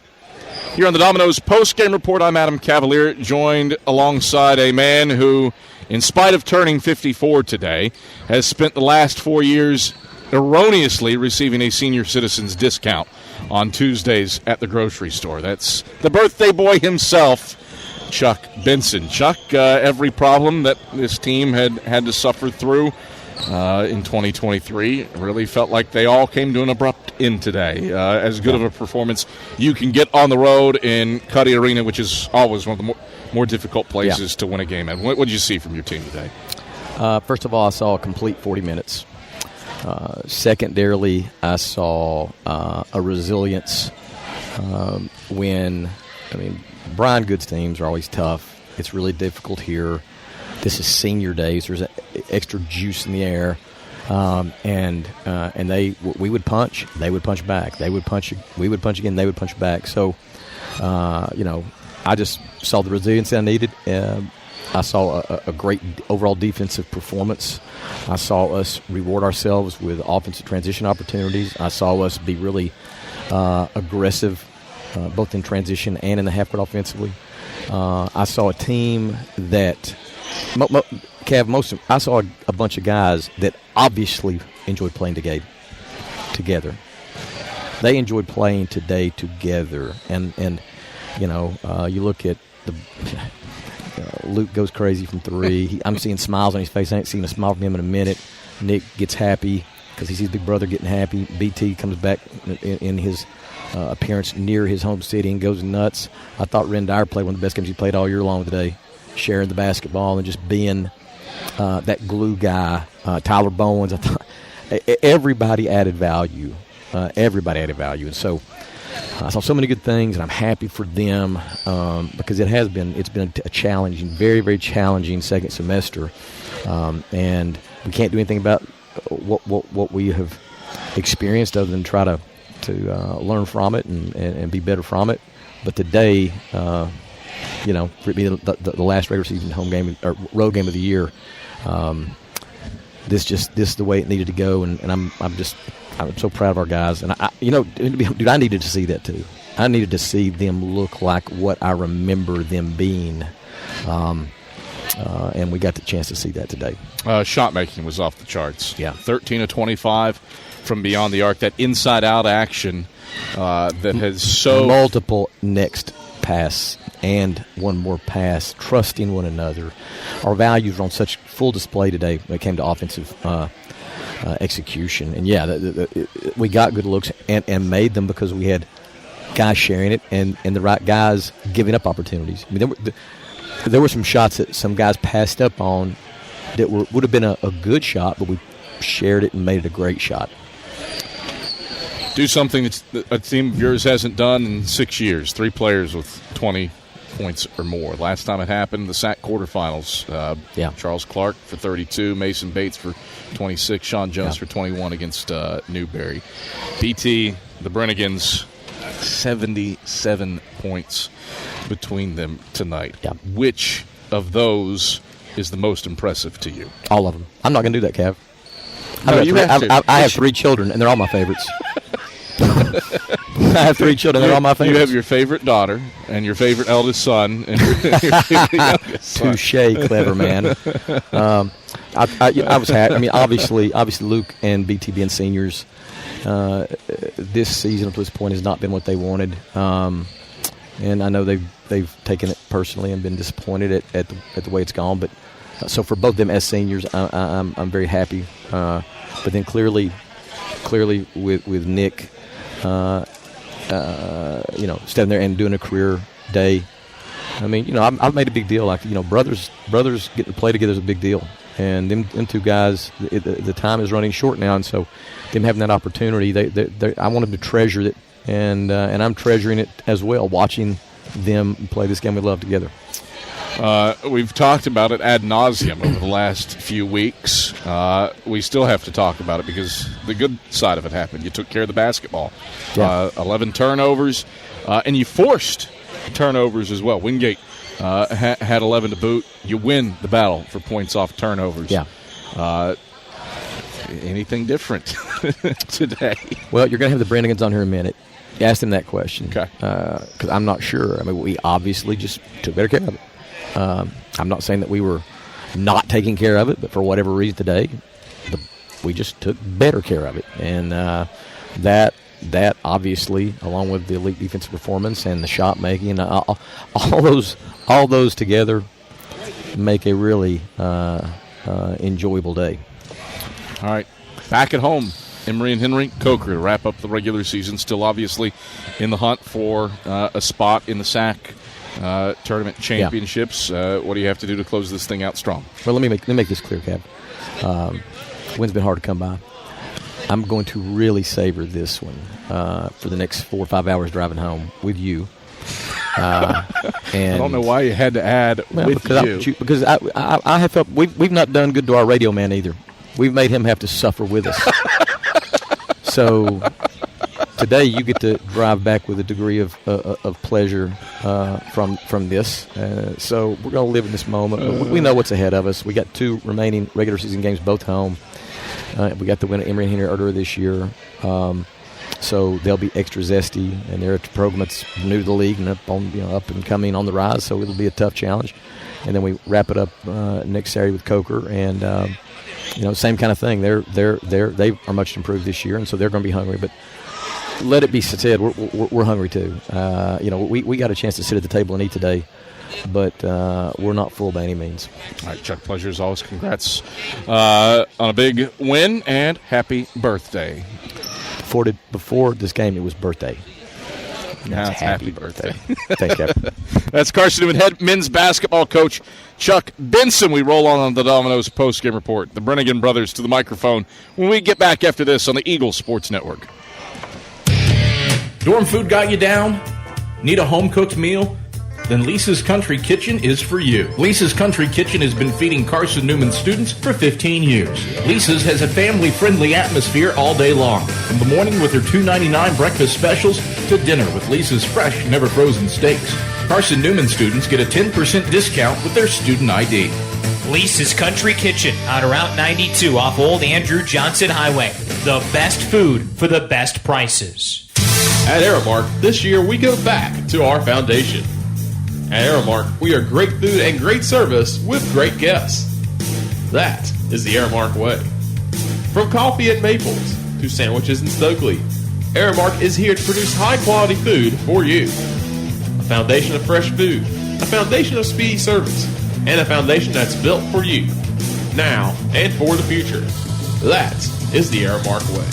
Here on the Domino's post-game report, I'm Adam Cavalier, joined alongside a man who, in spite of turning 54 today, has spent the last 4 years erroneously receiving a senior citizen's discount on Tuesdays at the grocery store. That's the birthday boy himself, Chuck Benson. Chuck, every problem that this team had to suffer through in 2023 really felt like they all came to an abrupt end today. As good of a performance you can get on the road in Cuddy Arena, which is always one of the more difficult places to win a game. And what did you see from your team today? First of all, I saw a complete 40 minutes. Secondarily, I saw a resilience when, Brian Good's teams are always tough. It's really difficult here. This is senior days. There's extra juice in the air. And we would punch. They would punch back. They would punch. We would punch again. They would punch back. So, I just saw the resilience I needed. I saw a great overall defensive performance. I saw us reward ourselves with offensive transition opportunities. I saw us be really aggressive, both in transition and in the half court offensively. I saw a team that, Cav, I saw a bunch of guys that obviously enjoyed playing together. They enjoyed playing today together, and you look at the. Luke goes crazy from three. I'm seeing smiles on his face. I ain't seen a smile from him in a minute. Nick gets happy because he sees big brother getting happy. BT comes back in his appearance near his home city and goes nuts. I thought Ren Dyer played one of the best games he played all year long today, sharing the basketball and just being that glue guy. Tyler Bowens, I thought everybody added value. And so I saw so many good things, and I'm happy for them because it's been a challenging, very, very challenging second semester, and we can't do anything about what we have experienced other than try to learn from it and be better from it. But today, for it being the last regular season home game or road game of the year, this is the way it needed to go, and I'm so proud of our guys. And dude, I needed to see that too. I needed to see them look like what I remember them being, and we got the chance to see that today. Shot making was off the charts. Yeah, 13 of 25 from beyond the arc. That inside out action that has so multiple next pass and one more pass, trusting one another. Our values were on such full display today when it came to offensive execution. And, we got good looks and made them because we had guys sharing it and the right guys giving up opportunities. I mean, there were some shots that some guys passed up on that would have been a good shot, but we shared it and made it a great shot. Do something that a team of yours hasn't done in 6 years. 3 players with 20 points or more. Last time it happened, the SAC quarterfinals. Charles Clark for 32, Mason Bates for 26, Sean Jones for 21 against Newberry. BT, the Brennigans, 77 points between them tonight. Yeah. Which of those is the most impressive to you? All of them. I'm not going to do that, Cav. I have 3 children, and they're all my favorites. I have 3 children. They're all my favorites. You have your favorite daughter and your favorite eldest son and your favorite youngest son. Touché, clever man. I was happy. I mean, obviously, Luke and BT being seniors, this season up to this point has not been what they wanted. And I know they've taken it personally and been disappointed at the way it's gone. But so for both of them as seniors, I'm very happy. But then clearly with Nick, standing there and doing a career day. I mean, I've made a big deal. Like, brothers getting to play together is a big deal. And them 2 guys, the time is running short now, and so them having that opportunity, I want them to treasure it, and I'm treasuring it as well, watching them play this game we love together. We've talked about it ad nauseum over the last few weeks. We still have to talk about it because the good side of it happened. You took care of the basketball. 11 turnovers, and you forced turnovers as well. Wingate had 11 to boot. You win the battle for points off turnovers. Yeah. Anything different today? Well, you're going to have the Brennigans on here in a minute. You asked them that question. Okay. Because I'm not sure. I mean, we obviously just took better care of it. I'm not saying that we were not taking care of it, but for whatever reason today, we just took better care of it. And that obviously, along with the elite defensive performance and the shot making, and all those together make a really enjoyable day. All right, back at home, Emory and Henry Coker to wrap up the regular season. Still obviously in the hunt for a spot in the SAC tournament championships. What do you have to do to close this thing out strong? Well, let me make this clear, Cap. Win's been hard to come by. I'm going to really savor this one for the next 4 or 5 hours driving home with you. And I don't know why you had to add you. Because I have felt we've not done good to our radio man either. We've made him have to suffer with us. So today you get to drive back with a degree of pleasure from this. So we're going to live in this moment. But we know what's ahead of us. We got 2 remaining regular season games, both home. We got the win at Emory and Henry earlier this year. So they'll be extra zesty, and they're a program that's new to the league and up and coming on the rise. So it'll be a tough challenge. And then we wrap it up next Saturday with Coker, and same kind of thing. They are much improved this year, and so they're going to be hungry. But let it be said, we're hungry too. We got a chance to sit at the table and eat today, but we're not full by any means. All right, Chuck, pleasure as always. Congrats on a big win, and happy birthday. Before this game, it was birthday. Now it's happy birthday. Thank you. That's Carson-Newman head men's basketball coach Chuck Benson. We roll on the Domino's post-game report. The Brennigan brothers to the microphone when we get back after this on the Eagles Sports Network. Dorm food got you down? Need a home-cooked meal? Then Lisa's Country Kitchen is for you. Lisa's Country Kitchen has been feeding Carson-Newman students for 15 years. Lisa's has a family-friendly atmosphere all day long. From the morning with her $2.99 breakfast specials to dinner with Lisa's fresh, never-frozen steaks. Carson-Newman students get a 10% discount with their student ID. Lisa's Country Kitchen on Route 92 off Old Andrew Johnson Highway. The best food for the best prices. At Aramark, this year we go back to our foundation. At Aramark, we are great food and great service with great guests. That is the Aramark way. From coffee at Maples to sandwiches in Stokely, Aramark is here to produce high-quality food for you. a foundation of fresh food, a foundation of speedy service, and a foundation that's built for you, now and for the future. That is the Aramark way.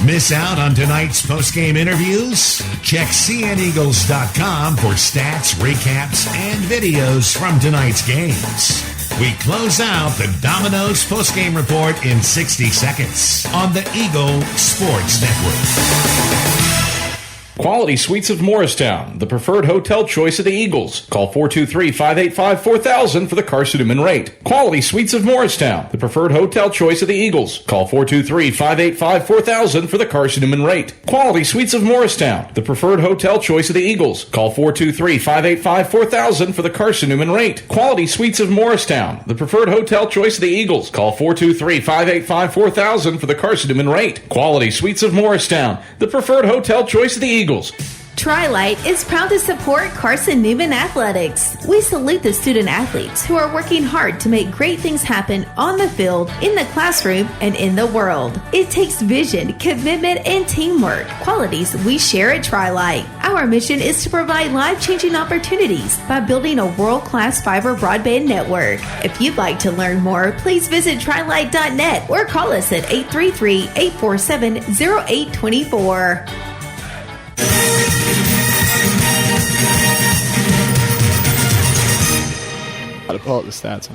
Miss out on tonight's postgame interviews? Check cneagles.com for stats, recaps, and videos from tonight's games. We close out the Domino's postgame report in 60 seconds on the Eagle Sports Network. Quality Suites of Morristown, the preferred hotel choice of the Eagles. Call 423-585-4000 for the Carson-Newman rate. Quality Suites of Morristown, the preferred hotel choice of the Eagles. Call 423-585-4000 for the Carson-Newman rate. Quality Suites of Morristown, the preferred hotel choice of the Eagles. Call 423-585-4000 for the Carson-Newman rate. Quality Suites of Morristown, the preferred hotel choice of the Eagles. Call 423-585-4000 for the Carson-Newman rate. Quality Suites of Morristown, the preferred hotel choice of the Eagles. Tri-Light is proud to support Carson-Newman Athletics. We salute the student athletes who are working hard to make great things happen on the field, in the classroom, and in the world. It takes vision, commitment, and teamwork, qualities we share at Tri-Light. Our mission is to provide life-changing opportunities by building a world-class fiber broadband network. If you'd like to learn more, please visit trilight.net or call us at 833-847-0824. Gotta pull up the stats.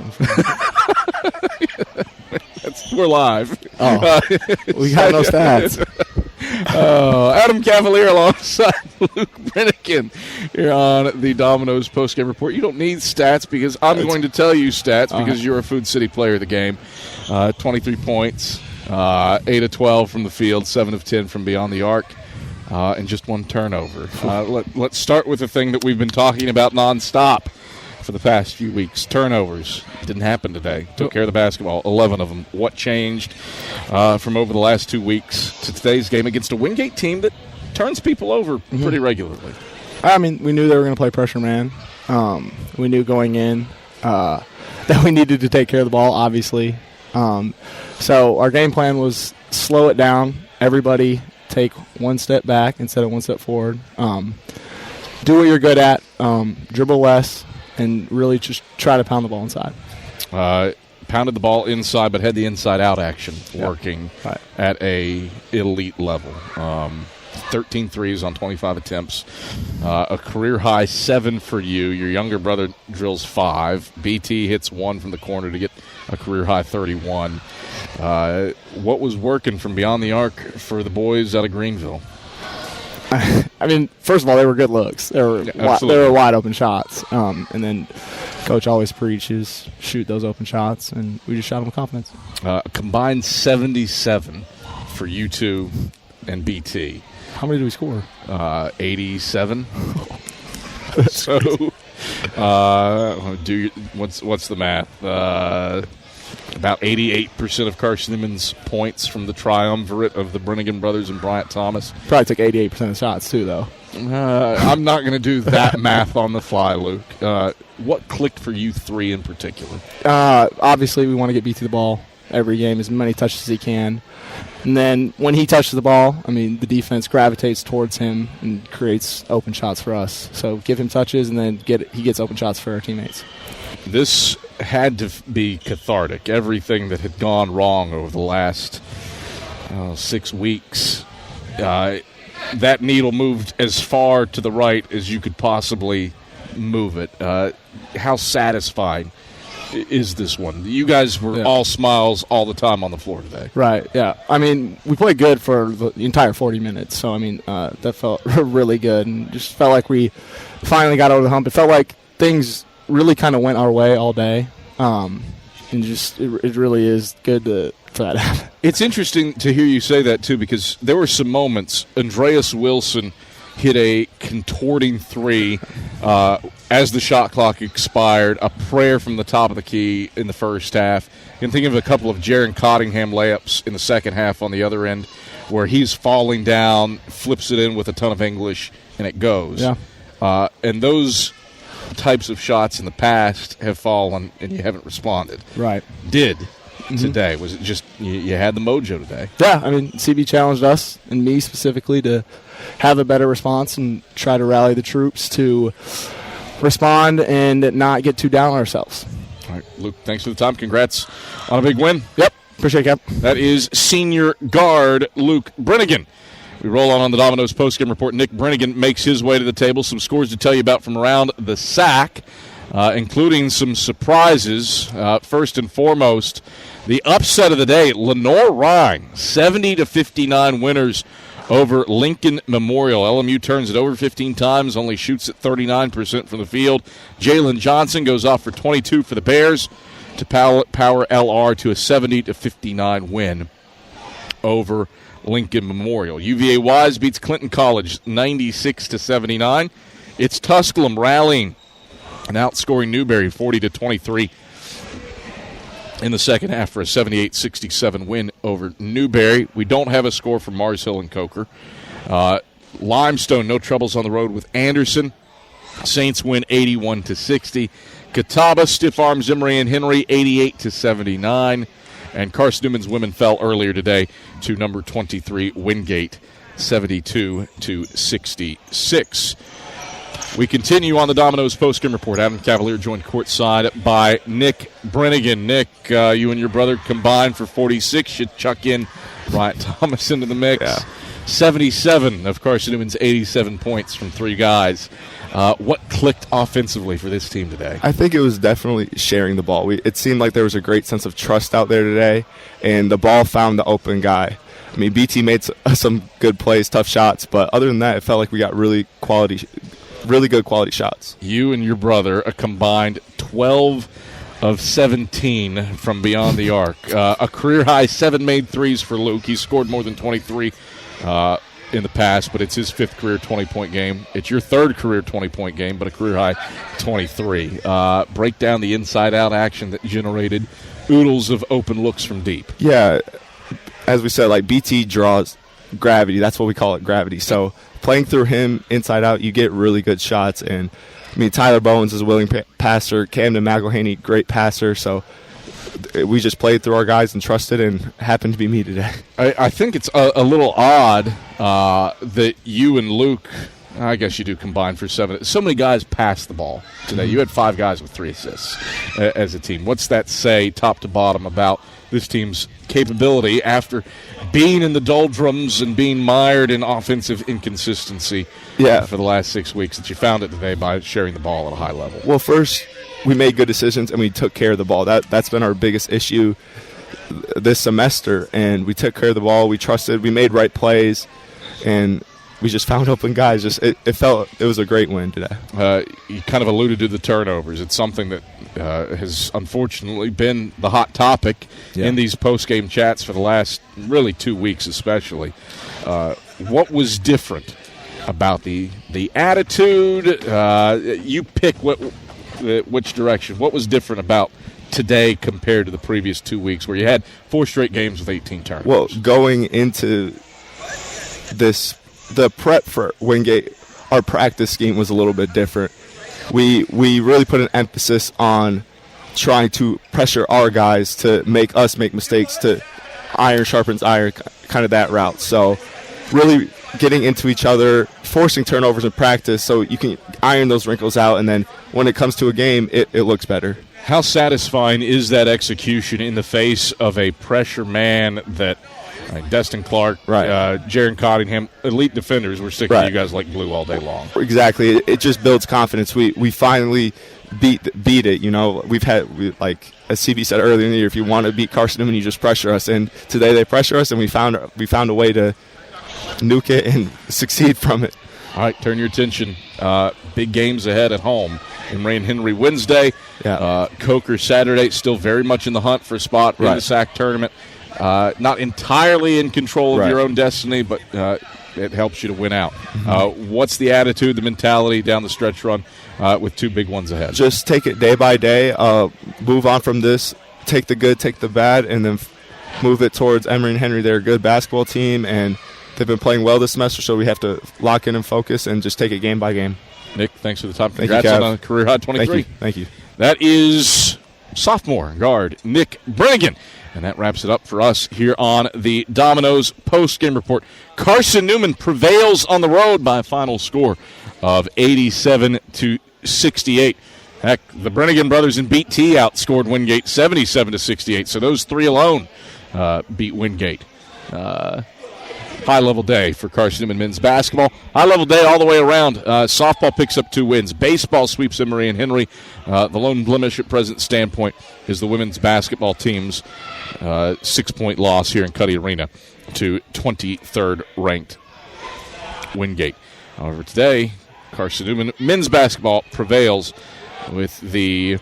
We're live. Oh, we got no stats. Adam Cavalier alongside Luke Brennigan here on the Domino's postgame report. You don't need stats because I'm going to tell you stats because you're a Food City player of the game. 23 points, 8 of 12 from the field, 7 of 10 from beyond the arc. And just one turnover. Let's start with the thing that we've been talking about nonstop for the past few weeks. Turnovers. Didn't happen today. Took care of the basketball, 11 of them. What changed from over the last 2 weeks to today's game against a Wingate team that turns people over pretty regularly? I mean, we knew they were going to play pressure man. We knew going in that we needed to take care of the ball, obviously. So our game plan was slow it down. Everybody take one step back instead of one step forward. Do what you're good at. Dribble less. And really just try to pound the ball inside. Pounded the ball inside, but had the inside-out action working at a elite level. 13 threes on 25 attempts. A career-high 7 for you. Your younger brother drills 5. BT hits 1 from the corner to get a career-high 31. What was working from beyond the arc for the boys out of Greenville? I mean, first of all, they were good looks. They were wide open shots. And then Coach always preaches, shoot those open shots, and we just shot them with confidence. Combined 77 for you two and BT. How many did we score? 87. So, what's the math? About 88% of Carson-Newman's points from the triumvirate of the Brennigan brothers and Bryant Thomas. Probably took 88% of shots, too, though. I'm not going to do that math on the fly, Luke. What clicked for you three in particular? Obviously, we want to get BT the ball every game, as many touches as he can. And then when he touches the ball, I mean, the defense gravitates towards him and creates open shots for us. So give him touches, and then he gets open shots for our teammates. This had to be cathartic. Everything that had gone wrong over the last 6 weeks, that needle moved as far to the right as you could possibly move it. How satisfying is this one? You guys were all smiles all the time on the floor today. Right, yeah. I mean, we played good for the entire 40 minutes, so, I mean, that felt really good and just felt like we finally got over the hump. It felt like things really kind of went our way all day, and just it really is good for that to happen. It's interesting to hear you say that, too, because there were some moments. Andreas Wilson hit a contorting three as the shot clock expired, a prayer from the top of the key in the first half. You can think of a couple of Jaron Cottingham layups in the second half on the other end where he's falling down, flips it in with a ton of English, and it goes. Yeah. And those types of shots in the past have fallen and you haven't responded. Right. Did today? Was it just you had the mojo today? Yeah, I mean, CB challenged us, and me specifically, to have a better response and try to rally the troops to respond and not get too down on ourselves. All right, Luke, thanks for the time. Congrats on a big win. Yep, appreciate it, Cap. That is senior guard Luke Brennigan. We roll on the Domino's postgame report. Nick Brennigan makes his way to the table. Some scores to tell you about from around the SAC, including some surprises. First and foremost, the upset of the day, Lenore-Rhyne, 70-59 winners over Lincoln Memorial. LMU turns it over 15 times, only shoots at 39% from the field. Jalen Johnson goes off for 22 for the Bears to power LR to a 70-59 win over Lincoln Memorial. UVA Wise beats Clinton College 96-79. It's Tusculum rallying and outscoring Newberry 40-23 in the second half for a 78-67 win over Newberry. We don't have a score for Mars Hill and Coker. Limestone, no troubles on the road with Anderson. Saints win 81-60. Catawba stiff arms Emory and Henry 88-79. And Carson-Newman's women fell earlier today to number 23 Wingate 72-66. We continue on the Domino's postgame report. Adam Cavalier joined courtside by Nick Brennigan. Nick, you and your brother combined for 46. Should chuck in Bryant Thomas into the mix. Yeah. 77 of Carson-Newman's 87 points from three guys. What clicked offensively for this team today? I think it was definitely sharing the ball. It seemed like there was a great sense of trust out there today, and the ball found the open guy. I mean, BT made some good plays, tough shots, but other than that, it felt like we got really good quality shots. You and your brother, a combined 12 of 17 from beyond the arc. A career-high 7 made threes for Luke. He scored more than 23 in the past, but it's his fifth career 20-point game. It's your third career 20-point game, but a career-high 23. Break down the inside-out action that generated oodles of open looks from deep. Yeah, as we said, like BT draws gravity. That's what we call it, gravity. So playing through him inside out, you get really good shots. And, I mean, Tyler Bowens is a willing passer. Camden McElhaney, great passer. So we just played through our guys and trusted, and happened to be me today. I think it's a little odd that you and Luke, I guess you do combine for 7. So many guys passed the ball today. Mm-hmm. You had 5 guys with 3 assists as a team. What's that say, top to bottom, about this team's capability after being in the doldrums and being mired in offensive inconsistency for the last 6 weeks, that you found it today by sharing the ball at a high level? Well, first, we made good decisions and we took care of the ball. That's been our biggest issue this semester, and we took care of the ball. We trusted. We made right plays, and we just found open guys. It was a great win today. You kind of alluded to the turnovers. It's something that has unfortunately been the hot topic in these post-game chats for the last really 2 weeks especially. What was different about the attitude? You pick which direction. What was different about today compared to the previous 2 weeks where you had 4 straight games with 18 turnovers? Well, going into the prep for Wingate, our practice scheme was a little bit different. We really put an emphasis on trying to pressure our guys to make us make mistakes, to iron sharpens iron, kind of that route. So really getting into each other, forcing turnovers in practice so you can iron those wrinkles out, and then when it comes to a game, it looks better. How satisfying is that execution in the face of a pressure man that Destin Clark, Jaron Cottingham, elite defenders were sticking to you guys like glue all day long? Exactly. It just builds confidence. We finally beat it. You know, like as CB said earlier in the year, if you want to beat Carson-Newman, you just pressure us. And today they pressure us, and we found a way to nuke it and succeed from it. All right, turn your attention. Big games ahead at home. Emory and Henry Wednesday. Coker Saturday. Still very much in the hunt for a spot in the SAC tournament. Not entirely in control of your own destiny, but it helps you to win out. Mm-hmm. What's the attitude, the mentality down the stretch run with 2 big ones ahead? Just take it day by day. Move on from this. Take the good, take the bad, and then move it towards Emory and Henry. They're a good basketball team, and they've been playing well this semester, so we have to lock in and focus and just take it game by game. Nick, thanks for the time. Congrats on a career high 23. Thank you. That is sophomore guard Nick Brennigan. And that wraps it up for us here on the Domino's post-game report. Carson-Newman prevails on the road by a final score of 87-68. Heck, the Brennigan brothers in BT outscored Wingate 77-68, so those three alone beat Wingate. High-level day for Carson-Newman men's basketball. High-level day all the way around. Softball picks up 2 wins. Baseball sweeps Emory and Henry. The lone blemish at present standpoint is the women's basketball team's 6-point loss here in Cuddy Arena to 23rd-ranked Wingate. However, today, Carson-Newman men's basketball prevails with the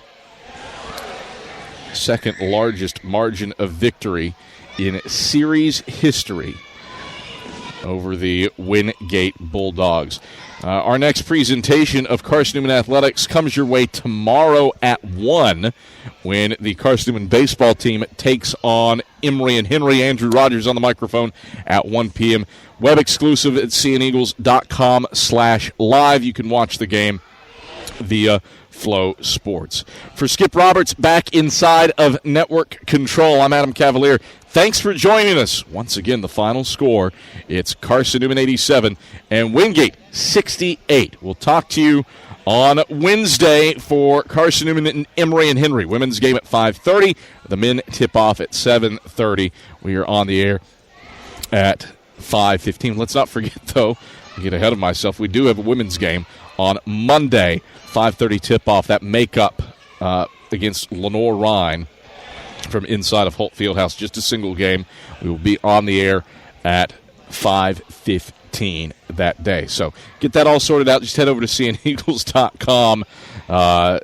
second largest margin of victory in series history over the Wingate Bulldogs. Our next presentation of Carson-Newman Athletics comes your way tomorrow at 1 when the Carson-Newman baseball team takes on Emory and Henry. Andrew Rogers on the microphone at 1 p.m. Web exclusive at cneagles.com/live. You can watch the game via Flow Sports. For Skip Roberts back inside of Network Control, I'm Adam Cavalier. Thanks for joining us. Once again, the final score, it's Carson-Newman 87 and Wingate 68. We'll talk to you on Wednesday for Carson-Newman and Emory and Henry. Women's game at 5:30. The men tip off at 7:30. We are on the air at 5:15. Let's not forget, though, I'll get ahead of myself, we do have a women's game on Monday, 5:30 tip-off. That makeup against Lenore Rhine from inside of Holt Fieldhouse. Just a single game. We will be on the air at 5:15 that day. So get that all sorted out. Just head over to cneagles.com to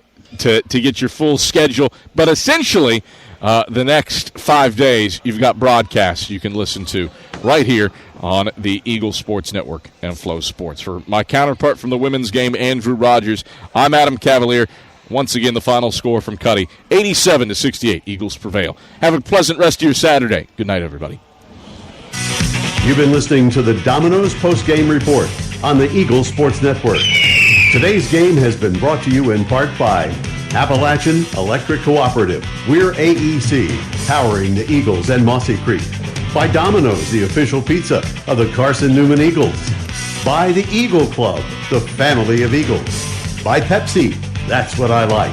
get your full schedule. But essentially, the next 5 days, you've got broadcasts you can listen to right here on the Eagle Sports Network and Flow Sports. For my counterpart from the women's game, Andrew Rogers, I'm Adam Cavalier. Once again, the final score from Cuddy, 87-68. Eagles prevail. Have a pleasant rest of your Saturday. Good night, everybody. You've been listening to the Domino's post-game report on the Eagle Sports Network. Today's game has been brought to you in part by Appalachian Electric Cooperative. We're AEC, powering the Eagles and Mossy Creek. By Domino's, the official pizza of the Carson-Newman Eagles. By the Eagle Club, the family of Eagles. By Pepsi, that's what I like.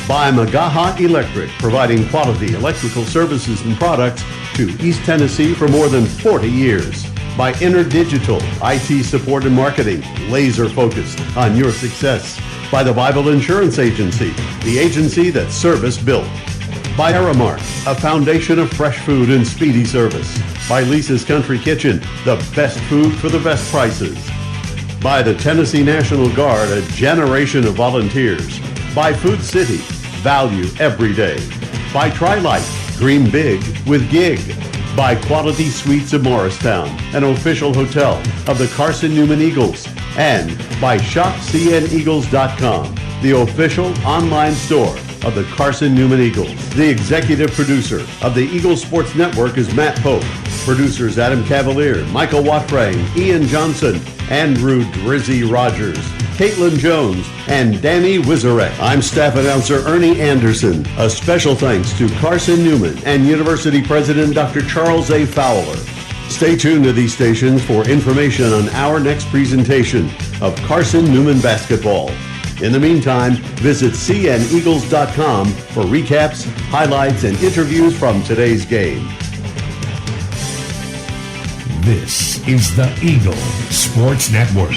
By Magaha Electric, providing quality electrical services and products to East Tennessee for more than 40 years. By InterDigital, IT support and marketing, laser focused on your success. By the Bible Insurance Agency, the agency that's service built. By Aramark, a foundation of fresh food and speedy service. By Lisa's Country Kitchen, the best food for the best prices. By the Tennessee National Guard, a generation of volunteers. By Food City, value every day. By Tri-Light, dream big with gig. By Quality Suites of Morristown, an official hotel of the Carson-Newman Eagles. And by ShopCNEagles.com, the official online store of the Carson-Newman Eagles. The executive producer of the Eagle Sports Network is Matt Pope. Producers Adam Cavalier, Michael Watfrang, Ian Johnson, Andrew Drizzy Rogers, Caitlin Jones, and Danny Wizarek. I'm staff announcer Ernie Anderson. A special thanks to Carson-Newman and University President Dr. Charles A. Fowler. Stay tuned to these stations for information on our next presentation of Carson-Newman basketball. In the meantime, visit cneagles.com for recaps, highlights, and interviews from today's game. This is the Eagle Sports Network.